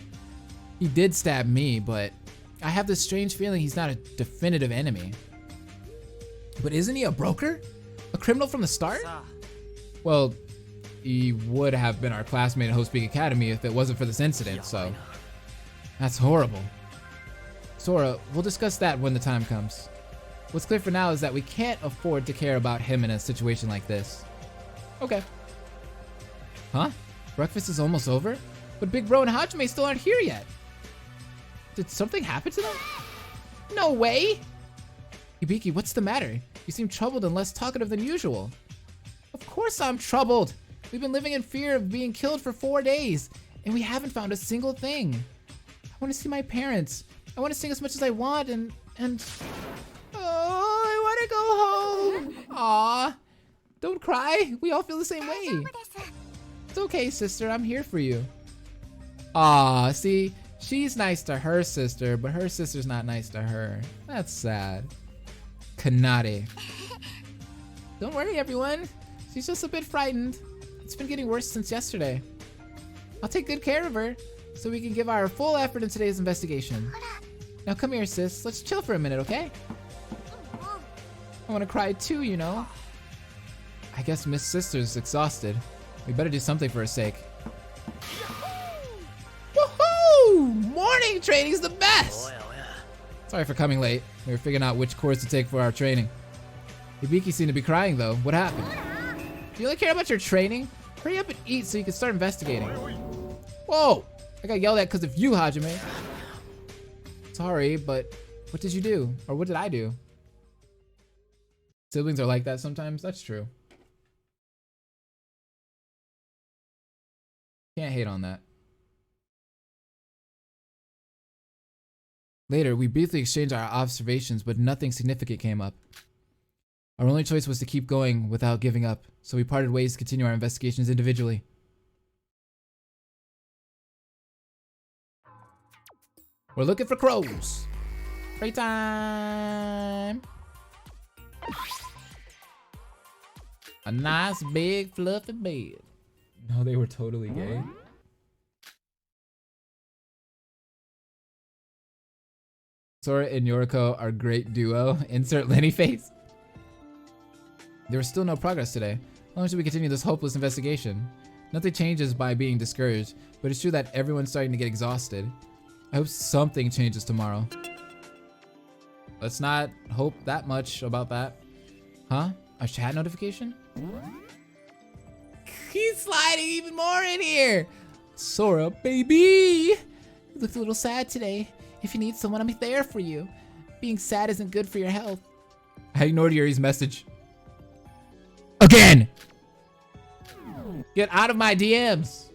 He did stab me, but I have this strange feeling he's not a definitive enemy. But isn't he a broker? A criminal from the start? Well, he would have been our classmate at Host Peak Academy if it wasn't for this incident, so that's horrible. Sora, we'll discuss that when the time comes. What's clear for now is that we can't afford to care about him in a situation like this. Okay. Huh? Breakfast is almost over? But Big Bro and Hajime still aren't here yet. Did something happen to them? No way! Hibiki, what's the matter? You seem troubled and less talkative than usual. Of course I'm troubled! We've been living in fear of being killed for 4 days, and we haven't found a single thing. I want to see my parents. I want to sing as much as I want and... Oh, I want to go home! Aw. Don't cry. We all feel the same way. It's okay, sister. I'm here for you. Aw, see? She's nice to her sister, but her sister's not nice to her. That's sad. Kanade. Don't worry, everyone. She's just a bit frightened. It's been getting worse since yesterday. I'll take good care of her, so we can give our full effort in today's investigation. Now come here, sis. Let's chill for a minute, okay? I want to cry too, you know. I guess Miss Sister's exhausted. We better do something for her sake. Woohoo! Morning training's the best! Sorry for coming late. We were figuring out which course to take for our training. Hibiki seemed to be crying though. What happened? Do you really care about your training? Hurry up and eat so you can start investigating. Whoa! I got yelled at because of you, Hajime. Sorry, but what did you do? Or what did I do? Siblings are like that sometimes. That's true. Can't hate on that. Later, we briefly exchanged our observations, but nothing significant came up. Our only choice was to keep going without giving up, so we parted ways to continue our investigations individually. We're looking for crows. Free time. A nice big fluffy bed. No, they were totally gay. Sora and Yoriko are great duo. Insert Lenny face. There was still no progress today. How long should we continue this hopeless investigation? Nothing changes by being discouraged, but it's true that everyone's starting to get exhausted. I hope something changes tomorrow. Let's not hope that much about that. Huh? A chat notification? He's sliding even more in here! Sora, baby! You looked a little sad today. If you need someone, I'm there for you. Being sad isn't good for your health. I ignored Yuri's message. Again! Get out of my DMs!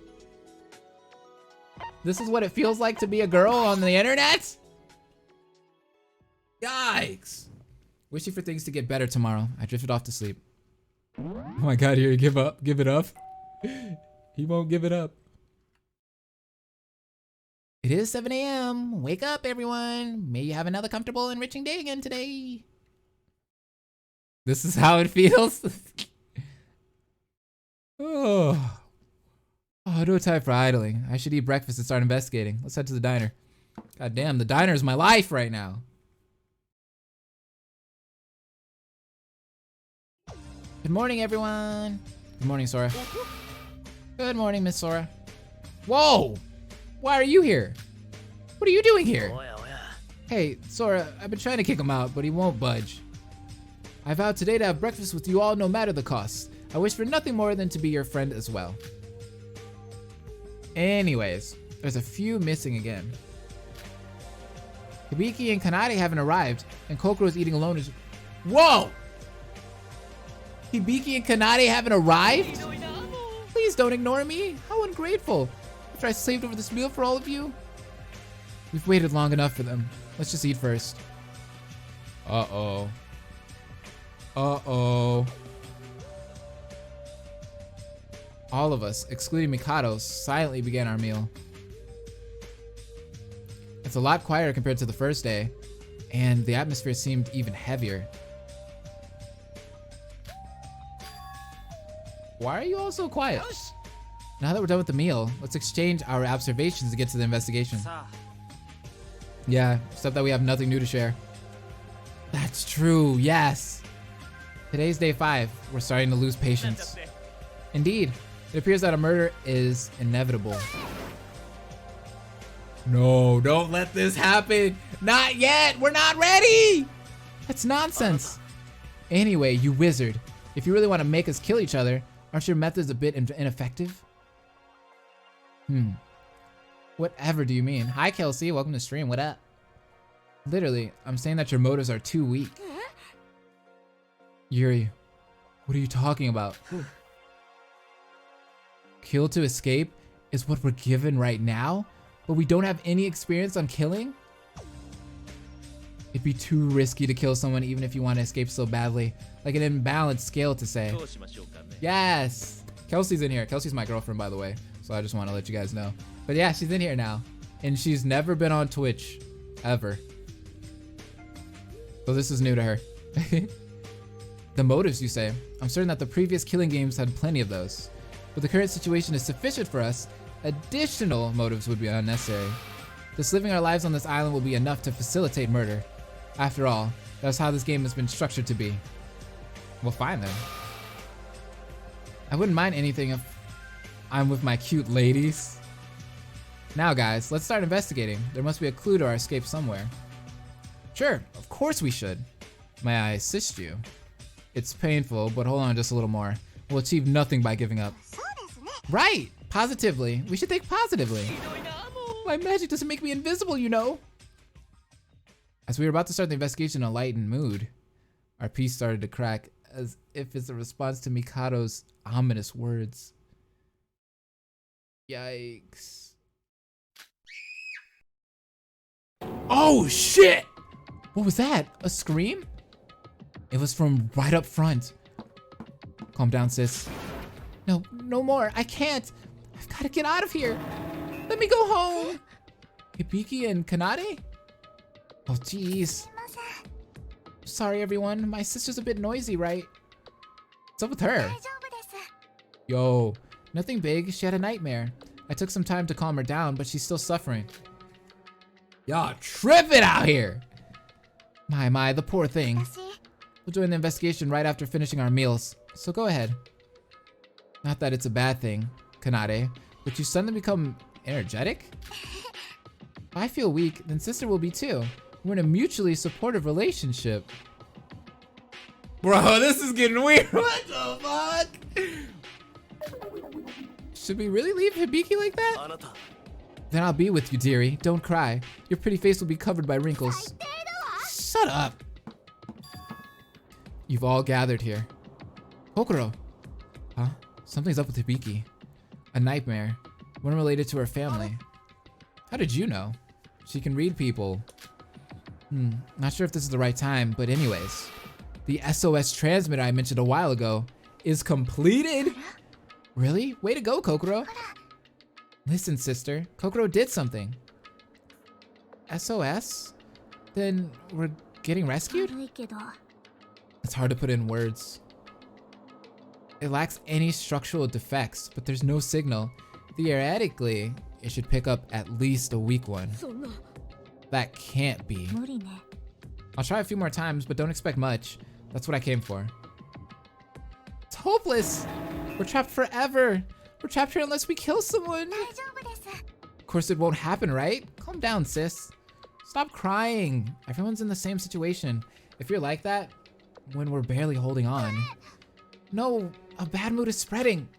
This is what it feels like to be a girl on the internet? Yikes! Wishing for things to get better tomorrow. I drifted off to sleep. Oh my god, Yuri, give up. Give it up. He won't give it up. It is 7 a.m. Wake up, everyone. May you have another comfortable, enriching day again today. This is how it feels. Oh, no time for idling. I should eat breakfast and start investigating. Let's head to the diner. God damn, the diner is my life right now. Good morning, everyone. Good morning, Sora. Good morning, Miss Sora. Whoa! Why are you here? What are you doing here? Hey, Sora, I've been trying to kick him out, but he won't budge. I vowed today to have breakfast with you all no matter the cost. I wish for nothing more than to be your friend as well. Anyways, there's a few missing again. Hibiki and Kanade haven't arrived, and Kokoro is eating alone. Whoa! Hibiki and Kanade haven't arrived? Please don't ignore me. How ungrateful. After I slaved over this meal for all of you. We've waited long enough for them. Let's just eat first. Uh-oh. Uh-oh. All of us, excluding Mikado, silently began our meal. It's a lot quieter compared to the first day, and the atmosphere seemed even heavier. Why are you all so quiet? Now that we're done with the meal, let's exchange our observations to get to the investigation. Yeah, except that we have nothing new to share. That's true, yes. Today's day 5. We're starting to lose patience. Indeed, it appears that a murder is inevitable. No, don't let this happen. Not yet, we're not ready. That's nonsense. Anyway, you wizard, if you really want to make us kill each other, aren't your methods a bit ineffective? Whatever do you mean? Hi, Kelsey. Welcome to stream. What up? Literally, I'm saying that your motives are too weak. Yuri, what are you talking about? Kill to escape is what we're given right now, but we don't have any experience on killing? It'd be too risky to kill someone even if you want to escape so badly. Like an imbalanced scale to say. Yes! Kelsey's in here. Kelsey's my girlfriend, by the way. So I just want to let you guys know. But yeah, she's in here now. And she's never been on Twitch. Ever. So this is new to her. The motives, you say? I'm certain that the previous killing games had plenty of those. But the current situation is sufficient for us. Additional motives would be unnecessary. Just living our lives on this island will be enough to facilitate murder. After all, that's how this game has been structured to be. Well, fine then. I wouldn't mind anything if I'm with my cute ladies. Now guys, let's start investigating. There must be a clue to our escape somewhere. Sure, of course we should. May I assist you? It's painful, but hold on just a little more. We'll achieve nothing by giving up. Right, positively. We should think positively. My magic doesn't make me invisible, you know. As we were about to start the investigation in a lightened mood, our piece started to crack as if it's a response to Mikado's ominous words. Yikes. Oh shit! What was that? A scream? It was from right up front. Calm down, sis. No, no more. I can't. I've got to get out of here. Let me go home. Hibiki and Kanade? Oh, jeez. Sorry, everyone. My sister's a bit noisy, right? What's up with her? Yo, nothing big. She had a nightmare. I took some time to calm her down, but she's still suffering. Y'all tripping out here. My, the poor thing. We'll join the investigation right after finishing our meals, so go ahead. Not that it's a bad thing, Kanade, but you suddenly become energetic? If I feel weak, then sister will be too. We're in a mutually supportive relationship. Bro, this is getting weird. What the fuck? Should we really leave Hibiki like that? Then I'll be with you, dearie. Don't cry. Your pretty face will be covered by wrinkles. Shut up. You've all gathered here. Kokoro. Huh? Something's up with Hibiki. A nightmare. One related to her family. How did you know? She can read people. Not sure if this is the right time, but anyways. The SOS transmitter I mentioned a while ago is completed. Really? Way to go, Kokoro. Listen, sister. Kokoro did something. SOS? Then we're getting rescued? It's hard to put in words. It lacks any structural defects, but there's no signal. Theoretically, it should pick up at least a weak one. That can't be. I'll try a few more times, but don't expect much. That's what I came for. It's hopeless. We're trapped forever. We're trapped here unless we kill someone. Of course it won't happen, right? Calm down, sis. Stop crying. Everyone's in the same situation. If you're like that, when we're barely holding on. No, a bad mood is spreading.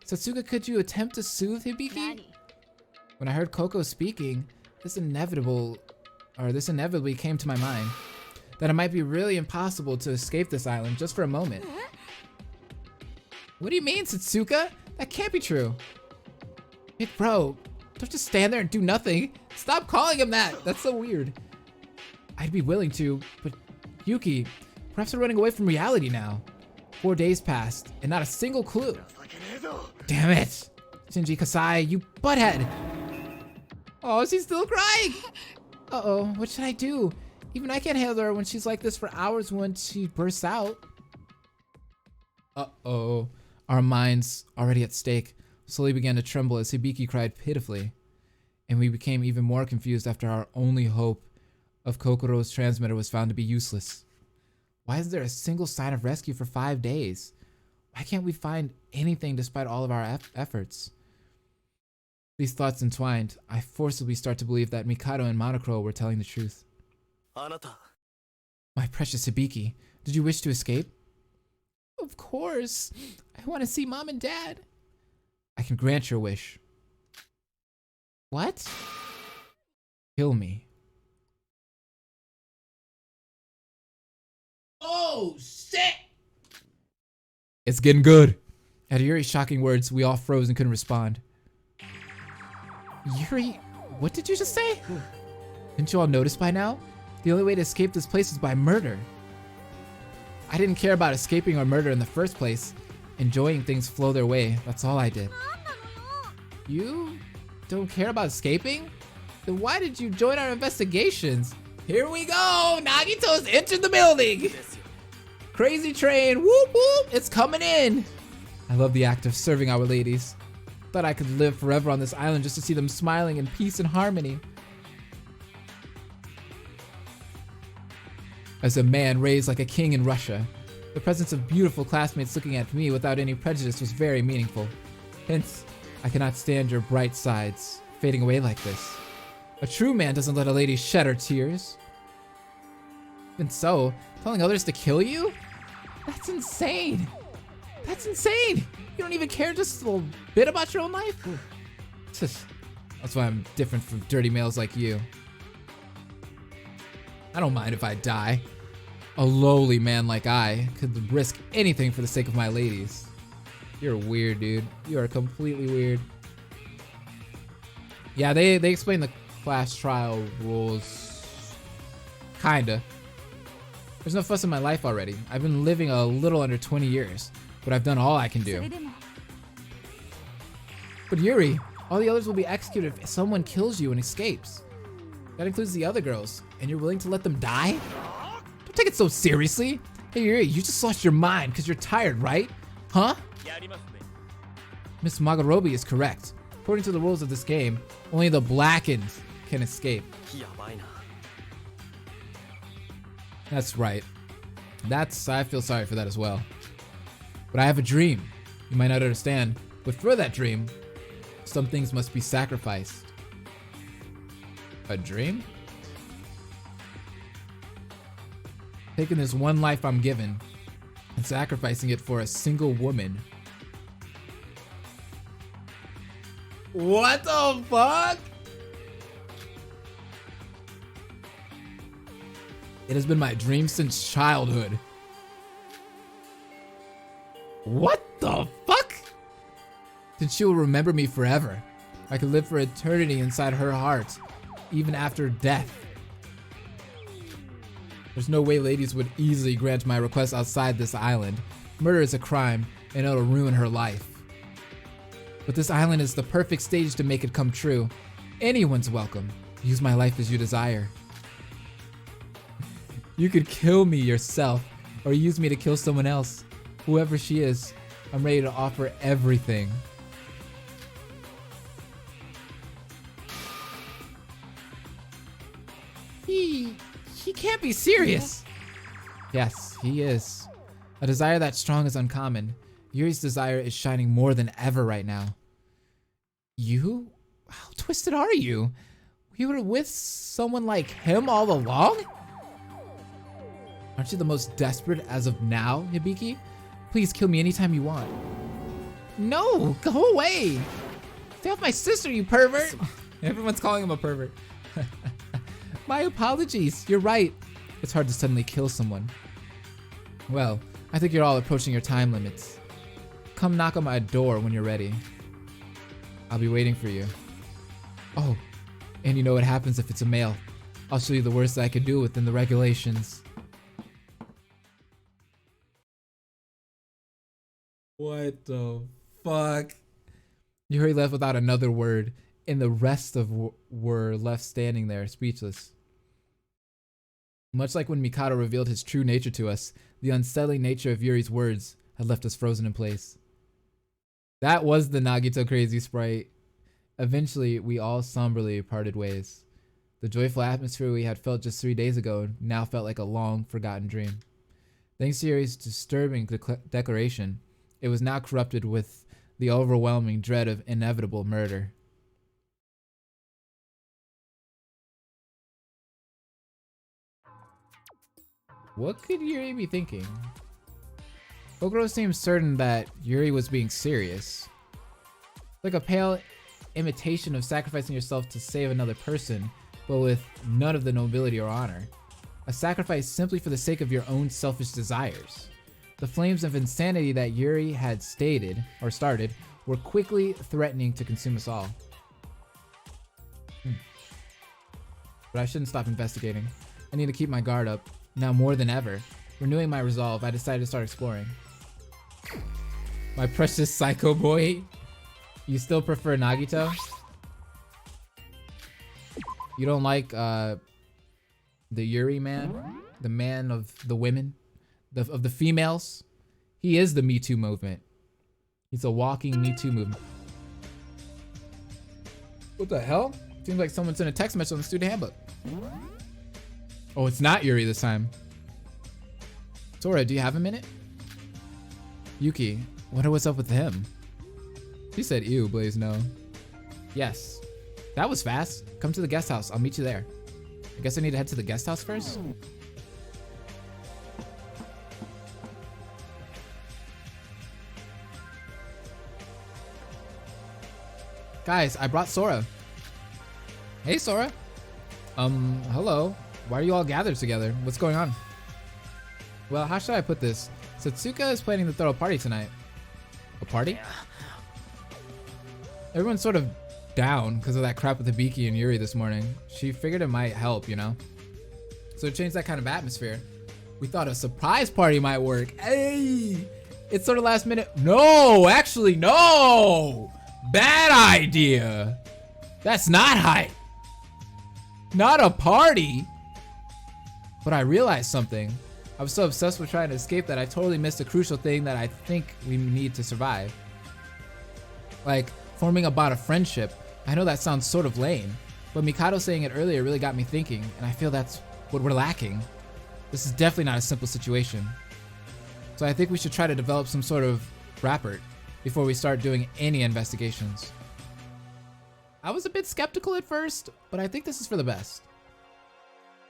Satsuka, could you attempt to soothe Hibiki? When I heard Koko speaking, this inevitably came to my mind. That it might be really impossible to escape this island just for a moment. What do you mean, Satsuka? That can't be true. Big bro, don't just stand there and do nothing. Stop calling him that. That's so weird. I'd be willing to, but Yuki, perhaps we're running away from reality now. 4 days passed, and not a single clue. Damn it! Shinji Kasai, you butthead! Oh, she's still crying! Uh-oh, what should I do? Even I can't handle her when she's like this for hours when she bursts out. Uh-oh. Our minds, already at stake, slowly began to tremble as Hibiki cried pitifully. And we became even more confused after our only hope of Kokoro's transmitter was found to be useless. Why isn't there a single sign of rescue for 5 days? Why can't we find anything despite all of our efforts? These thoughts entwined, I forcibly start to believe that Mikado and Monokuro were telling the truth. My precious Hibiki, did you wish to escape? Of course. I want to see Mom and Dad. I can grant your wish. What? Kill me. Oh, shit! It's getting good. At Yuri's shocking words, we all froze and couldn't respond. Yuri, what did you just say? Didn't you all notice by now? The only way to escape this place is by murder. I didn't care about escaping or murder in the first place. Enjoying things flow their way, that's all I did. You don't care about escaping? Then why did you join our investigations? Here we go! Nagito's entered the building! Crazy train, whoop whoop, it's coming in! I love the act of serving our ladies. Thought I could live forever on this island just to see them smiling in peace and harmony. As a man raised like a king in Russia, The presence of beautiful classmates looking at me without any prejudice was very meaningful. Hence, I cannot stand your bright sides fading away like this. A true man doesn't let a lady shed her tears. Even so, telling others to kill you? That's insane. That's insane. You don't even care just a little bit about your own life? That's why I'm different from dirty males like you. I don't mind if I die. A lowly man like I could risk anything for the sake of my ladies. You're weird, dude. You are completely weird. Yeah, they explain the class trial rules. Kinda. There's no fuss in my life already. I've been living a little under 20 years, but I've done all I can do. But Yuri, all the others will be executed if someone kills you and escapes. That includes the other girls, and you're willing to let them die? Don't take it so seriously. Hey Yuri, you just lost your mind because you're tired, right? Huh? Miss Magarobi is correct. According to the rules of this game, only the blackened can escape. That's right. I feel sorry for that as well. But I have a dream. You might not understand, but for that dream, some things must be sacrificed. A dream? Taking this one life I'm given and sacrificing it for a single woman. What the fuck? It has been my dream since childhood. What the fuck? Then she will remember me forever. I could live for eternity inside her heart, even after death. There's no way ladies would easily grant my request outside this island. Murder is a crime, and it'll ruin her life. But this island is the perfect stage to make it come true. Anyone's welcome. Use my life as you desire. You could kill me yourself, or use me to kill someone else. Whoever she is, I'm ready to offer everything. He can't be serious. Yes, he is. A desire that strong is uncommon. Yuri's desire is shining more than ever right now. You? How twisted are you? You were with someone like him all along? Aren't you the most desperate as of now, Hibiki? Please kill me anytime you want. No, go away. Stay off my sister, you pervert. Everyone's calling him a pervert. My apologies, you're right. It's hard to suddenly kill someone. Well, I think you're all approaching your time limits. Come knock on my door when you're ready. I'll be waiting for you. Oh, and you know what happens if it's a male. I'll show you the worst I can do within the regulations. What the fuck? Yuri left without another word, and the rest of were left standing there, speechless. Much like when Mikado revealed his true nature to us, the unsettling nature of Yuri's words had left us frozen in place. That was the Nagito crazy sprite. Eventually, we all somberly parted ways. The joyful atmosphere we had felt just 3 days ago now felt like a long forgotten dream. Thanks to Yuri's disturbing declaration, it was now corrupted with the overwhelming dread of inevitable murder. What could Yuri be thinking? Kokoro seems certain that Yuri was being serious. Like a pale imitation of sacrificing yourself to save another person, but with none of the nobility or honor. A sacrifice simply for the sake of your own selfish desires. The flames of insanity that Yuri had started were quickly threatening to consume us all. But I shouldn't stop investigating. I need to keep my guard up. Now more than ever, renewing my resolve, I decided to start exploring. My precious psycho boy, you still prefer Nagito? You don't like the Yuri man? The man of the women? Of the females? He is the Me Too movement. He's a walking Me Too movement. What the hell? Seems like someone sent a text message on the student handbook. Oh, it's not Yuri this time. Sora, do you have a minute? Yuki, wonder what's up with him. She said, ew, Blaze, no. Yes. That was fast. Come to the guest house. I'll meet you there. I guess I need to head to the guest house first? Guys, I brought Sora. Hey, Sora. Hello. Why are you all gathered together? What's going on? Well, how should I put this? Satsuka is planning to throw a party tonight. A party? Everyone's sort of down because of that crap with Hibiki and Yuri this morning. She figured it might help, you know? So to change that kind of atmosphere, we thought a surprise party might work. Hey! It's sort of last minute. No, actually, no! Bad idea. That's not hype. Not a party. But I realized something. I was so obsessed with trying to escape that I totally missed a crucial thing that I think we need to survive. Like forming a bond of friendship. I know that sounds sort of lame, but Mikado saying it earlier really got me thinking, and I feel that's what we're lacking. This is definitely not a simple situation. So I think we should try to develop some sort of rapport before we start doing any investigations. I was a bit skeptical at first, but I think this is for the best.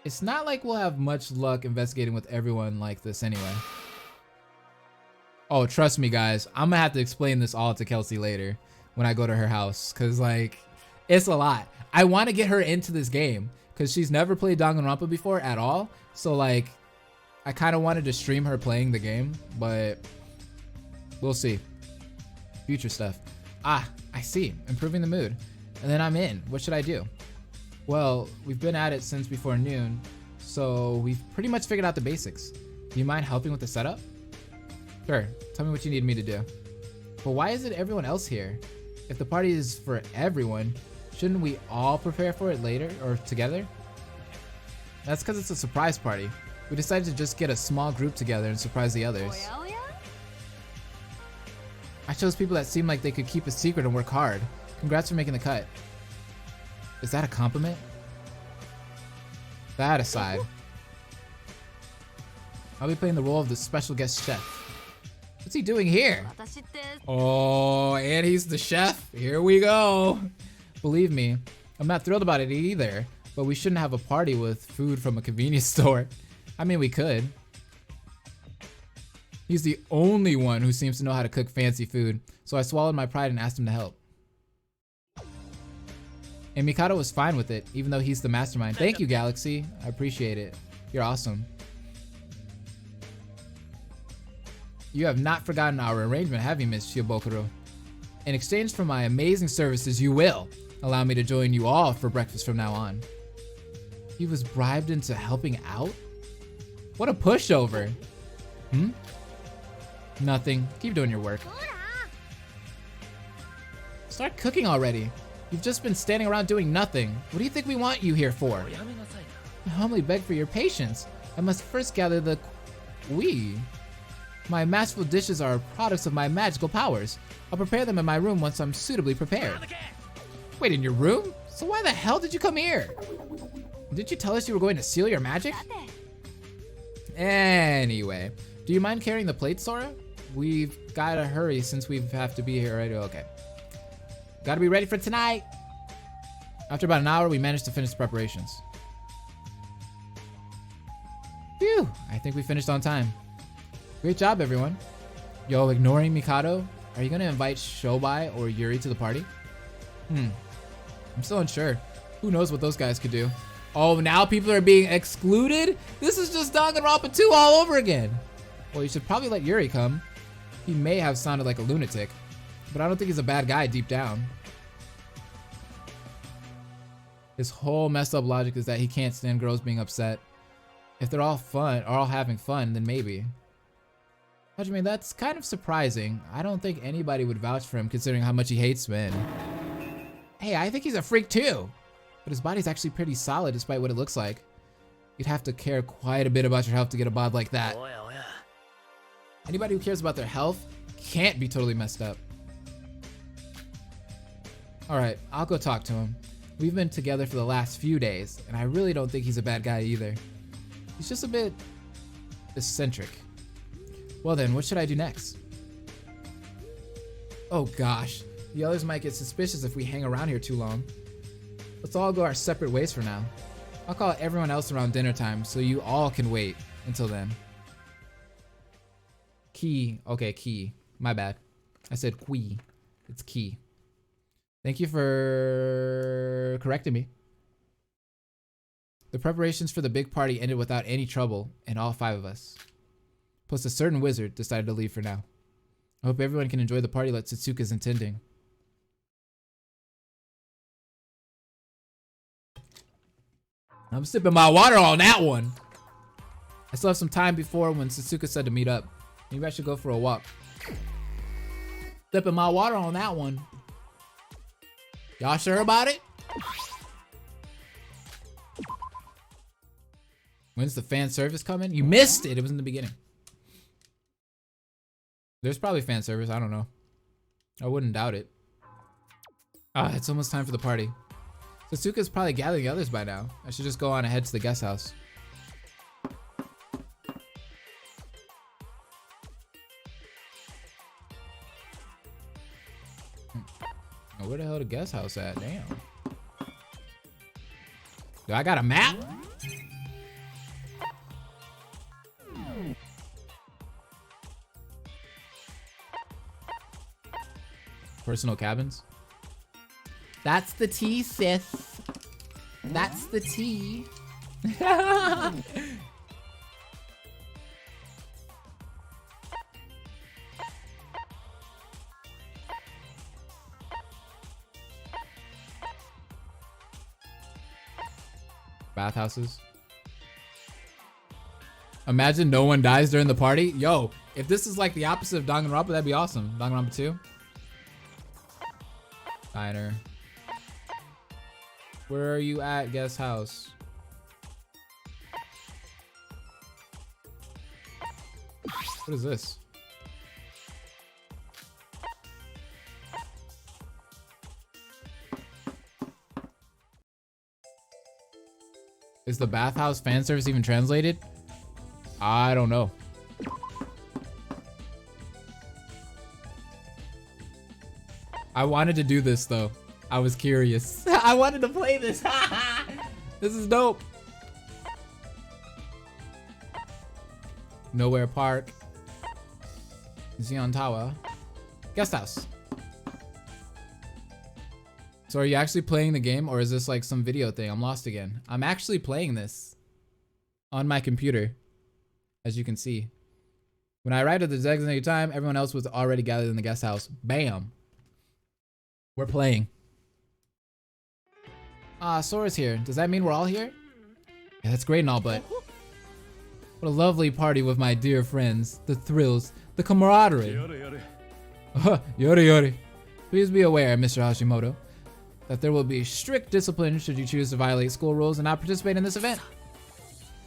It's not like we'll have much luck investigating with everyone like this anyway. Oh, trust me guys, I'm gonna have to explain this all to Kelsey later when I go to her house, cause like, it's a lot. I wanna get her into this game, cause she's never played Danganronpa before at all, so like, I kinda wanted to stream her playing the game, but we'll see. Future stuff. Ah, I see, improving the mood. And then I'm in, what should I do? Well, we've been at it since before noon, so we've pretty much figured out the basics. Do you mind helping with the setup? Sure, tell me what you need me to do. But why isn't everyone else here? If the party is for everyone, shouldn't we all prepare for it later or together? That's because it's a surprise party. We decided to just get a small group together and surprise the others. I chose people that seemed like they could keep a secret and work hard. Congrats for making the cut. Is that a compliment? That aside, I'll be playing the role of the special guest chef. What's he doing here? Oh, and he's the chef. Here we go. Believe me, I'm not thrilled about it either, but we shouldn't have a party with food from a convenience store. I mean, we could. He's the only one who seems to know how to cook fancy food, so I swallowed my pride and asked him to help. And Mikado was fine with it, even though he's the mastermind. Thank you, Galaxy. I appreciate it. You're awesome. You have not forgotten our arrangement, have you, Miss Shiobokuro? In exchange for my amazing services, you will allow me to join you all for breakfast from now on. He was bribed into helping out? What a pushover. Nothing. Keep doing your work. Start cooking already. You've just been standing around doing nothing. What do you think we want you here for? I humbly beg for your patience. I must first gather the My masterful dishes are products of my magical powers. I'll prepare them in my room once I'm suitably prepared. Wait, in your room? So why the hell did you come here? Didn't you tell us you were going to seal your magic? Anyway, do you mind carrying the plate, Sora? We've gotta hurry since we have to be here, right? Okay. Gotta be ready for tonight. After about an hour, we managed to finish the preparations. Phew, I think we finished on time. Great job, everyone. Yo, ignoring Mikado, are you gonna invite Shobai or Yuri to the party? I'm still unsure. Who knows what those guys could do? Oh, now people are being excluded? This is just Danganronpa 2 all over again. Well, you should probably let Yuri come. He may have sounded like a lunatic, but I don't think he's a bad guy deep down. His whole messed up logic is that he can't stand girls being upset. If they're all fun or all having fun, then maybe. I mean, that's kind of surprising. I don't think anybody would vouch for him considering how much he hates men. Hey, I think he's a freak too. But his body's actually pretty solid despite what it looks like. You'd have to care quite a bit about your health to get a bod like that. Anybody who cares about their health can't be totally messed up. Alright, I'll go talk to him. We've been together for the last few days, and I really don't think he's a bad guy either. He's just a bit eccentric. Well then, what should I do next? Oh gosh, the others might get suspicious if we hang around here too long. Let's all go our separate ways for now. I'll call everyone else around dinner time so you all can wait until then. Key. Okay, key. My bad. I said qui. It's key. Thank you for correcting me. The preparations for the big party ended without any trouble, and all 5 of us. Plus a certain wizard decided to leave for now. I hope everyone can enjoy the party that Satsuka's intending. I'm sipping my water on that one. I still have some time before when Satsuka said to meet up. Maybe I should go for a walk. Sipping my water on that one. Y'all sure about it? When's the fan service coming? You missed it. It was in the beginning. There's probably fan service. I don't know. I wouldn't doubt it. Ah, it's almost time for the party. Satsuka's probably gathering the others by now. I should just go on ahead to the guest house. Oh, where the hell the guest house at? Damn. Do I got a map? Personal cabins. That's the tea, sis. That's the tea. Bathhouses. Imagine no one dies during the party. Yo, if this is like the opposite of Danganronpa, that'd be awesome. Danganronpa 2. Diner. Where are you at, guest house? What is this? Is the bathhouse fan service even translated? I don't know. I wanted to do this though. I was curious. I wanted to play this. This is dope. Nowhere Park. Zion Tower. Guest house. So are you actually playing the game or is this like some video thing? I'm lost again. I'm actually playing this on my computer, as you can see. When I arrived at the designated time, everyone else was already gathered in the guest house. Bam. We're playing. Ah, Sora's here. Does that mean we're all here? Yeah, that's great and all, but what a lovely party with my dear friends. The thrills, the camaraderie. Yori yori. Please be aware, Mr. Hashimoto, that there will be strict discipline should you choose to violate school rules and not participate in this event.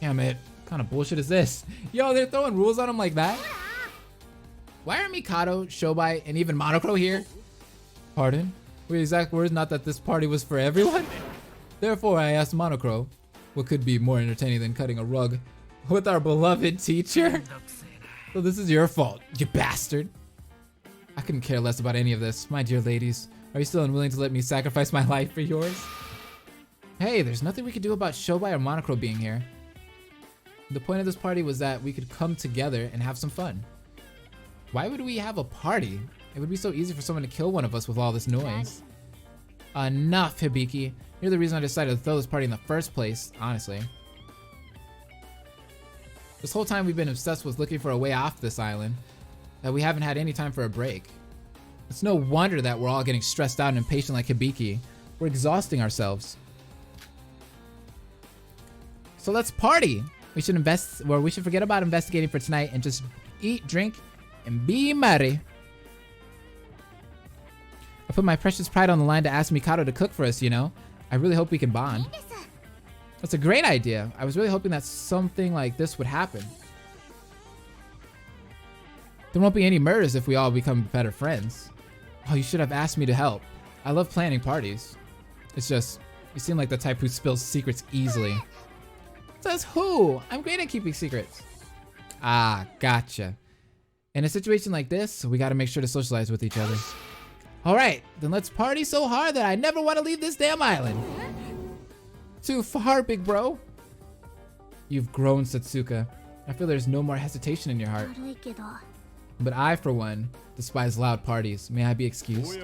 Damn it. What kind of bullshit is this? Yo, they're throwing rules on him like that? Why are Mikado, Shobai, and even Monokuro here? Pardon? Were your exact words not that this party was for everyone? Therefore, I asked Monokuro, what could be more entertaining than cutting a rug with our beloved teacher? So this is your fault, you bastard. I couldn't care less about any of this. My dear ladies, are you still unwilling to let me sacrifice my life for yours? Hey, there's nothing we could do about Shobai or Monokuro being here. The point of this party was that we could come together and have some fun. Why would we have a party? It would be so easy for someone to kill one of us with all this noise. Enough, Hibiki. You're the reason I decided to throw this party in the first place, honestly. This whole time we've been obsessed with looking for a way off this island, that we haven't had any time for a break. It's no wonder that we're all getting stressed out and impatient like Hibiki. We're exhausting ourselves. So let's party! We should forget about investigating for tonight and just eat, drink, and be merry. I put my precious pride on the line to ask Mikado to cook for us, you know? I really hope we can bond. That's a great idea. I was really hoping that something like this would happen. There won't be any murders if we all become better friends. Oh, you should have asked me to help. I love planning parties. It's just, you seem like the type who spills secrets easily. Says who? I'm great at keeping secrets. Ah, gotcha. In a situation like this, we gotta make sure to socialize with each other. All right, then let's party so hard that I never want to leave this damn island. Too far, big bro. You've grown, Satsuka. I feel there's no more hesitation in your heart. But I, for one, despise loud parties. May I be excused?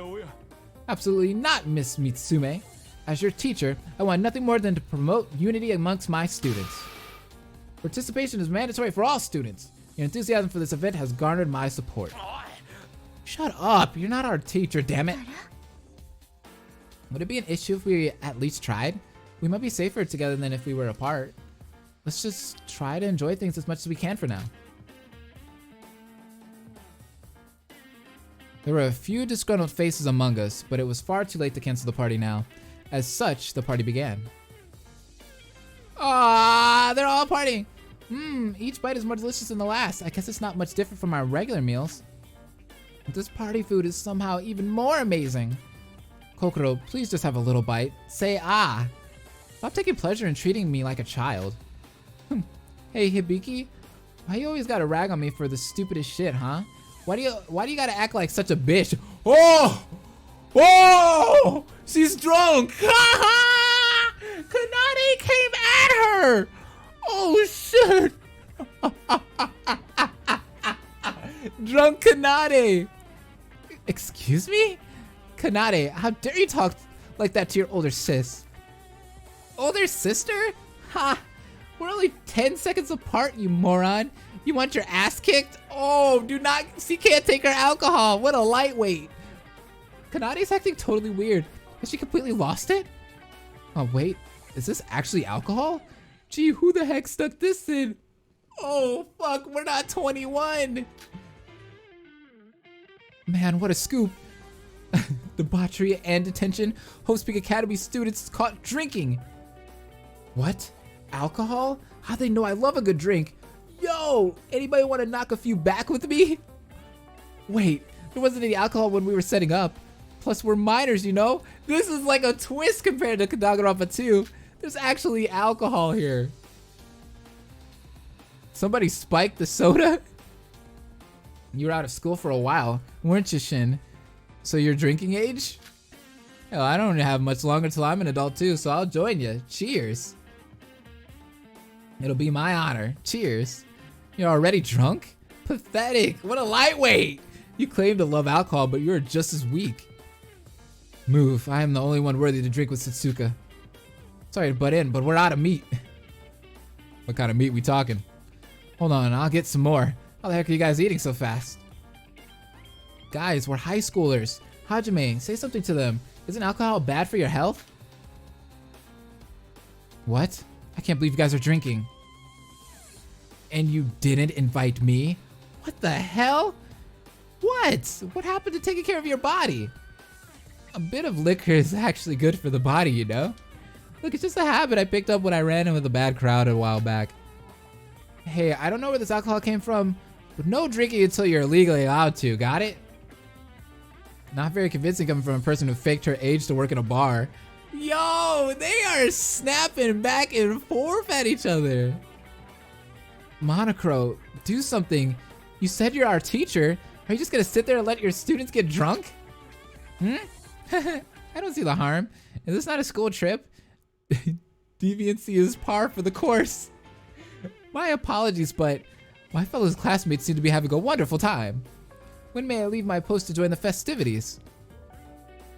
Absolutely not, Miss Mitsume. As your teacher, I want nothing more than to promote unity amongst my students. Participation is mandatory for all students. Your enthusiasm for this event has garnered my support. Shut up, you're not our teacher, damn it. Would it be an issue if we at least tried? We might be safer together than if we were apart. Let's just try to enjoy things as much as we can for now. There were a few disgruntled faces among us, but it was far too late to cancel the party now. As such, the party began. Ah, they're all partying. Each bite is more delicious than the last. I guess it's not much different from our regular meals. This party food is somehow even more amazing. Kokoro, please just have a little bite. Say ah. Stop taking pleasure in treating me like a child. Hey Hibiki, why you always gotta rag on me for the stupidest shit, huh? Why do you gotta act like such a bitch? Oh! Oh! She's drunk! Kanade came at her! Oh shit! Drunk Kanade! Excuse me? Kanade, how dare you talk like that to your older sis? Older sister? Ha! We're only 10 seconds apart, you moron. You want your ass kicked? Oh, do not. She can't take her alcohol. What a lightweight. Kanade's acting totally weird. Has she completely lost it? Oh, wait. Is this actually alcohol? Gee, who the heck stuck this in? Oh, fuck. We're not 21. Man, what a scoop. Debauchery and detention. Hope Peak Academy students caught drinking. What? Alcohol? How'd they know I love a good drink? Yo, anybody want to knock a few back with me? Wait, there wasn't any alcohol when we were setting up. Plus, we're minors, you know? This is like a twist compared to Danganronpa 2. There's actually alcohol here. Somebody spiked the soda? You were out of school for a while, weren't you, Shin? So you're drinking age? Hell, I don't have much longer till I'm an adult too, so I'll join you. Cheers. It'll be my honor. Cheers. You're already drunk? Pathetic. What a lightweight. You claim to love alcohol, but you're just as weak. Move. I am the only one worthy to drink with Satsuka. Sorry to butt in, but we're out of meat. What kind of meat we talking? Hold on, I'll get some more. How the heck are you guys eating so fast? Guys, we're high schoolers. Hajime, say something to them. Isn't alcohol bad for your health? What? I can't believe you guys are drinking. And you didn't invite me? What the hell? What? What happened to taking care of your body? A bit of liquor is actually good for the body, you know? Look, it's just a habit I picked up when I ran in with a bad crowd a while back. Hey, I don't know where this alcohol came from, but no drinking until you're legally allowed to, got it? Not very convincing coming from a person who faked her age to work in a bar. Yo, they are snapping back and forth at each other. Monocro, do something. You said you're our teacher. Are you just gonna sit there and let your students get drunk? I don't see the harm. Is this not a school trip? Deviancy is par for the course. My apologies, but my fellow classmates seem to be having a wonderful time. When may I leave my post to join the festivities?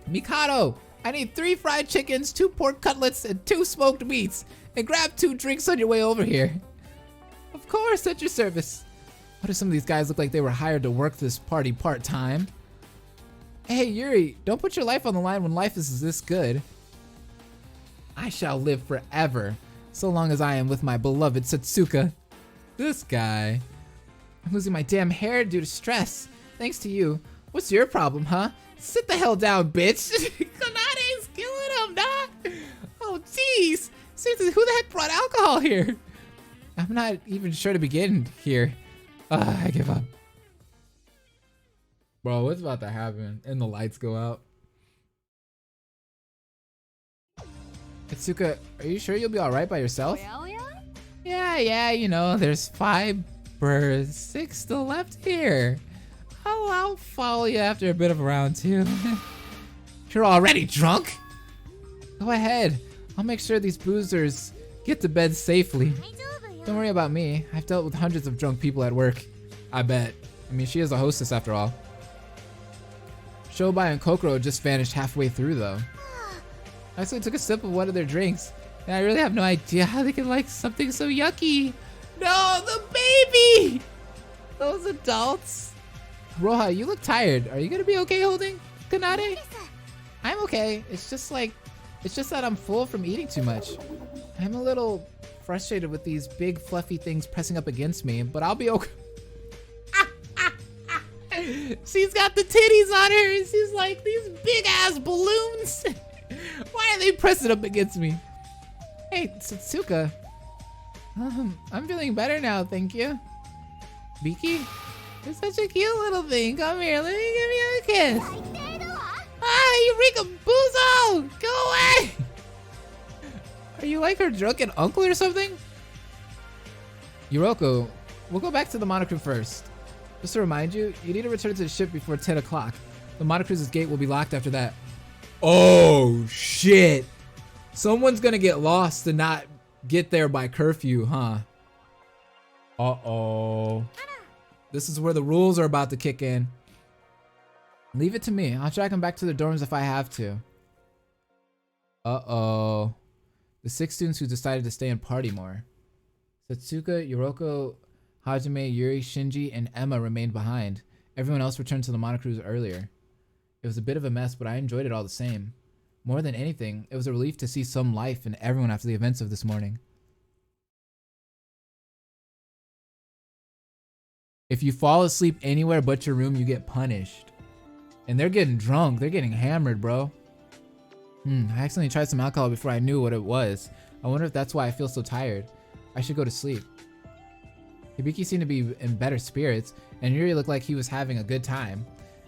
Mikado, I need 3 fried chickens, 2 pork cutlets, and 2 smoked meats. And grab 2 drinks on your way over here. Of course, at your service. Why do some of these guys look like they were hired to work this party part-time? Hey, Yuri, don't put your life on the line when life is this good. I shall live forever, so long as I am with my beloved Satsuka. This guy. I'm losing my damn hair due to stress. Thanks to you. What's your problem, huh? Sit the hell down, bitch. Kanade's killing him, nah. Oh, jeez. Seriously, who the heck brought alcohol here? I'm not even sure to begin here. I give up. Bro, what's about to happen? And the lights go out. Katsuka, are you sure you'll be alright by yourself? Yeah, you know, there's 5 or 6 still left here. I'll follow you after a bit of a round too. You're already drunk? Go ahead. I'll make sure these boozers get to bed safely. Don't worry about me. I've dealt with hundreds of drunk people at work. I bet. I mean, she is a hostess after all. Shobai and Kokoro just vanished halfway through though. I actually took a sip of one of their drinks, and I really have no idea how they can like something so yucky. No, the baby! Those adults. Roha, you look tired. Are you gonna be okay holding Kanade? I'm okay. It's just that I'm full from eating too much. I'm a little frustrated with these big fluffy things pressing up against me, but I'll be okay. She's got the titties on her. She's like, these big ass balloons. Why are they pressing up against me? Hey, Satsuka. I'm feeling better now, thank you. Biki? You're such a cute little thing. Come here, let me give you a kiss. Ah, Eureka Buzo! Go away! Are you like her drunken uncle or something? Yuroko, we'll go back to the monocruise first. Just to remind you, you need to return to the ship before 10 o'clock. The monocruise's gate will be locked after that. Oh, shit. Someone's gonna get lost and not get there by curfew, huh? Uh-oh. This is where the rules are about to kick in. Leave it to me. I'll track him back to the dorms if I have to. Uh-oh. The 6 students who decided to stay and party more. Satsuka, Yuroko, Hajime, Yuri, Shinji, and Emma remained behind. Everyone else returned to the monocruise earlier. It was a bit of a mess, but I enjoyed it all the same. More than anything, it was a relief to see some life in everyone after the events of this morning. If you fall asleep anywhere but your room, you get punished. And they're getting drunk. They're getting hammered, bro. I accidentally tried some alcohol before I knew what it was. I wonder if that's why I feel so tired. I should go to sleep. Hibiki seemed to be in better spirits, and Yuri looked like he was having a good time,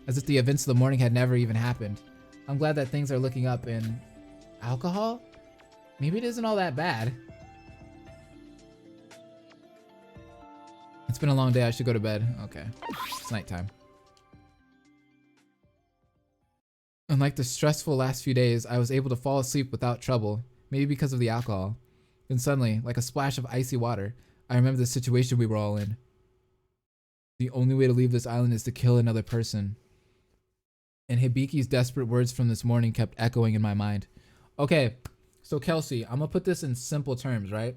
as if the events of the morning had never even happened. I'm glad that things are looking up in alcohol? Maybe it isn't all that bad. It's been a long day. I should go to bed. Okay. It's nighttime. Unlike the stressful last few days, I was able to fall asleep without trouble, maybe because of the alcohol. Then suddenly, like a splash of icy water, I remember the situation we were all in. The only way to leave this island is to kill another person. And Hibiki's desperate words from this morning kept echoing in my mind. Okay, so Kelsey, I'm gonna put this in simple terms, right?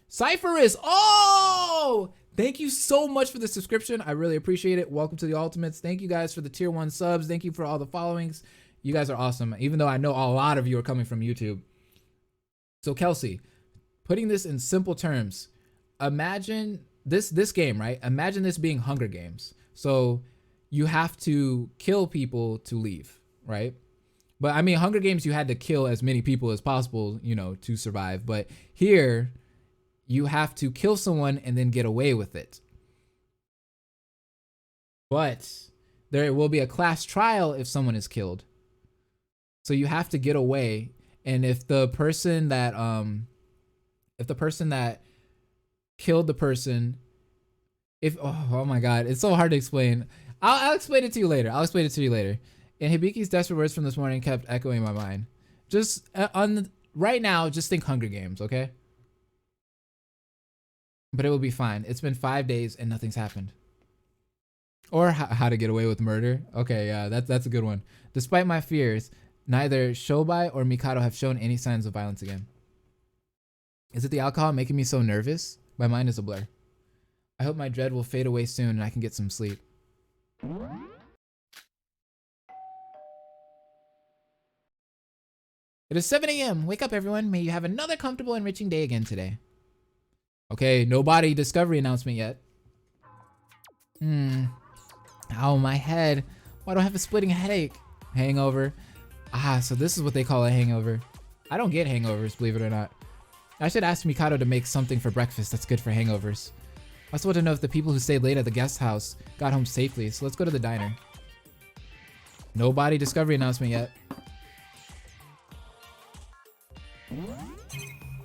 Cypherus! Oh! Thank you so much for the subscription. I really appreciate it. Welcome to the Ultimates. Thank you guys for the tier 1 subs. Thank you for all the followings. You guys are awesome, even though I know a lot of you are coming from YouTube. So Kelsey, putting this in simple terms, imagine this game, right? Imagine this being Hunger Games. So you have to kill people to leave, right? But I mean, Hunger Games, you had to kill as many people as possible, you know, to survive. But here, you have to kill someone and then get away with it. But there will be a class trial if someone is killed. So you have to get away, and if the person that killed the person, oh my god, it's so hard to explain. I'll explain it to you later. And Hibiki's desperate words from this morning kept echoing in my mind. Just right now, just think Hunger Games, okay? But it will be fine. It's been 5 days and nothing's happened. Or how to get away with murder. Okay, yeah, that's a good one. Despite my fears, neither Shobai or Mikado have shown any signs of violence again. Is it the alcohol making me so nervous? My mind is a blur. I hope my dread will fade away soon and I can get some sleep. It is 7 a.m. Wake up, everyone. May you have another comfortable, enriching day again today. Okay, no body discovery announcement yet. Ow, my head. Why do I have a splitting headache? Hangover. Ah, so this is what they call a hangover. I don't get hangovers, believe it or not. I should ask Mikado to make something for breakfast that's good for hangovers. I also want to know if the people who stayed late at the guest house got home safely, so let's go to the diner. No body discovery announcement yet.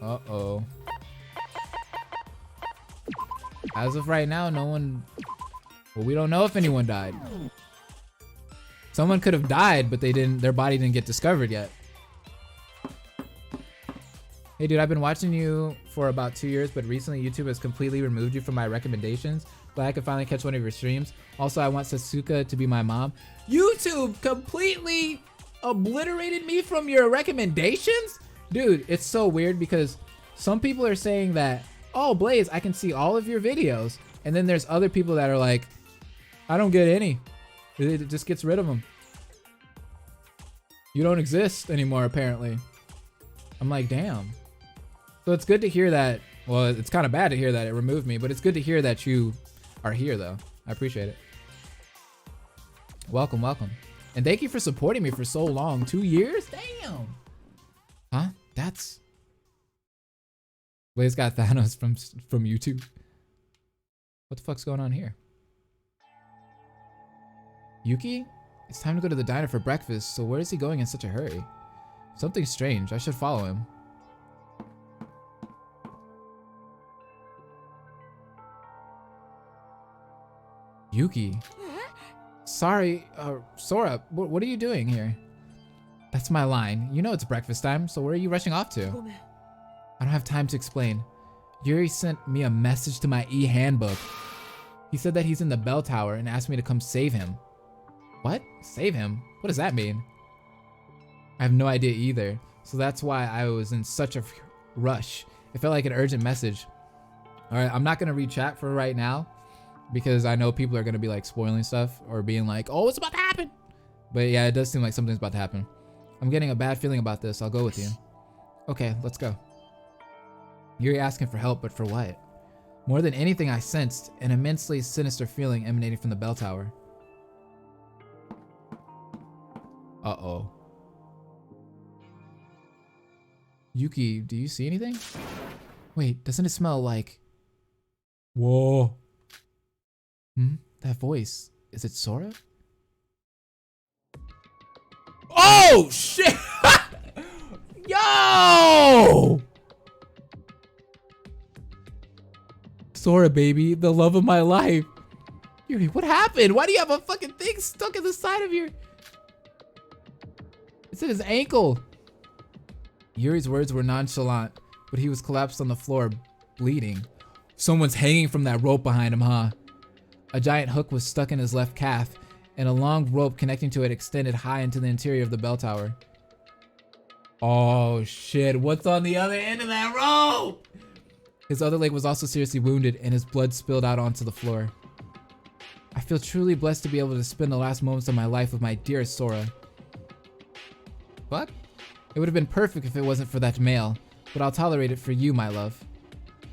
Uh-oh. As of right now, no one... Well, we don't know if anyone died. Someone could have died, but their body didn't get discovered yet. Hey dude, I've been watching you for about 2 years, but recently YouTube has completely removed you from my recommendations. Glad I could finally catch one of your streams. Also, I want Sasuka to be my mom. YouTube completely obliterated me from your recommendations? Dude, it's so weird because some people are saying that, oh Blaze, I can see all of your videos. And then there's other people that are like, I don't get any. It just gets rid of them. You don't exist anymore, apparently. I'm like, damn. So it's good to hear that. Well, it's kind of bad to hear that it removed me, but it's good to hear that you are here, though. I appreciate it. Welcome, welcome. And thank you for supporting me for so long. 2 years? Damn. Huh? That's... Blaze got Thanos from YouTube. What the fuck's going on here? Yuki? It's time to go to the diner for breakfast, so where is he going in such a hurry? Something strange. I should follow him. Yuki. Sorry, Sora, what are you doing here? That's my line. You know it's breakfast time, so where are you rushing off to? I don't have time to explain. Yuri sent me a message to my e-handbook. He said that he's in the bell tower and asked me to come save him. What? Save him? What does that mean? I have no idea either, so that's why I was in such a rush. It felt like an urgent message. Alright, I'm not gonna read chat for right now, because I know people are gonna be like spoiling stuff or being like, oh, it's about to happen. But yeah, it does seem like something's about to happen. I'm getting a bad feeling about this. I'll go with you. Okay, let's go. Yuri asking for help, but for what? More than anything, I sensed an immensely sinister feeling emanating from the bell tower. Uh-oh. Yuki, do you see anything? Wait, doesn't it smell like... Whoa. That voice. Is it Sora? Oh, shit! Yo! Sora, baby. The love of my life. Yuri, what happened? Why do you have a fucking thing stuck in the side of your... It's in his ankle. Yuri's words were nonchalant, but he was collapsed on the floor, bleeding. Someone's hanging from that rope behind him, huh? A giant hook was stuck in his left calf, and a long rope connecting to it extended high into the interior of the bell tower. Oh shit, what's on the other end of that rope? His other leg was also seriously wounded, and his blood spilled out onto the floor. I feel truly blessed to be able to spend the last moments of my life with my dearest Sora. What? It would have been perfect if it wasn't for that mail, but I'll tolerate it for you, my love.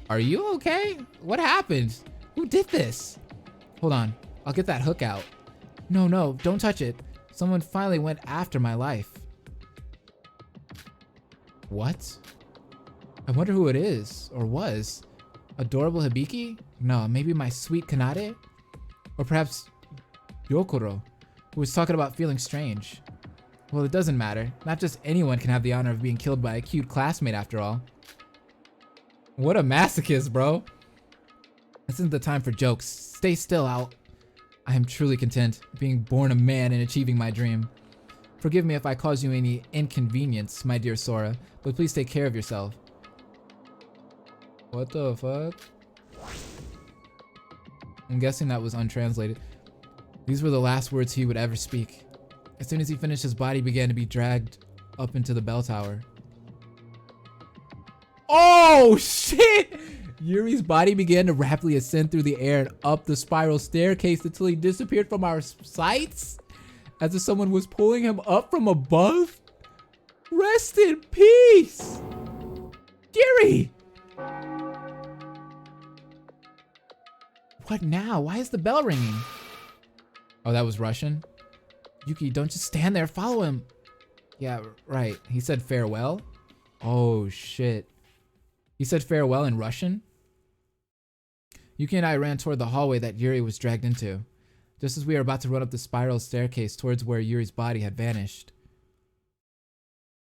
Are you okay? What happened? Who did this? Hold on, I'll get that hook out. No, don't touch it. Someone finally went after my life. What? I wonder who it is, or was. Adorable Hibiki? No, maybe my sweet Kanade? Or perhaps Yokoro, who was talking about feeling strange. Well, it doesn't matter. Not just anyone can have the honor of being killed by a cute classmate after all. What a masochist, bro. This isn't the time for jokes. Stay still, I am truly content, being born a man and achieving my dream. Forgive me if I cause you any inconvenience, my dear Sora, but please take care of yourself. What the fuck? I'm guessing that was untranslated. These were the last words he would ever speak. As soon as he finished, his body began to be dragged up into the bell tower. Oh shit! Yuri's body began to rapidly ascend through the air and up the spiral staircase until he disappeared from our sights? As if someone was pulling him up from above? Rest in peace! Yuri! What now? Why is the bell ringing? Oh, that was Russian? Yuki, don't just stand there, follow him. Yeah, right. He said farewell? Oh, shit. He said farewell in Russian? Yuki and I ran toward the hallway that Yuri was dragged into, just as we were about to run up the spiral staircase towards where Yuri's body had vanished.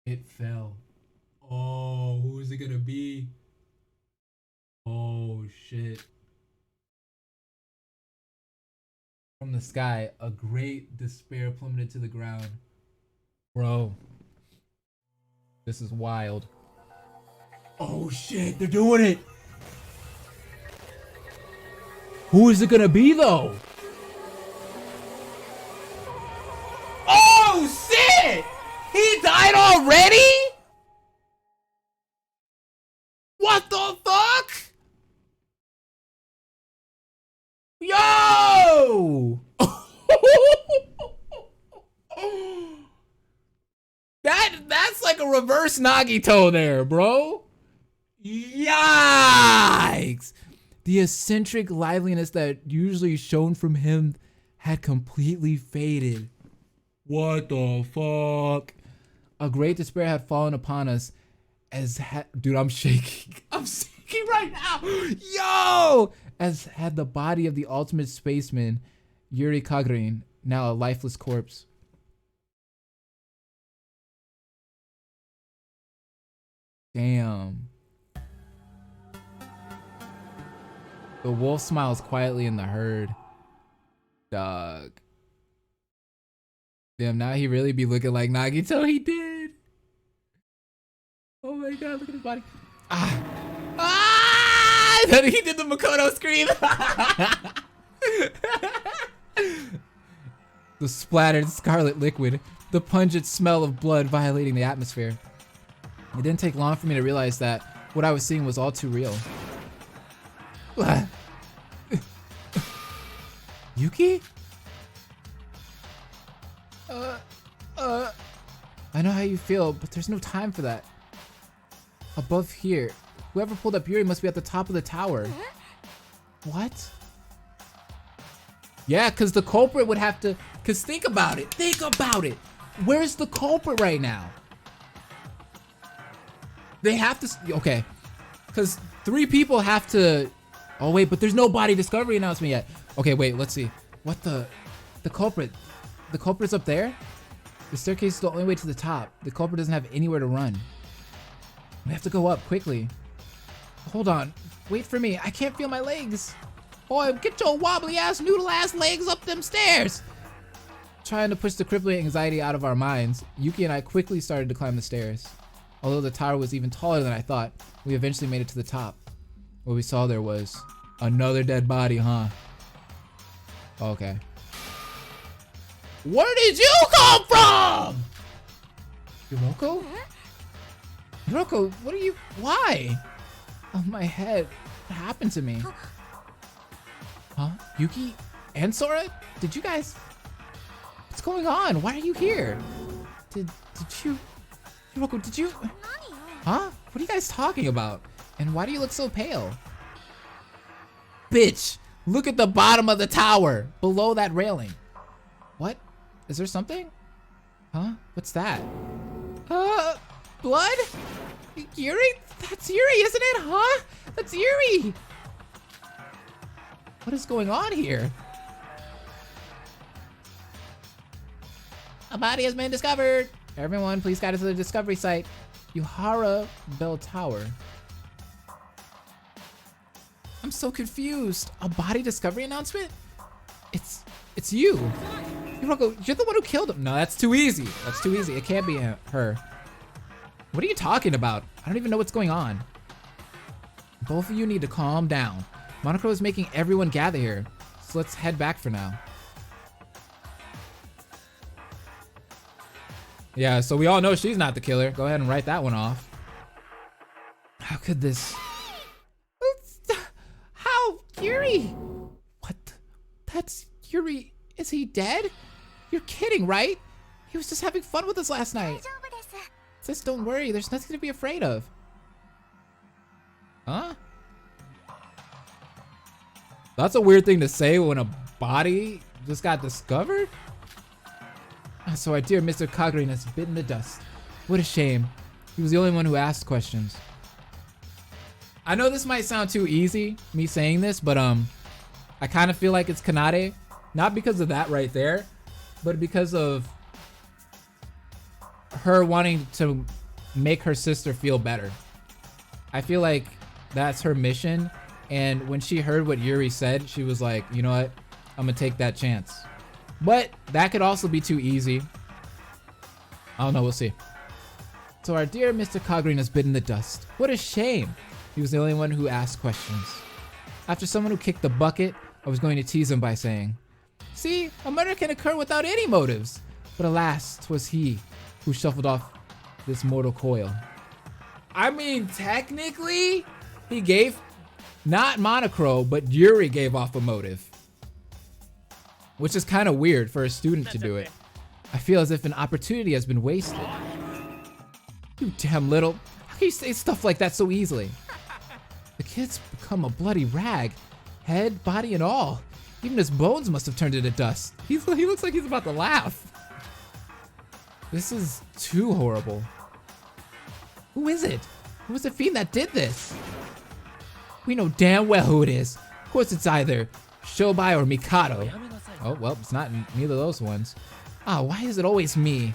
It fell. Oh, who is it gonna be? Oh, shit. From the sky, a great despair plummeted to the ground. Bro, this is wild. Oh shit, they're doing it. Who is it gonna be though? Oh shit! He died already? What the fuck? Yo! That's like a reverse Nagito there, bro. Yikes! The eccentric liveliness that usually shone from him had completely faded. What the fuck? A great despair had fallen upon us dude, I'm shaking. I'm shaking right now. Yo! As had the body of the ultimate spaceman, Yuri Kagarin, now a lifeless corpse. Damn. The wolf smiles quietly in the herd. Dog. Damn, now he really be looking like Nagito. He did. Oh my god, look at his body. Ah! Ah! Then he did the Makoto scream. The splattered scarlet liquid, the pungent smell of blood violating the atmosphere. It didn't take long for me to realize that what I was seeing was all too real. Yuki? I know how you feel, but there's no time for that. Above here, whoever pulled up Yuri must be at the top of the tower. What? Yeah, because the culprit would have to, because think about it. Think about it. Where's the culprit right now? They have to, okay. Because 3 people have to, oh wait, but there's no body discovery announcement yet. Okay, wait, let's see. What the culprit? The culprit's up there? The staircase is the only way to the top. The culprit doesn't have anywhere to run. We have to go up quickly. Hold on, wait for me. I can't feel my legs. Boy, get your wobbly ass, noodle ass legs up them stairs. Trying to push the crippling anxiety out of our minds, Yuki and I quickly started to climb the stairs. Although the tower was even taller than I thought, we eventually made it to the top. What we saw there was another dead body, huh? Okay. Where did you come from? Hiroko? Hiroko, what are you, why? Oh, my head. What happened to me? Huh? Yuki and Sora? Did you guys, what's going on? Why are you here? Did you, Hiroko, did you, huh? What are you guys talking about? And why do you look so pale? Bitch, look at the bottom of the tower, below that railing. What? Is there something? Huh? What's that? Blood? Yuri? That's Yuri, isn't it? Huh? That's Yuri! What is going on here? A body has been discovered! Everyone, please guide us to the discovery site. Yuhara Bell Tower. I'm so confused. A body discovery announcement? It's you. Hiroko, you're the one who killed him. No, that's too easy. That's too easy. It can't be her. What are you talking about? I don't even know what's going on. Both of you need to calm down. Monokuma is making everyone gather here. So let's head back for now. Yeah, so we all know she's not the killer. Go ahead and write that one off. How could this? How? Yuri? What? That's Yuri. Is he dead? You're kidding, right? He was just having fun with us last night. Sis, don't worry. There's nothing to be afraid of. Huh? That's a weird thing to say when a body just got discovered. So our dear Mr. Kagarin has bitten the dust. What a shame. He was the only one who asked questions. I know this might sound too easy, me saying this, but I kind of feel like it's Kanade. Not because of that right there, but because of her wanting to make her sister feel better. I feel like that's her mission. And when she heard what Yuri said, she was like, you know what? I'm gonna take that chance. But that could also be too easy. I don't know, we'll see. So our dear Mr. Kagrin has bitten the dust. What a shame. He was the only one who asked questions. After someone who kicked the bucket, I was going to tease him by saying, see, a murder can occur without any motives. But alas, 'twas he who shuffled off this mortal coil. I mean, technically, he gave, not Monocro, but Yuri gave off a motive. Which is kind of weird for a student to do it. I feel as if an opportunity has been wasted. You damn little, how can you say stuff like that so easily? The kid's become a bloody rag, head, body, and all. Even his bones must have turned into dust. He looks like he's about to laugh. This is too horrible. Who is it? Who was the fiend that did this? We know damn well who it is. Of course it's either Shobai or Mikado. Oh, well, it's not neither of those ones. Ah, why is it always me?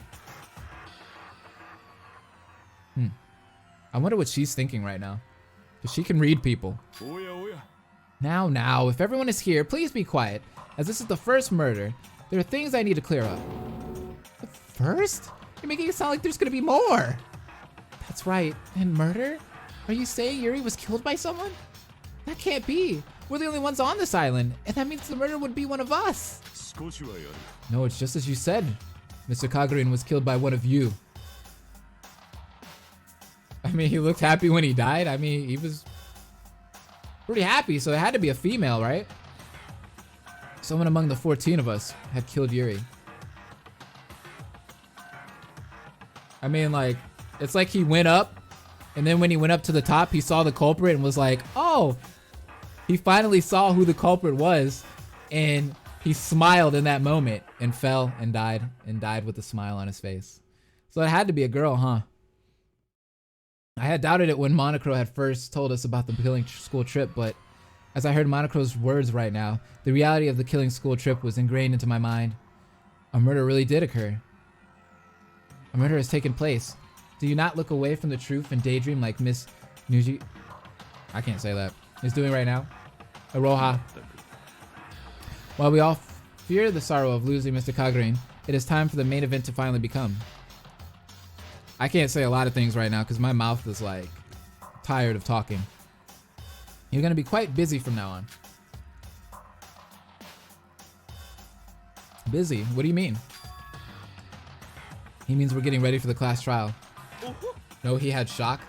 I wonder what she's thinking right now. Because she can read people. Now, if everyone is here, please be quiet. As this is the first murder, there are things I need to clear up. The first? You're making it sound like there's gonna be more. That's right, and murder? Are you saying Yuri was killed by someone? That can't be. We're the only ones on this island, and that means the murderer would be one of us. No, it's just as you said. Mr. Kagrin was killed by one of you. I mean, he looked happy when he died. I mean, he was pretty happy, so it had to be a female, right? Someone among the 14 of us had killed Yuri. I mean, like, it's like he went up, and then when he went up to the top, he saw the culprit and was like, oh, he finally saw who the culprit was, and he smiled in that moment and fell and died with a smile on his face. So it had to be a girl, huh? I had doubted it when Monocro had first told us about the killing school trip, but as I heard Monocro's words right now, the reality of the killing school trip was ingrained into my mind. A murder really did occur. A murder has taken place. Do you not look away from the truth and daydream like Miss Nuji, I can't say that, is doing right now? Aroha. While we all fear the sorrow of losing Mr. Kagrin, it is time for the main event to finally become. I can't say a lot of things right now because my mouth is like tired of talking. You're gonna be quite busy from now on. Busy? What do you mean? He means we're getting ready for the class trial. No, he had shock.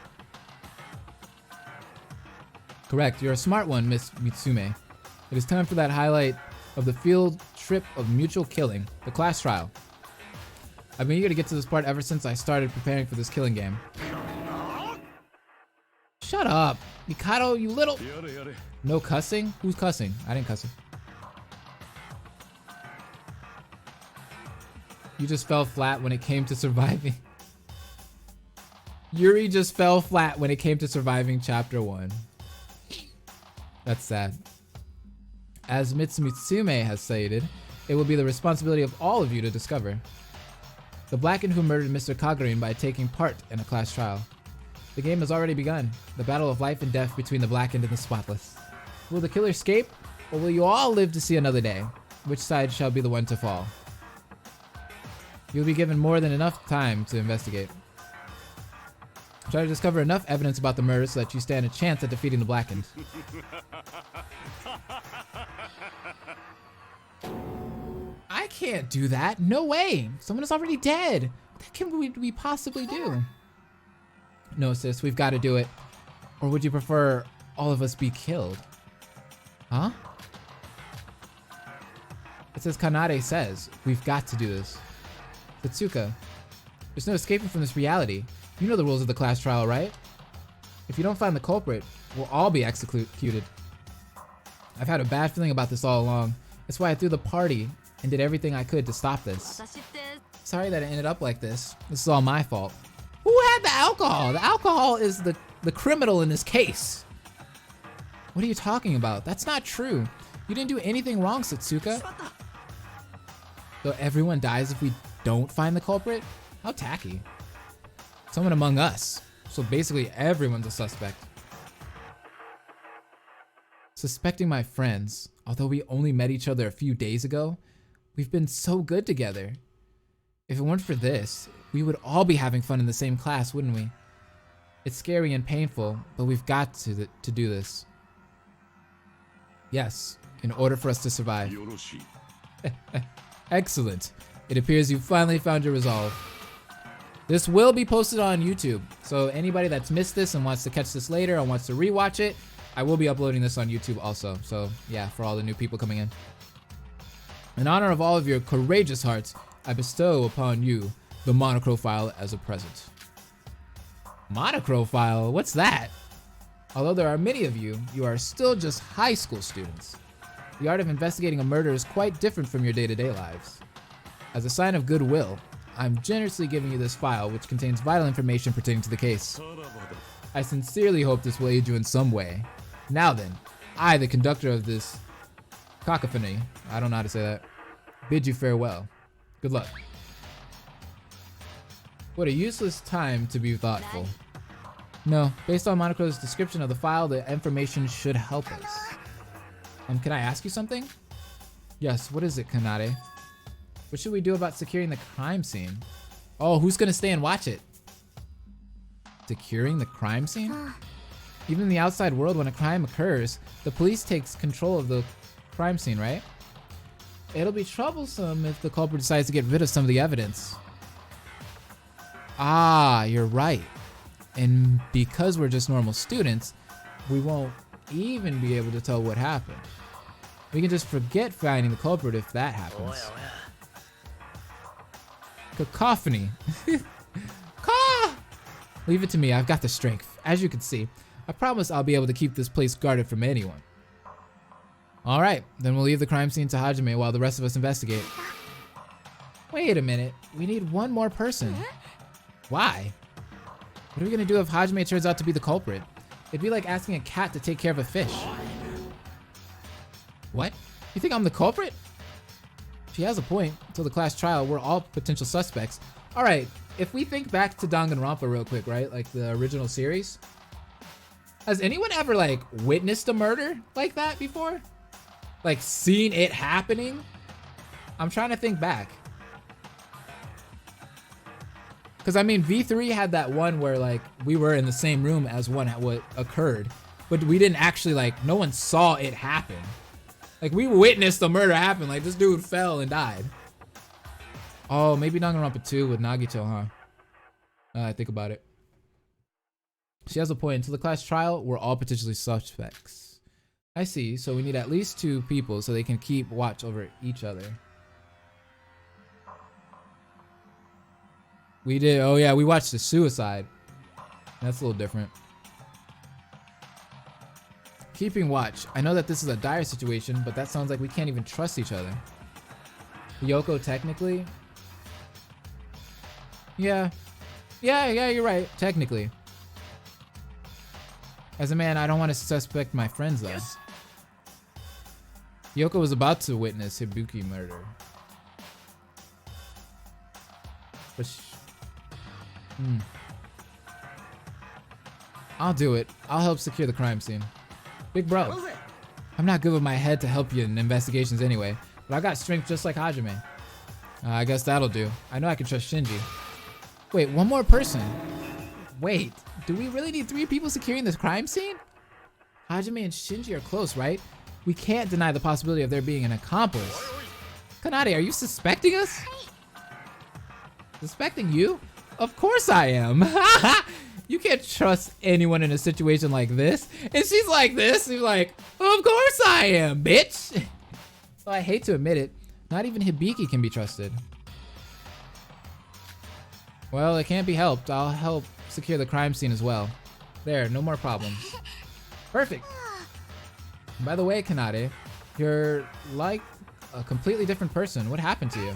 Correct, you're a smart one, Miss Mitsume. It is time for that highlight of the field trip of mutual killing, the class trial. I've been eager to get to this part ever since I started preparing for this killing game. Shut up, Mikado, you little... No cussing? Who's cussing? I didn't cuss him. You just fell flat when it came to surviving. Yuri just fell flat when it came to surviving chapter 1. That's sad. As Mitsume has stated, it will be the responsibility of all of you to discover the Blackened who murdered Mr. Kagrin by taking part in a class trial. The game has already begun, the battle of life and death between the Blackened and the Spotless. Will the killer escape, or will you all live to see another day? Which side shall be the one to fall? You'll be given more than enough time to investigate. Try to discover enough evidence about the murder so that you stand a chance at defeating the Blackened. I can't do that. No way. Someone is already dead. What can we possibly do? No, sis, we've got to do it. Or would you prefer all of us be killed? Huh? It says Kanade says, we've got to do this. Tetsuka, there's no escaping from this reality. You know the rules of the class trial, right? If you don't find the culprit, we'll all be executed. I've had a bad feeling about this all along. That's why I threw the party and did everything I could to stop this. Sorry that it ended up like this. This is all my fault. Who had the alcohol? The alcohol is the criminal in this case. What are you talking about? That's not true. You didn't do anything wrong, Satsuka. So everyone dies if we don't find the culprit? How tacky. Someone among us. So basically everyone's a suspect. suspecting my friends. Although we only met each other a few days ago, we've been so good together. If it weren't for this, we would all be having fun in the same class, wouldn't we? It's scary and painful, but we've got to do this. Yes, in order for us to survive. Excellent. It appears you've finally found your resolve. This will be posted on YouTube, so anybody that's missed this and wants to catch this later or wants to rewatch it, I will be uploading this on YouTube also. So yeah, for all the new people coming in. In honor of all of your courageous hearts, I bestow upon you the monochrome file as a present. Monochrome file? What's that? Although there are many of you, you are still just high school students. The art of investigating a murder is quite different from your day-to-day lives. As a sign of goodwill, I'm generously giving you this file, which contains vital information pertaining to the case. I sincerely hope this will aid you in some way. Now then, I, the conductor of this cacophony, I don't know how to say that, bid you farewell. Good luck. What a useless time to be thoughtful. No, based on Monochrome's description of the file, the information should help us. Can I ask you something? Yes, what is it, Kanade? What should we do about securing the crime scene? Oh, who's gonna stay and watch it? Securing the crime scene? Even in the outside world, when a crime occurs, the police takes control of the crime scene, right? It'll be troublesome if the culprit decides to get rid of some of the evidence. Ah, you're right. And because we're just normal students, we won't even be able to tell what happened. We can just forget finding the culprit if that happens. Cacophony. Leave it to me, I've got the strength. As you can see, I promise I'll be able to keep this place guarded from anyone. Alright, then we'll leave the crime scene to Hajime while the rest of us investigate. Wait a minute, we need one more person. Why? What are we gonna do if Hajime turns out to be the culprit? It'd be like asking a cat to take care of a fish. What? You think I'm the culprit? She has a point. Until the class trial, we're all potential suspects. Alright, if we think back to Danganronpa real quick, right? Like the original series. Has anyone ever like witnessed a murder like that before? Like seen it happening? I'm trying to think back. Cause I mean, V3 had that one where like we were in the same room as what occurred, but we didn't actually like, no one saw it happen. Like we witnessed the murder happen. Like this dude fell and died. Oh, maybe Danganronpa 2 with Nagito, huh? I think about it. She has a point. Until the class trial, we're all potentially suspects. I see. So we need at least 2 people so they can keep watch over each other. We did. Oh yeah, we watched the suicide. That's a little different. Keeping watch. I know that this is a dire situation, but that sounds like we can't even trust each other. Yoko, technically. Yeah, you're right. Technically. As a man, I don't want to suspect my friends though. Yes. Yoko was about to witness Hibuki murder. But I'll do it. I'll help secure the crime scene. Big bro. I'm not good with my head to help you in investigations anyway, but I got strength just like Hajime. I guess that'll do. I know I can trust Shinji. Wait, one more person. Wait, do we really need 3 people securing this crime scene? Hajime and Shinji are close, right? We can't deny the possibility of there being an accomplice. Kanade, are you suspecting us? Suspecting you? Of course I am. You can't trust anyone in a situation like this. And she's like this. She's like, of course I am, bitch. So I hate to admit it, not even Hibiki can be trusted. Well, it can't be helped. I'll help secure the crime scene as well. There, no more problems. Perfect. And by the way, Kanade, you're like a completely different person. What happened to you?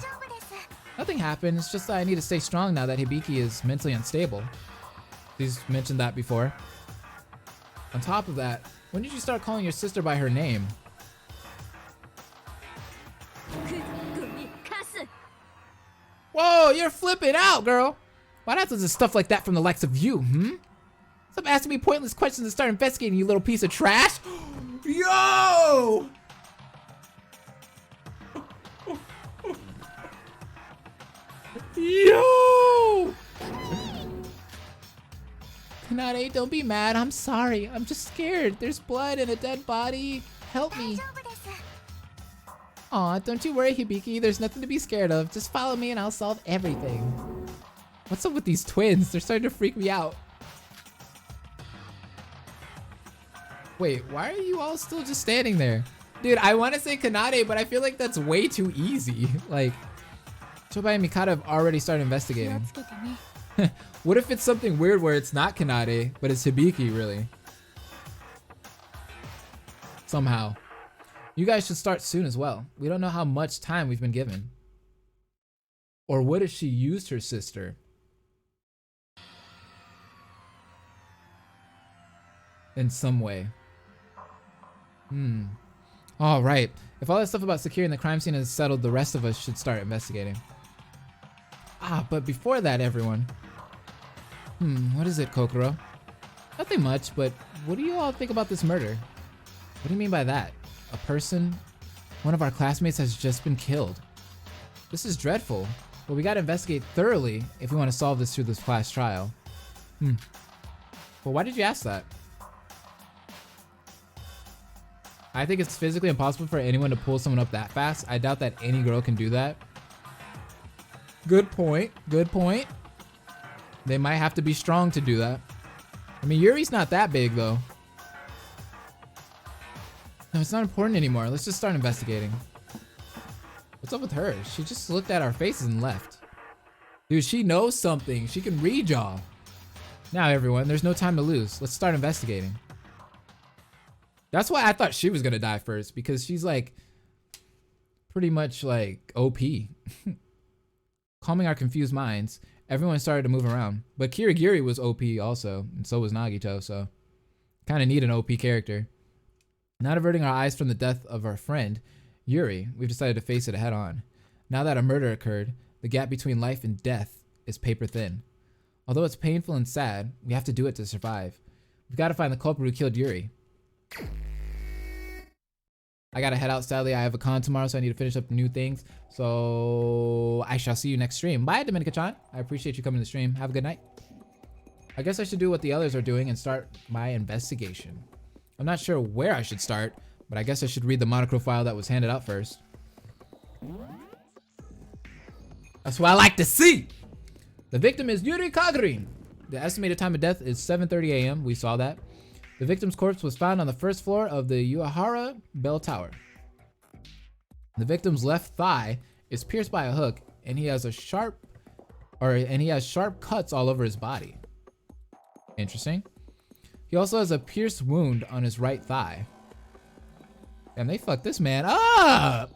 Nothing happened. It's just that I need to stay strong now that Hibiki is mentally unstable. She's mentioned that before. On top of that, when did you start calling your sister by her name? Whoa, you're flipping out, girl. Why not listen to stuff like that from the likes of you, Stop asking me pointless questions and start investigating, you little piece of trash. Yo! Yo! Kanade, don't be mad. I'm sorry. I'm just scared. There's blood and a dead body. Help me. Aw, don't you worry, Hibiki. There's nothing to be scared of. Just follow me and I'll solve everything. What's up with these twins? They're starting to freak me out. Wait, why are you all still just standing there? Dude, I want to say Kanade, but I feel like that's way too easy. Like, Chobai and Mikado have already started investigating. What if it's something weird where it's not Kanade, but it's Hibiki, really? Somehow. You guys should start soon as well. We don't know how much time we've been given. Or what if she used her sister? In some way. All right. If all that stuff about securing the crime scene is settled, the rest of us should start investigating. But before that, everyone. What is it, Kokoro? Nothing much, but what do you all think about this murder? What do you mean by that? A person? One of our classmates has just been killed. This is dreadful, but we gotta investigate thoroughly if we want to solve this through this class trial. Well, why did you ask that? I think it's physically impossible for anyone to pull someone up that fast. I doubt that any girl can do that. Good point. Good point. They might have to be strong to do that. I mean, Yuri's not that big, though. No, it's not important anymore. Let's just start investigating. What's up with her? She just looked at our faces and left. Dude, she knows something. She can read y'all. Now, everyone, there's no time to lose. Let's start investigating. That's why I thought she was gonna die first, because she's like pretty much like OP. Calming our confused minds, everyone started to move around. But Kirigiri was OP also, and so was Nagito, so kind of need an OP character. Not averting our eyes from the death of our friend, Yuri, we've decided to face it head on. Now that a murder occurred, the gap between life and death is paper thin. Although it's painful and sad, we have to do it to survive. We've got to find the culprit who killed Yuri. I gotta head out, sadly. I have a con tomorrow, so I need to finish up new things. So I shall see you next stream. Bye, Dominica-chan. I appreciate you coming to the stream. Have a good night. I guess I should do what the others are doing and start my investigation. I'm not sure where I should start, but I guess I should read the monochrome file that was handed out first. That's what I like to see. The victim is Yuri Kagarin. The estimated time of death is 7:30 a.m. We saw that. The victim's corpse was found on the first floor of the Uehara Bell Tower. The victim's left thigh is pierced by a hook, and he has sharp cuts all over his body. Interesting. He also has a pierced wound on his right thigh. And they fucked this man up.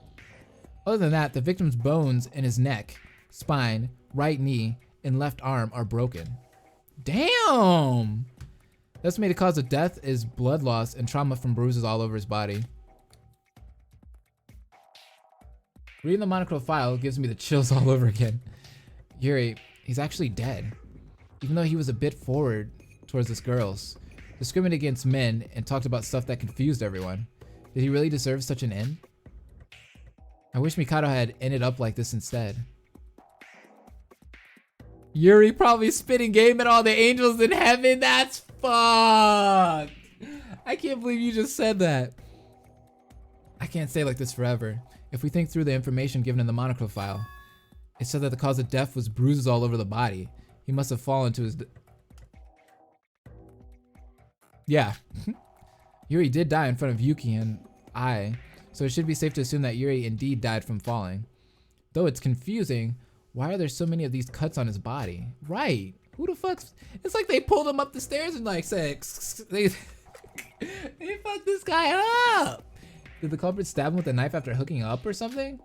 Other than that, the victim's bones in his neck, spine, right knee, and left arm are broken. Damn! The estimated cause of death is blood loss and trauma from bruises all over his body. Reading the monochrome file gives me the chills all over again. Yuri, he's actually dead. Even though he was a bit forward towards us girls, discriminated against men, and talked about stuff that confused everyone. Did he really deserve such an end? I wish Mikado had ended up like this instead. Yuri probably spitting game at all the angels in heaven. That's fucked. I can't believe you just said that. I can't stay like this forever. If we think through the information given in the monochrome file, it said that the cause of death was bruises all over the body. He must have fallen to his... Yeah. Yuri did die in front of Yuki and I, so it should be safe to assume that Yuri indeed died from falling. Though it's confusing, why are there so many of these cuts on his body? Right. Who the fuck's... It's like they pulled him up the stairs and like said... They fucked this guy up! Did the culprit stab him with a knife after hooking up or something?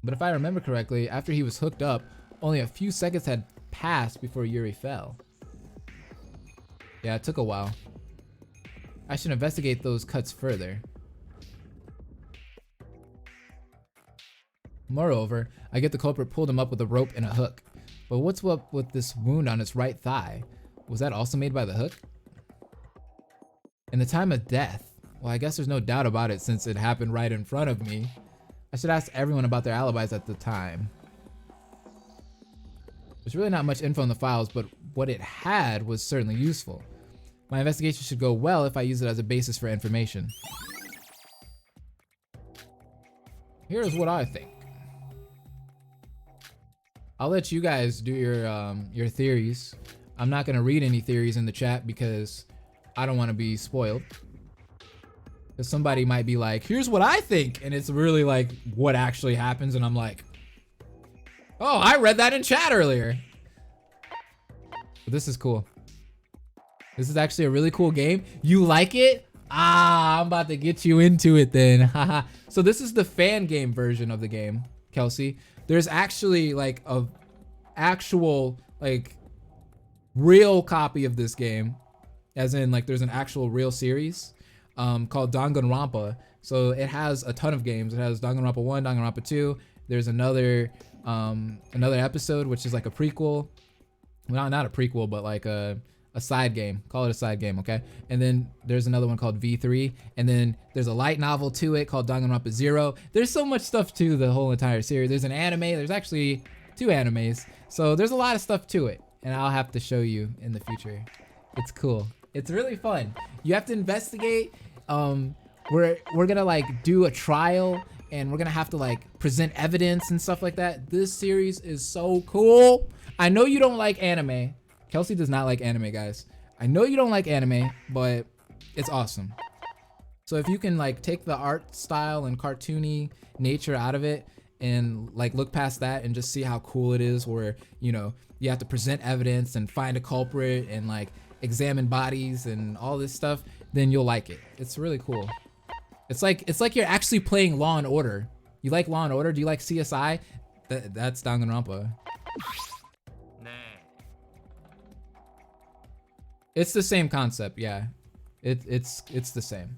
But if I remember correctly, after he was hooked up, only a few seconds had passed before Yuri fell. Yeah, it took a while. I should investigate those cuts further. Moreover, I get the culprit pulled him up with a rope and a hook. But what's up with this wound on his right thigh? Was that also made by the hook? In the time of death. Well, I guess there's no doubt about it since it happened right in front of me. I should ask everyone about their alibis at the time. There's really not much info in the files, but what it had was certainly useful. My investigation should go well if I use it as a basis for information. Here's what I think. I'll let you guys do your theories. I'm not gonna read any theories in the chat because I don't want to be spoiled. Because somebody might be like, here's what I think, and it's really like what actually happens, and I'm like, oh, I read that in chat earlier. But this is cool. This is actually a really cool game. You like it? Ah, I'm about to get you into it then. Haha. So this is the fan game version of the game, Kelsey. There's actually like a actual like real copy of this game, as in like there's an actual real series called Danganronpa. So it has a ton of games. It has Danganronpa 1, Danganronpa 2. There's another episode which is like a prequel. Well, not a prequel, but like a side game. Call it a side game, okay? And then there's another one called V3. And then there's a light novel to it called Danganronpa 0. There's so much stuff to the whole entire series. There's an anime. There's actually 2 animes. So there's a lot of stuff to it. And I'll have to show you in the future. It's cool. It's really fun. You have to investigate. We're gonna like do a trial, and we're gonna have to like present evidence and stuff like that. This series is so cool. I know you don't like anime. Kelsey does not like anime, guys. I know you don't like anime, but it's awesome. So if you can like take the art style and cartoony nature out of it and like look past that and just see how cool it is, where, you know, you have to present evidence and find a culprit and like examine bodies and all this stuff, then you'll like it. It's really cool. It's like you're actually playing Law and Order. You like Law and Order? Do you like CSI? That's Danganronpa. It's the same concept, yeah. It's the same.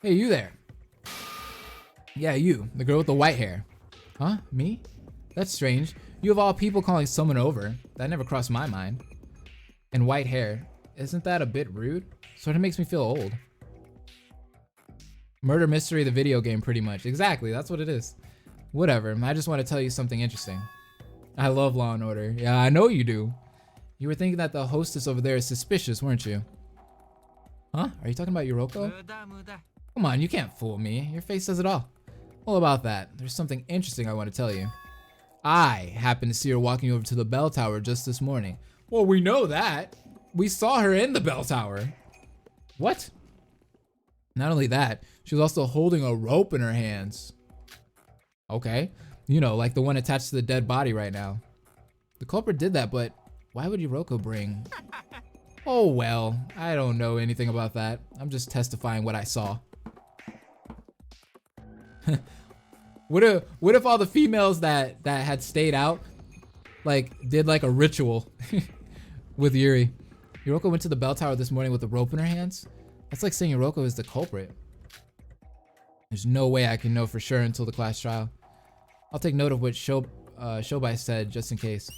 Hey, you there. Yeah, you, the girl with the white hair. Huh? Me? That's strange. You of all people calling someone over. That never crossed my mind. And white hair. Isn't that a bit rude? Sort of makes me feel old. Murder mystery, the video game, pretty much. Exactly, that's what it is. Whatever, I just want to tell you something interesting. I love Law and Order. Yeah, I know you do. You were thinking that the hostess over there is suspicious, weren't you? Huh? Are you talking about Yoroko? Come on, you can't fool me. Your face says it all. Well, about that, there's something interesting I want to tell you. I happened to see her walking over to the bell tower just this morning. Well, we know that. We saw her in the bell tower. What? Not only that, she was also holding a rope in her hands. Okay. You know, like the one attached to the dead body right now. The culprit did that, but why would Yoroko bring... Oh, well, I don't know anything about that. I'm just testifying what I saw. What if all the females that had stayed out, like, did like a ritual with Yuri? Yoroko went to the bell tower this morning with a rope in her hands? That's like saying Yoroko is the culprit. There's no way I can know for sure until the class trial. I'll take note of what Shobai said just in case.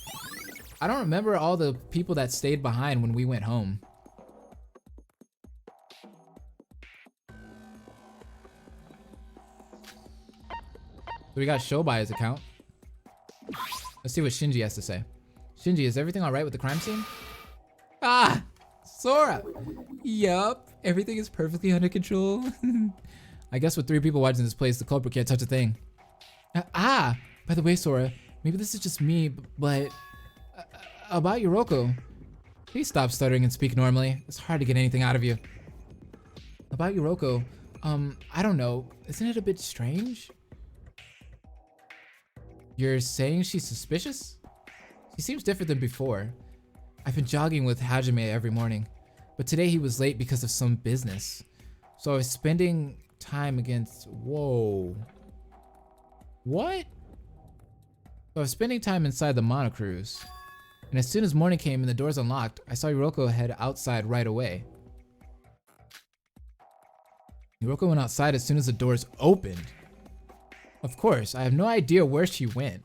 I don't remember all the people that stayed behind when we went home. So we got Shobai's account. Let's see what Shinji has to say. Shinji, is everything alright with the crime scene? Ah! Sora! Yup, everything is perfectly under control. I guess with 3 people watching this place, the culprit can't touch a thing. By the way, Sora, maybe this is just me, but about Yoroko. Please stop stuttering and speak normally. It's hard to get anything out of you. About Yoroko, I don't know. Isn't it a bit strange? You're saying she's suspicious? She seems different than before. I've been jogging with Hajime every morning, but today he was late because of some business. So I was spending time against... Whoa. What? So I was spending time inside the monocruise. And as soon as morning came and the doors unlocked, I saw Yoroko head outside right away. Yoroko went outside as soon as the doors opened. Of course, I have no idea where she went,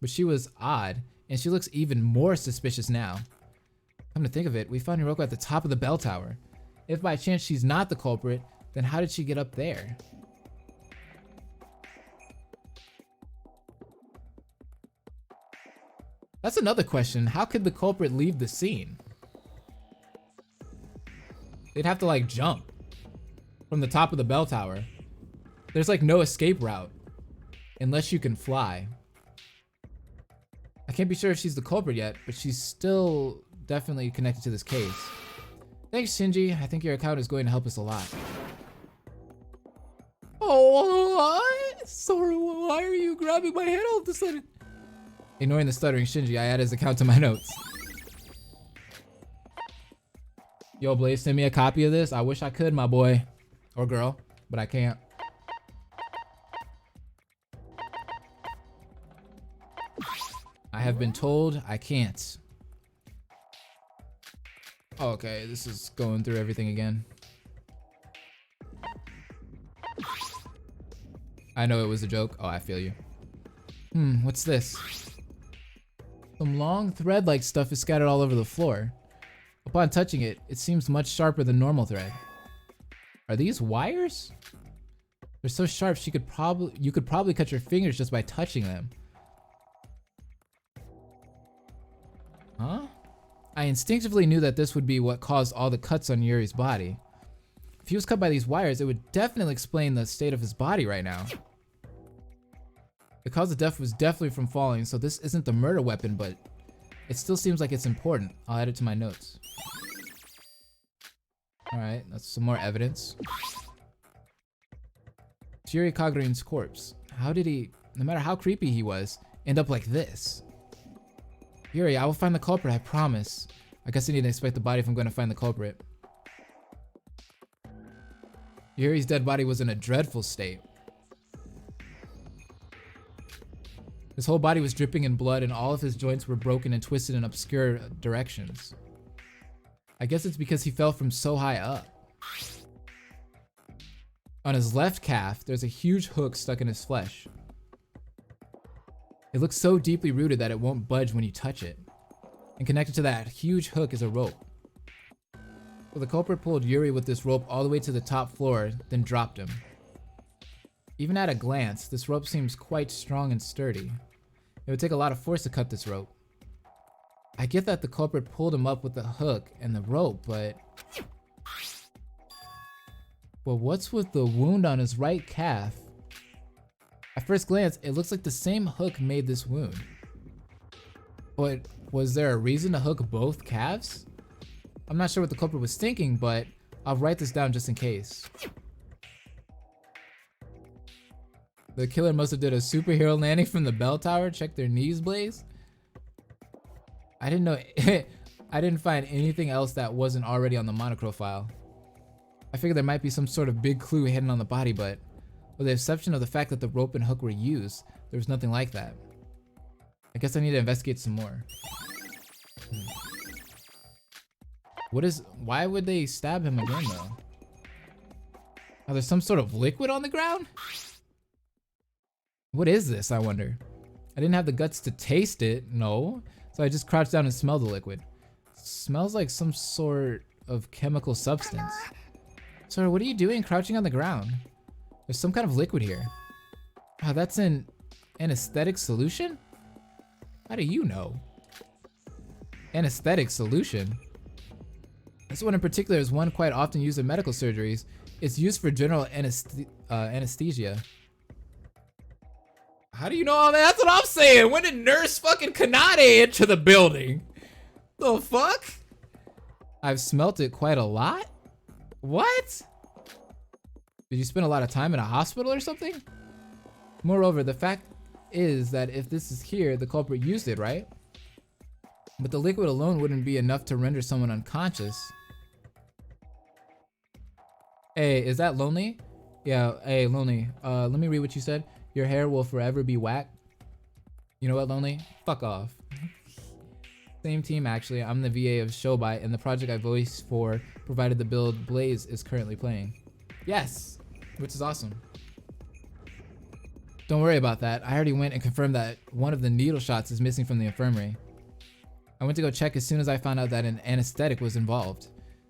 but she was odd, and she looks even more suspicious now. Come to think of it, we found Yoroko at the top of the bell tower. If by chance she's not the culprit, then how did she get up there? That's another question. How could the culprit leave the scene? They'd have to like jump from the top of the bell tower. There's like no escape route unless you can fly. I can't be sure if she's the culprit yet, but she's still definitely connected to this case. Thanks, Shinji. I think your account is going to help us a lot. Oh, what? Sorry, why are you grabbing my head all of a sudden? Ignoring the stuttering Shinji, I add his account to my notes. Yo, Blaze, send me a copy of this. I wish I could, my boy. Or girl, but I can't. I have been told I can't. Oh, okay, this is going through everything again. I know it was a joke. Oh, I feel you. What's this? Some long thread-like stuff is scattered all over the floor. Upon touching it, it seems much sharper than normal thread. Are these wires? They're so sharp you could probably cut your fingers just by touching them. Huh? I instinctively knew that this would be what caused all the cuts on Yuri's body. If he was cut by these wires, it would definitely explain the state of his body right now. The cause of death was definitely from falling, so this isn't the murder weapon, but it still seems like it's important. I'll add it to my notes. Alright, that's some more evidence. It's Yuri Kaguri's corpse. How did he, no matter how creepy he was, end up like this? Yuri, I will find the culprit, I promise. I guess I need to inspect the body if I'm going to find the culprit. Yuri's dead body was in a dreadful state. His whole body was dripping in blood and all of his joints were broken and twisted in obscure directions. I guess it's because he fell from so high up. On his left calf, there's a huge hook stuck in his flesh. It looks so deeply rooted that it won't budge when you touch it. And connected to that huge hook is a rope. So the culprit pulled Yuri with this rope all the way to the top floor, then dropped him. Even at a glance, this rope seems quite strong and sturdy. It would take a lot of force to cut this rope. I get that the culprit pulled him up with the hook and the rope, but what's with the wound on his right calf? At first glance, it looks like the same hook made this wound. But was there a reason to hook both calves? I'm not sure what the culprit was thinking, but I'll write this down just in case. The killer must have did a superhero landing from the bell tower. Check their knees, Blaze. I didn't know. I didn't find anything else that wasn't already on the monochrome file. I figured there might be some sort of big clue hidden on the body, but with the exception of the fact that the rope and hook were used, there was nothing like that. I guess I need to investigate some more. Why would they stab him again though? Oh, there's some sort of liquid on the ground? What is this, I wonder? I didn't have the guts to taste it, no. So I just crouched down and smelled the liquid. It smells like some sort of chemical substance. Sir, what are you doing crouching on the ground? There's some kind of liquid here. Oh, that's an anesthetic solution? How do you know? Anesthetic solution? This one in particular is one quite often used in medical surgeries. It's used for general anesthesia. How do you know all that? That's what I'm saying. When did Nurse fucking Kanade enter the building? The fuck? I've smelt it quite a lot? What? Did you spend a lot of time in a hospital or something? Moreover, the fact is that if this is here, the culprit used it, right? But the liquid alone wouldn't be enough to render someone unconscious. Hey, is that Lonely? Yeah, hey, Lonely. Let me read what you said. Your hair will forever be whack. You know what, Lonely? Fuck off. Same team, actually. I'm the VA of Showbite, and the project I voiced for provided the build Blaze is currently playing. Yes, which is awesome. Don't worry about that. I already went and confirmed that one of the needle shots is missing from the infirmary. I went to go check as soon as I found out that an anesthetic was involved.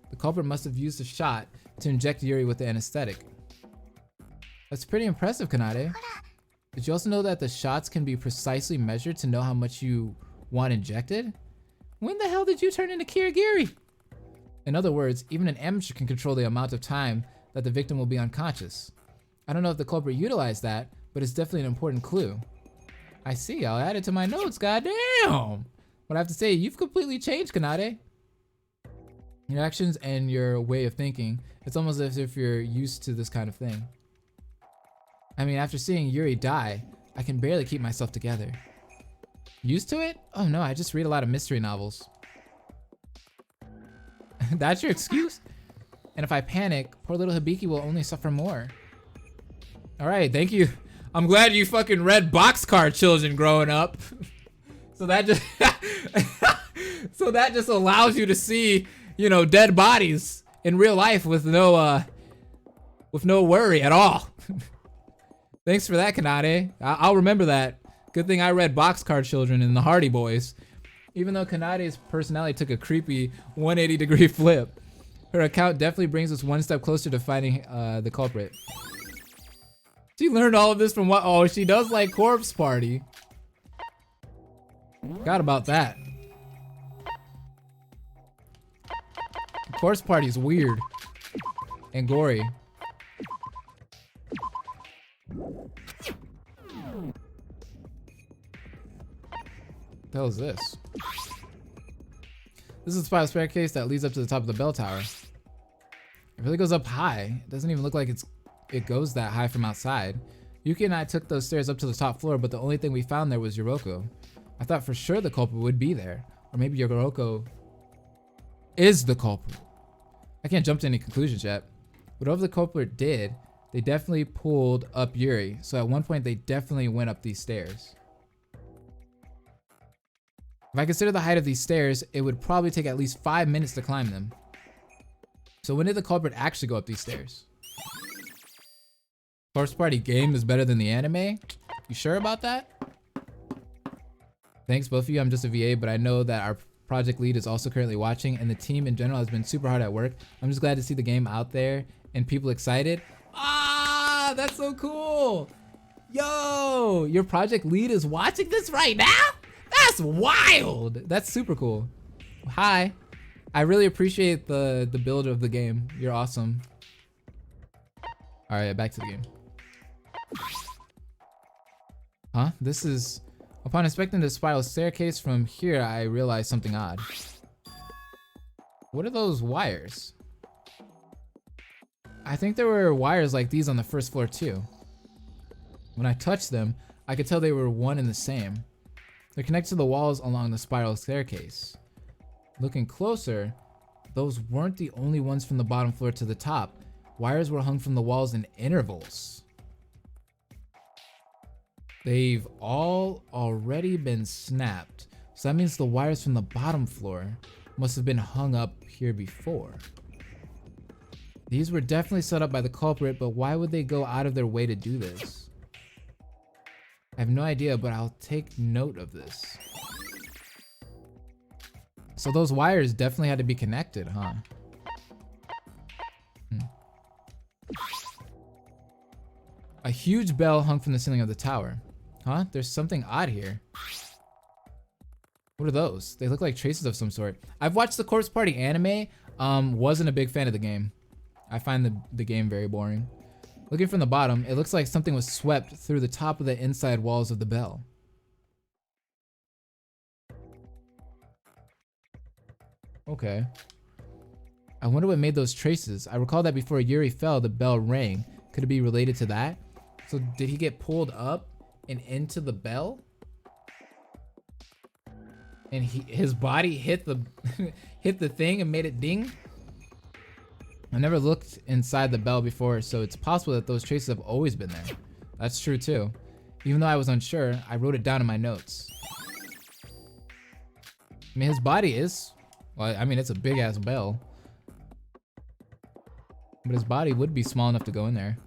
The culprit must have used a shot to inject Yuri with the anesthetic. That's pretty impressive, Kanade. Did you also know that the shots can be precisely measured to know how much you want injected? When the hell did you turn into Kirigiri? In other words, even an amateur can control the amount of time that the victim will be unconscious. I don't know if the culprit utilized that, but it's definitely an important clue. I see, I'll add it to my notes, goddamn! But I have to say, you've completely changed, Kanade. Your actions and your way of thinking, it's almost as if you're used to this kind of thing. I mean, after seeing Yuri die, I can barely keep myself together. Used to it? Oh no, I just read a lot of mystery novels. That's your excuse? And if I panic, poor little Hibiki will only suffer more. Alright, thank you. I'm glad you fucking read Boxcar Children growing up. So that just so that just allows you to see, you know, dead bodies in real life with no worry at all. Thanks for that, Kanade. I'll remember that. Good thing I read Boxcar Children and the Hardy Boys. Even though Kanade's personality took a creepy 180-degree flip, her account definitely brings us one step closer to finding the culprit. She learned all of this from what? Oh, she does like Corpse Party. Forgot about that. Corpse Party is weird and gory. What the hell is this? This is the spiral staircase that leads up to the top of the bell tower. It really goes up high. It doesn't even look like it goes that high from outside. Yuki and I took those stairs up to the top floor, but the only thing we found there was Yoroko. I thought for sure the culprit would be there. Or maybe Yoroko is the culprit. I can't jump to any conclusions yet. Whatever the culprit did, they definitely pulled up Yuri. So at one point they definitely went up these stairs. If I consider the height of these stairs, it would probably take at least 5 minutes to climb them. So when did the culprit actually go up these stairs? Corpse Party game is better than the anime? You sure about that? Thanks both of you, I'm just a VA, but I know that our project lead is also currently watching and the team in general has been super hard at work. I'm just glad to see the game out there and people excited. Ah, that's so cool. Yo, your project lead is watching this right now? That's wild. That's super cool. Hi. I really appreciate the build of the game. You're awesome. All right, back to the game. Huh? This is... Upon inspecting the spiral staircase from here, I realized something odd. What are those wires? I think there were wires like these on the first floor too. When I touched them, I could tell they were one and the same. They're connected to the walls along the spiral staircase. Looking closer, those weren't the only ones from the bottom floor to the top. Wires were hung from the walls in intervals. They've all already been snapped. So that means the wires from the bottom floor must have been hung up here before. These were definitely set up by the culprit, but why would they go out of their way to do this? I have no idea, but I'll take note of this. So those wires definitely had to be connected, huh? A huge bell hung from the ceiling of the tower. Huh? There's something odd here. What are those? They look like traces of some sort. I've watched the Corpse Party anime. Wasn't a big fan of the game. I find the game very boring. Looking from the bottom, it looks like something was swept through the top of the inside walls of the bell. Okay. I wonder what made those traces. I recall that before Yuri fell, the bell rang. Could it be related to that? So did he get pulled up and into the bell? And his body hit the hit the thing and made it ding? I never looked inside the bell before, so it's possible that those traces have always been there. That's true too. Even though I was unsure, I wrote it down in my notes. I mean, his body is... Well, I mean, it's a big ass bell. But his body would be small enough to go in there.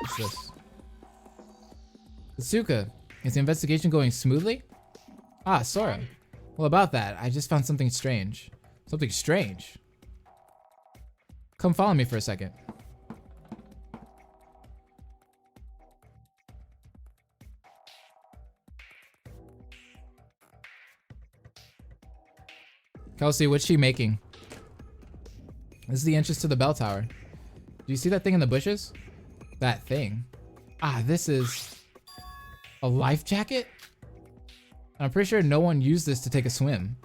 What's this? Asuka, is the investigation going smoothly? Ah, Sora. Well, about that, I just found something strange. Something strange? Come follow me for a second. Kelsey, what's she making? This is the entrance to the bell tower. Do you see that thing in the bushes? That thing. Ah, this is a life jacket? I'm pretty sure no one used this to take a swim.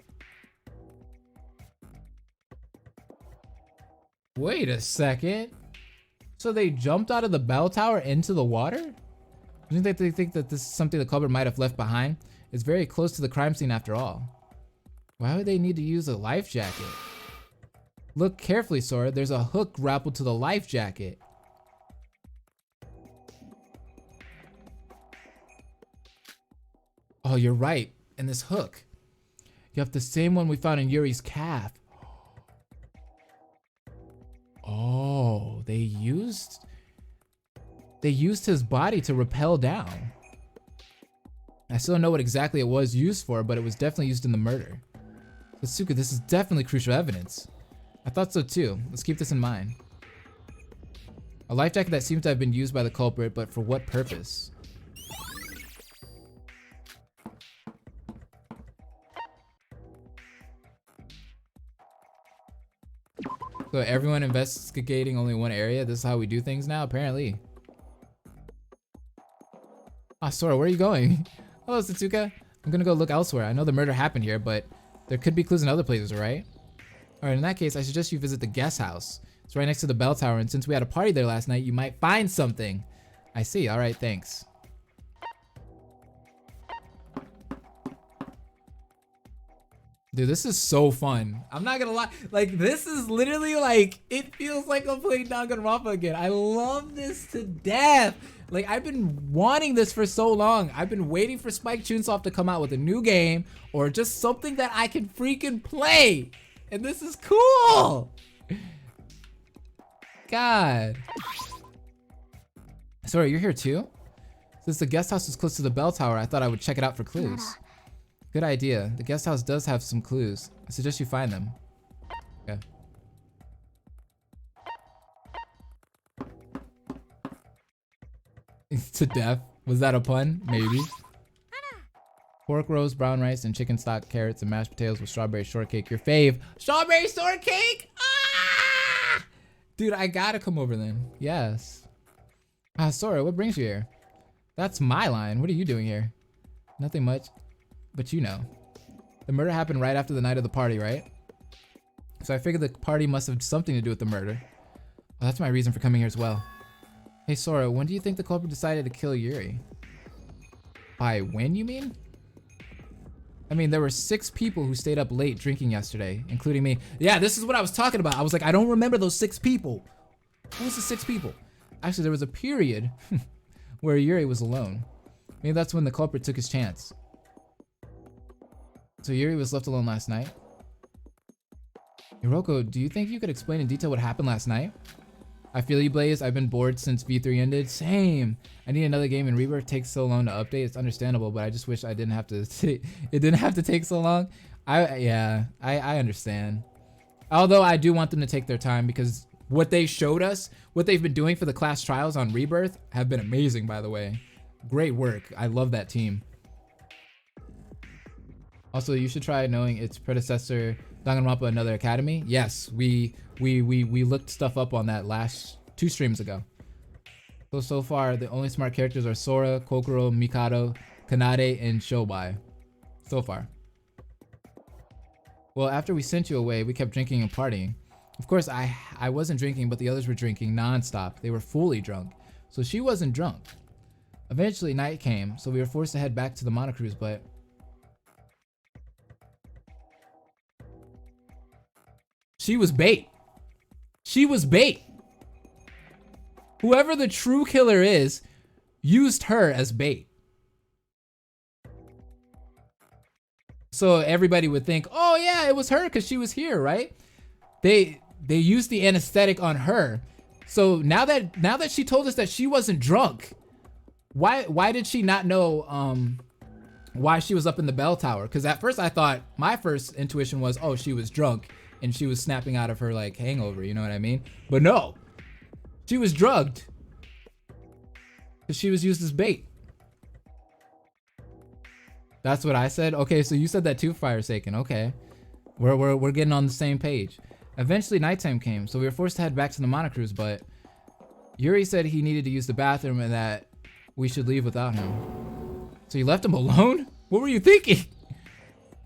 Wait a second. So they jumped out of the bell tower into the water? Don't they think that this is something the culprit might have left behind? It's very close to the crime scene after all. Why would they need to use a life jacket? Look carefully, Sora. There's a hook grappled to the life jacket. Oh, you're right. And this hook. You have the same one we found in Yuri's calf. Oh, they used his body to rappel down. I still don't know what exactly it was used for, but it was definitely used in the murder. Sasuke, this is definitely crucial evidence. I thought so too. Let's keep this in mind. A life jacket that seems to have been used by the culprit, but for what purpose? So everyone investigating only one area? This is how we do things now, apparently. Ah, Sora, where are you going? Hello, Satsuka. I'm gonna go look elsewhere. I know the murder happened here, but there could be clues in other places, right? Alright, in that case, I suggest you visit the guest house. It's right next to the bell tower, and since we had a party there last night, you might find something. I see. Alright, thanks. Dude, this is so fun. I'm not gonna lie. Like, this is literally like, it feels like I'm playing Danganronpa again. I love this to death. Like, I've been wanting this for so long. I've been waiting for Spike Chunsoft to come out with a new game or just something that I can freaking play. And this is cool. God. Sorry, you're here too? Since the guest house is close to the bell tower, I thought I would check it out for clues. Good idea. The guest house does have some clues. I suggest you find them. Okay. To death. Was that a pun? Maybe. Pork roast, brown rice, and chicken stock, carrots, and mashed potatoes with strawberry shortcake. Your fave. Strawberry shortcake? Ah! Dude, I gotta come over then. Yes. Ah, Sora, what brings you here? That's my line. What are you doing here? Nothing much. But you know, the murder happened right after the night of the party, right? So I figured the party must have something to do with the murder. Well, that's my reason for coming here as well. Hey Sora, when do you think the culprit decided to kill Yuri? By when, you mean? I mean, there were 6 people who stayed up late drinking yesterday, including me. Yeah, this is what I was talking about. I was like, I don't remember those 6 people. Who was the 6 people? Actually, there was a period where Yuri was alone. Maybe that's when the culprit took his chance. So Yuri was left alone last night? Hiroko, do you think you could explain in detail what happened last night? I feel you, Blaze. I've been bored since V3 ended. Same. I need another game, and Rebirth takes so long to update. It's understandable, but I just wish I didn't have to. It didn't have to take so long. I understand. Although I do want them to take their time because what they showed us, what they've been doing for the class trials on Rebirth, have been amazing. By the way, great work. I love that team. Also, you should try knowing its predecessor, Danganronpa, Another Academy. Yes, we looked stuff up on that last 2 streams ago. So far, the only smart characters are Sora, Kokoro, Mikado, Kanade, and Shobai. So far. Well, after we sent you away, we kept drinking and partying. Of course, I wasn't drinking, but the others were drinking non-stop. They were fully drunk. So she wasn't drunk. Eventually, night came, so we were forced to head back to the monocruise, but she was bait. She was bait. Whoever the true killer is used her as bait. So everybody would think, oh yeah, it was her because she was here, right? They used the anesthetic on her. So now that she told us that she wasn't drunk, why did she not know why she was up in the bell tower. Because at first I thought, my first intuition was, oh, she was drunk and she was snapping out of her like hangover, you know what I mean? But no, she was drugged because she was used as bait. That's what I said. Okay, so you said that too, Firesaken. Okay, we're getting on the same page. Eventually nighttime came, so we were forced to head back to the monocruise, but Yuri said he needed to use the bathroom and that we should leave without him. So you left him alone? What were you thinking?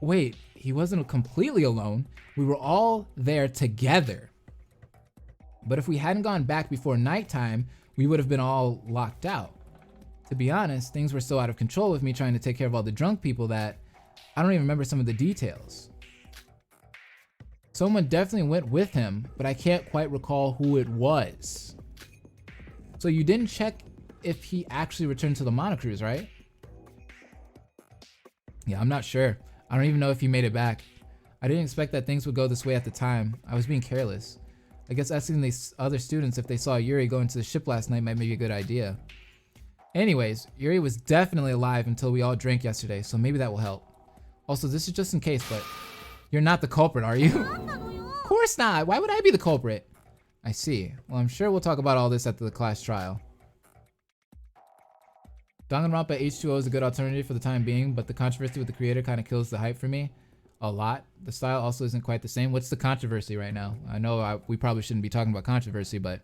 Wait, he wasn't completely alone. We were all there together. But if we hadn't gone back before nighttime, we would have been all locked out. To be honest, things were so out of control with me trying to take care of all the drunk people that I don't even remember some of the details. Someone definitely went with him, but I can't quite recall who it was. So you didn't check if he actually returned to the monocruise, right? Yeah, I'm not sure. I don't even know if he made it back. I didn't expect that things would go this way at the time. I was being careless. I guess asking these other students if they saw Yuri go into the ship last night might be a good idea. Anyways, Yuri was definitely alive until we all drank yesterday, so maybe that will help. Also, this is just in case, but you're not the culprit, are you? Of course not. Why would I be the culprit? I see. Well, I'm sure we'll talk about all this at the class trial. Danganronpa H2O is a good alternative for the time being, but the controversy with the creator kind of kills the hype for me a lot. The style also isn't quite the same. What's the controversy right now? I know we probably shouldn't be talking about controversy, but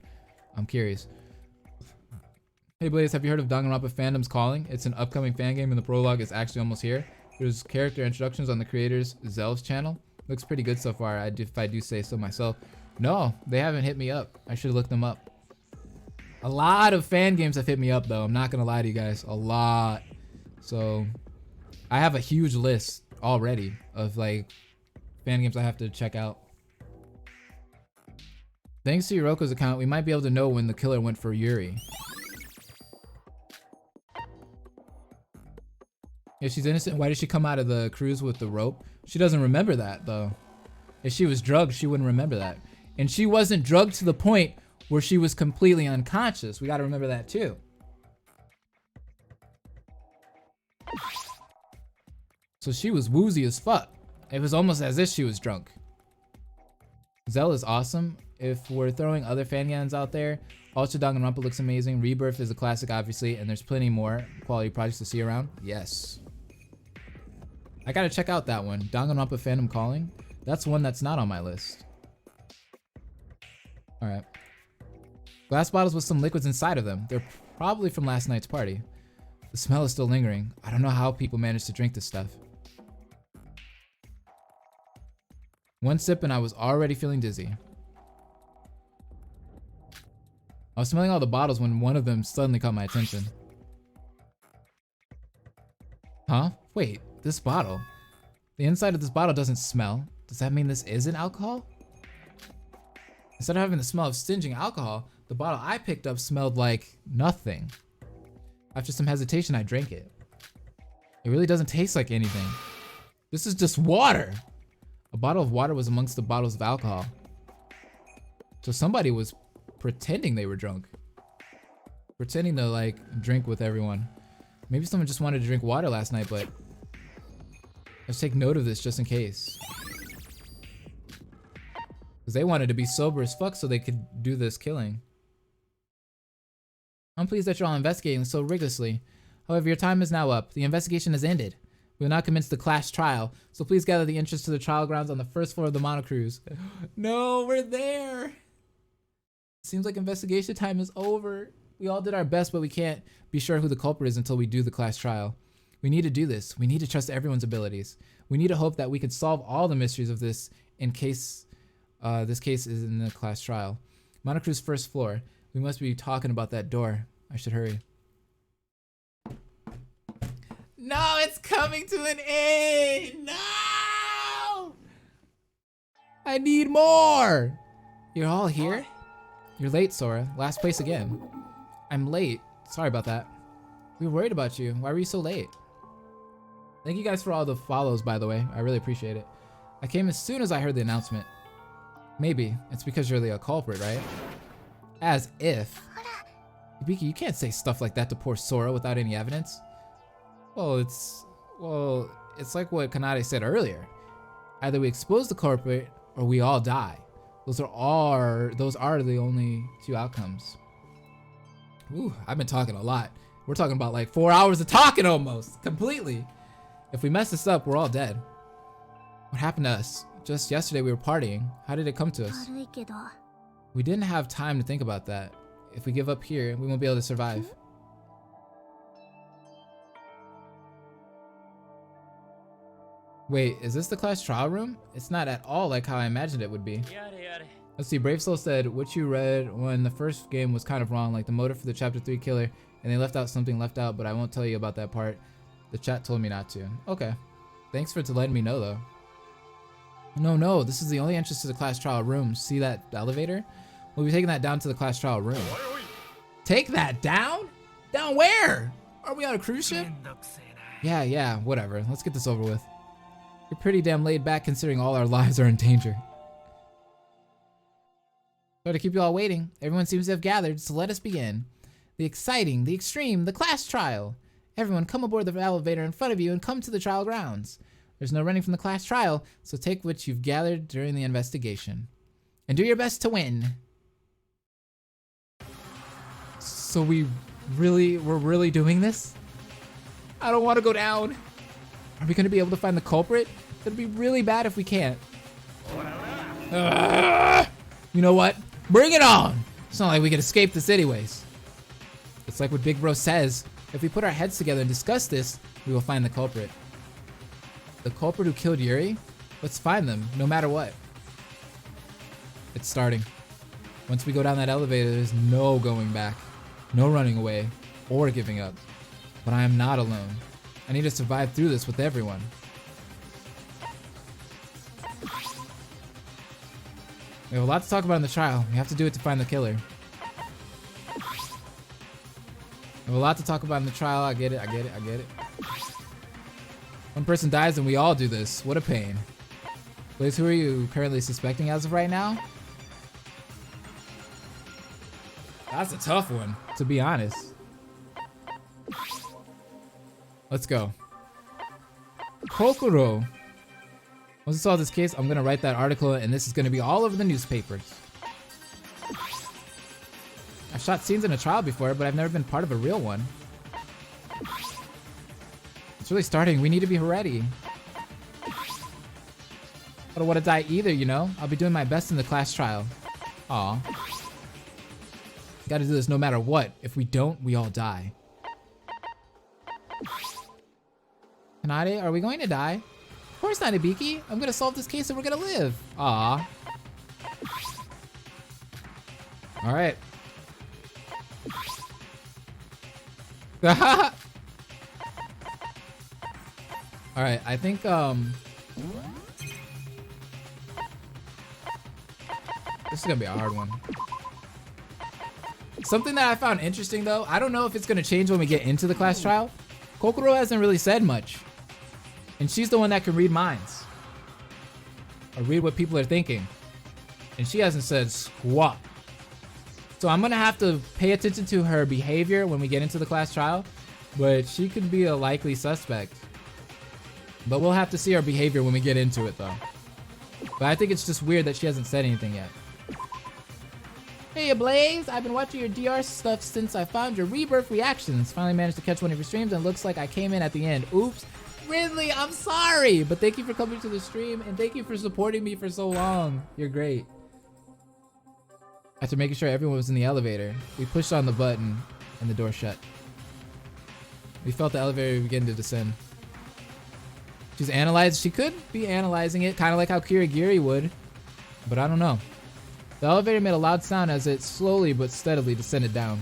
I'm curious. Hey Blaze, have you heard of Danganronpa Fandom's Calling? It's an upcoming fan game and the prologue is actually almost here. There's character introductions on the creator's Zell's channel. Looks pretty good so far, if I do say so myself. No, they haven't hit me up. I should look them up. A lot of fan games have hit me up though. I'm not gonna lie to you guys, a lot. So I have a huge list already of like fan games I have to check out. Thanks to Yuroko's account, we might be able to know when the killer went for Yuri. If she's innocent, why did she come out of the cruise with the rope? She doesn't remember that though. If she was drugged, she wouldn't remember that. And she wasn't drugged to the point where she was completely unconscious. We gotta remember that too. So she was woozy as fuck. It was almost as if she was drunk. Zell is awesome. If we're throwing other fan games out there, Ultra Danganronpa looks amazing. Rebirth is a classic, obviously, and there's plenty more quality projects to see around. Yes. I gotta check out that one. Danganronpa Fandom Calling. That's one that's not on my list. Alright. Glass bottles with some liquids inside of them. They're probably from last night's party. The smell is still lingering. I don't know how people manage to drink this stuff. One sip and I was already feeling dizzy. I was smelling all the bottles when one of them suddenly caught my attention. Huh? Wait, this bottle. The inside of this bottle doesn't smell. Does that mean this isn't alcohol? Instead of having the smell of stinging alcohol, the bottle I picked up smelled like nothing. After some hesitation, I drank it. It really doesn't taste like anything. This is just water. A bottle of water was amongst the bottles of alcohol. So somebody was pretending they were drunk. Pretending to like drink with everyone. Maybe someone just wanted to drink water last night, but let's take note of this just in case. Because they wanted to be sober as fuck so they could do this killing. I'm pleased that you're all investigating so rigorously. However, your time is now up. The investigation has ended. We will now commence the class trial, so please gather the entrance to the trial grounds on the first floor of the monocruise. No, we're there! Seems like investigation time is over. We all did our best, but we can't be sure who the culprit is until we do the class trial. We need to do this. We need to trust everyone's abilities. We need to hope that we can solve all the mysteries of this in case this case is in the class trial. Monocruise first floor. We must be talking about that door. I should hurry. No, it's coming to an end. No! I need more. You're all here? You're late, Sora. Last place again. I'm late. Sorry about that. We were worried about you. Why were you so late? Thank you guys for all the follows, by the way. I really appreciate it. I came as soon as I heard the announcement. Maybe it's because you're the culprit, right? As if. Ibiki, you can't say stuff like that to poor Sora without any evidence. Well, Well, it's like what Kanade said earlier. Either we expose the culprit or we all die. Those are the only two outcomes. Ooh, I've been talking a lot. We're talking about like 4 hours of talking almost, completely. If we mess this up, we're all dead. What happened to us? Just yesterday we were partying. How did it come to us? We didn't have time to think about that. If we give up here, we won't be able to survive. Wait, is this the class trial room? It's not at all like how I imagined it would be. Let's see, Brave Soul said, what you read when the first game was kind of wrong, like the motive for the chapter 3 killer, and they left out something left out, but I won't tell you about that part. The chat told me not to. Okay. Thanks for letting me know though. No, this is the only entrance to the class trial room. See that elevator? We'll be taking that down to the class trial room. Take that down? Down where? Are we on a cruise ship? Yeah, whatever. Let's get this over with. You're pretty damn laid back considering all our lives are in danger. So to keep you all waiting, everyone seems to have gathered, so let us begin. The exciting, the extreme, the class trial. Everyone come aboard the elevator in front of you and come to the trial grounds. There's no running from the class trial, so take what you've gathered during the investigation. And do your best to win. So we're really doing this? I don't want to go down. Are we going to be able to find the culprit? It'll be really bad if we can't. You know what? Bring it on! It's not like we can escape this anyways. It's like what Big Bro says. If we put our heads together and discuss this, we will find the culprit. The culprit who killed Yuri? Let's find them, no matter what. It's starting. Once we go down that elevator, there's no going back. No running away or giving up. But I am not alone. I need to survive through this with everyone. We have a lot to talk about in the trial. We have to do it to find the killer. We have a lot to talk about in the trial. I get it. One person dies and we all do this. What a pain. Blaze, who are you currently suspecting as of right now? That's a tough one, to be honest. Let's go. Kokoro. Once I solve this case, I'm gonna write that article and this is gonna be all over the newspapers. I've shot scenes in a trial before, but I've never been part of a real one. It's really starting. We need to be ready. I don't want to die either, you know? I'll be doing my best in the class trial. Aw. Gotta do this no matter what. If we don't, we all die. Kanade, are we going to die? Of course not, Ibiki. I'm gonna solve this case and we're gonna live. Aw. Alright. Alright, I think, this is gonna be a hard one. Something that I found interesting though, I don't know if it's gonna change when we get into the class trial. Kokoro hasn't really said much. And she's the one that can read minds. Or read what people are thinking. And she hasn't said squat. So I'm gonna have to pay attention to her behavior when we get into the class trial. But she could be a likely suspect. But we'll have to see her behavior when we get into it though. But I think it's just weird that she hasn't said anything yet. Hey Blaze, I've been watching your DR stuff since I found your rebirth reactions. Finally managed to catch one of your streams and it looks like I came in at the end. Oops. Ridley, I'm sorry, but thank you for coming to the stream and thank you for supporting me for so long. You're great. After making sure everyone was in the elevator, we pushed on the button and the door shut. We felt the elevator begin to descend. She's analyzed. She could be analyzing it, kind of like how Kirigiri would, but I don't know. The elevator made a loud sound as it slowly but steadily descended down.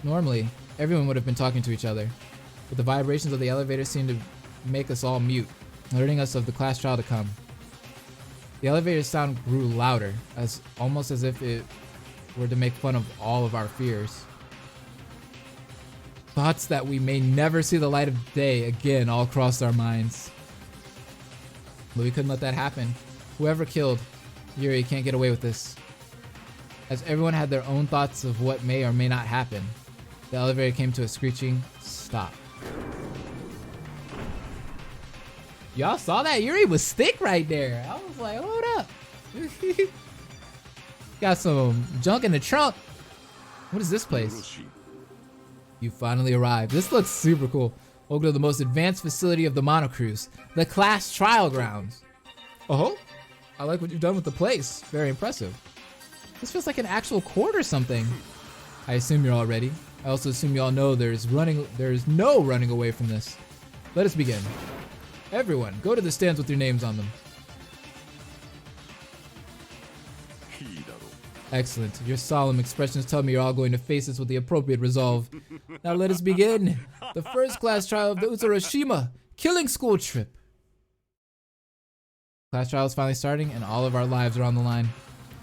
Normally, everyone would have been talking to each other, but the vibrations of the elevator seemed to make us all mute, alerting us of the class trial to come. The elevator's sound grew louder, almost as if it were to make fun of all of our fears. Thoughts that we may never see the light of day again all crossed our minds. But we couldn't let that happen. Whoever killed Yuri can't get away with this. As everyone had their own thoughts of what may or may not happen, the elevator came to a screeching stop. Y'all saw that? Yuri was thick right there. I was like, hold up. Got some junk in the trunk. What is this place? You finally arrived. This looks super cool. Welcome to the most advanced facility of the Monocruise, the class trial grounds. Oh, I like what you've done with the place. Very impressive. This feels like an actual court or something. I assume you're all ready. I also assume you all know there's no running away from this. Let us begin. Everyone, go to the stands with your names on them. Excellent. Your solemn expressions tell me you're all going to face this with the appropriate resolve. Now let us begin. The first class trial of the Utsuro killing school trip. Class trial is finally starting and all of our lives are on the line.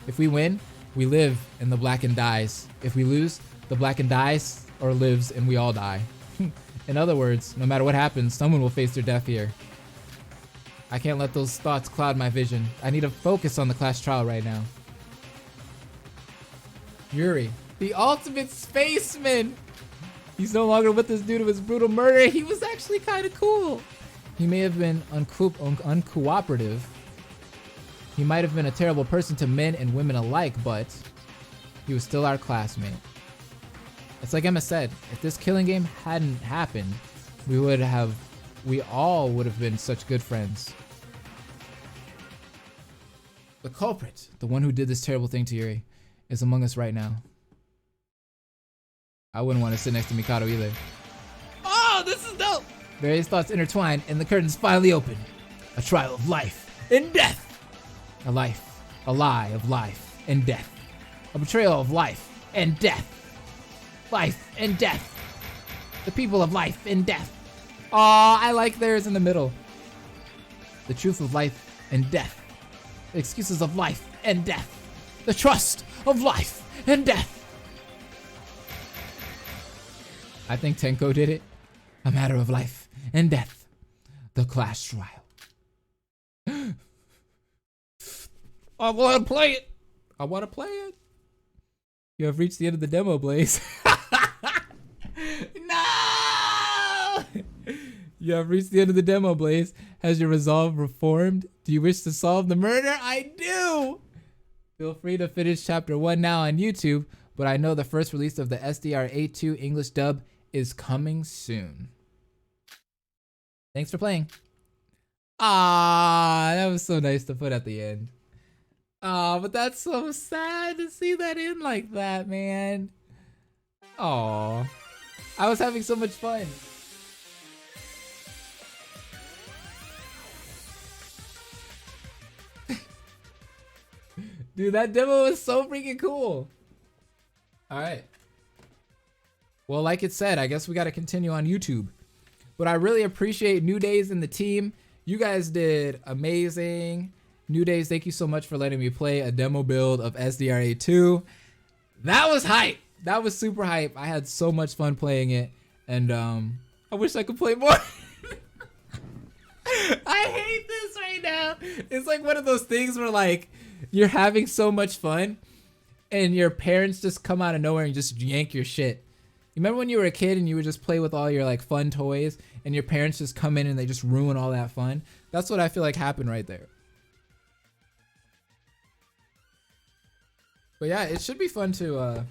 If we win, we live and the blackened dies. If we lose, the blackened dies or lives and we all die. In other words, no matter what happens, someone will face their death here. I can't let those thoughts cloud my vision. I need to focus on the class trial right now. Yuri, the ultimate spaceman. He's no longer with us due to his brutal murder. He was actually kind of cool. He may have been uncooperative. He might have been a terrible person to men and women alike, but he was still our classmate. It's like Emma said, if this killing game hadn't happened, we all would have been such good friends. The culprit, the one who did this terrible thing to Yuri, is among us right now. I wouldn't want to sit next to Mikado either. Oh, this is dope! Various thoughts intertwine and the curtains finally open. A trial of life and death. A lie of life and death. A betrayal of life and death. Life and death. The people of life and death. Aw, I like theirs in the middle. The truth of life and death. The excuses of life and death. The trust of life and death. I think Tenko did it. A matter of life and death. The class trial. I want to play it. I want to play it. You have reached the end of the demo, Blaze. No! You have reached the end of the demo, Blaze. Has your resolve reformed? Do you wish to solve the murder? I do! Feel free to finish chapter 1 now on YouTube, but I know the first release of the SDR82 English dub is coming soon. Thanks for playing. Ah, that was so nice to put at the end. Oh, but that's so sad to see that end like that, man. Oh, I was having so much fun. Dude, that demo was so freaking cool. All right. Well, like it said, I guess we got to continue on YouTube. But I really appreciate New Days and the team. You guys did amazing. New Days, thank you so much for letting me play a demo build of SDRA2. That was hype. That was super hype. I had so much fun playing it. And I wish I could play more. I hate this right now. It's like one of those things where like you're having so much fun and your parents just come out of nowhere and just yank your shit. You remember when you were a kid and you would just play with all your like fun toys and your parents just come in and they just ruin all that fun? That's what I feel like happened right there. But yeah, it should be fun to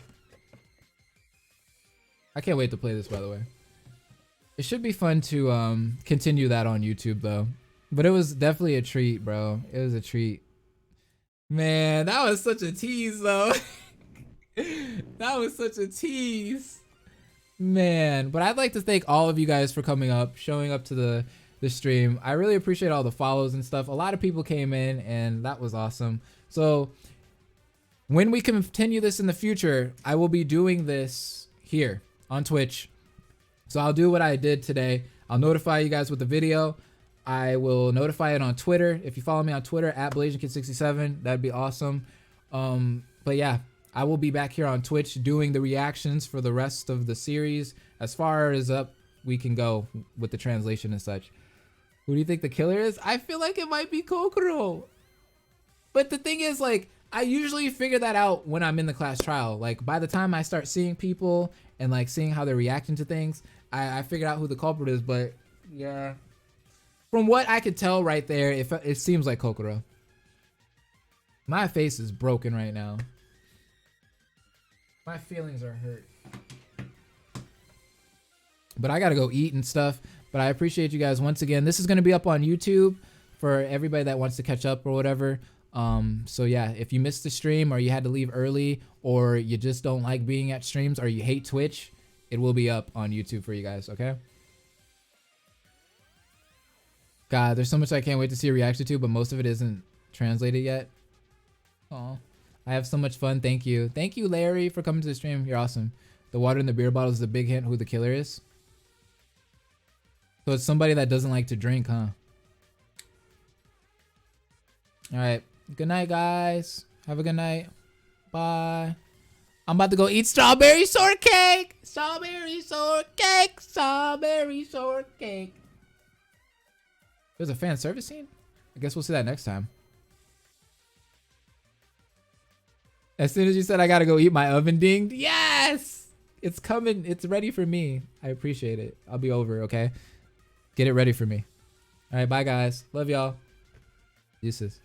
I can't wait to play this, by the way. It should be fun to continue that on YouTube though. But it was definitely a treat, bro. It was a treat. Man, that was such a tease though. That was such a tease. Man, but I'd like to thank all of you guys for coming up, showing up to the stream. I really appreciate all the follows and stuff. A lot of people came in and that was awesome. So when we continue this in the future, I will be doing this here on Twitch. So I'll do what I did today. I'll notify you guys with the video. I will notify it on Twitter. If you follow me on Twitter at BlazienKid67, that'd be awesome. But yeah, I will be back here on Twitch doing the reactions for the rest of the series as far as up we can go with the translation and such. Who do you think the killer is? I feel like it might be Kokoro. But the thing is, like, I usually figure that out when I'm in the class trial. Like, by the time I start seeing people and like seeing how they're reacting to things, I figure out who the culprit is. But yeah, From what I could tell right there, it seems like Kokoro. My face is broken right now. My feelings are hurt. But I gotta go eat and stuff. But I appreciate you guys once again. This is gonna be up on YouTube for everybody that wants to catch up or whatever. So yeah, if you missed the stream or you had to leave early or you just don't like being at streams or you hate Twitch, it will be up on YouTube for you guys, okay? God, there's so much I can't wait to see a reaction to, but most of it isn't translated yet. Aw. I have so much fun. Thank you. Thank you, Larry, for coming to the stream. You're awesome. The water in the beer bottle is a big hint who the killer is. So it's somebody that doesn't like to drink, huh? Alright. Good night, guys. Have a good night. Bye. I'm about to go eat strawberry shortcake. Strawberry shortcake. Strawberry shortcake. There's a fan service scene? I guess we'll see that next time. As soon as you said I gotta go eat, my oven dinged. Yes! It's coming. It's ready for me. I appreciate it. I'll be over, okay? Get it ready for me. All right, bye, guys. Love y'all. Deuces.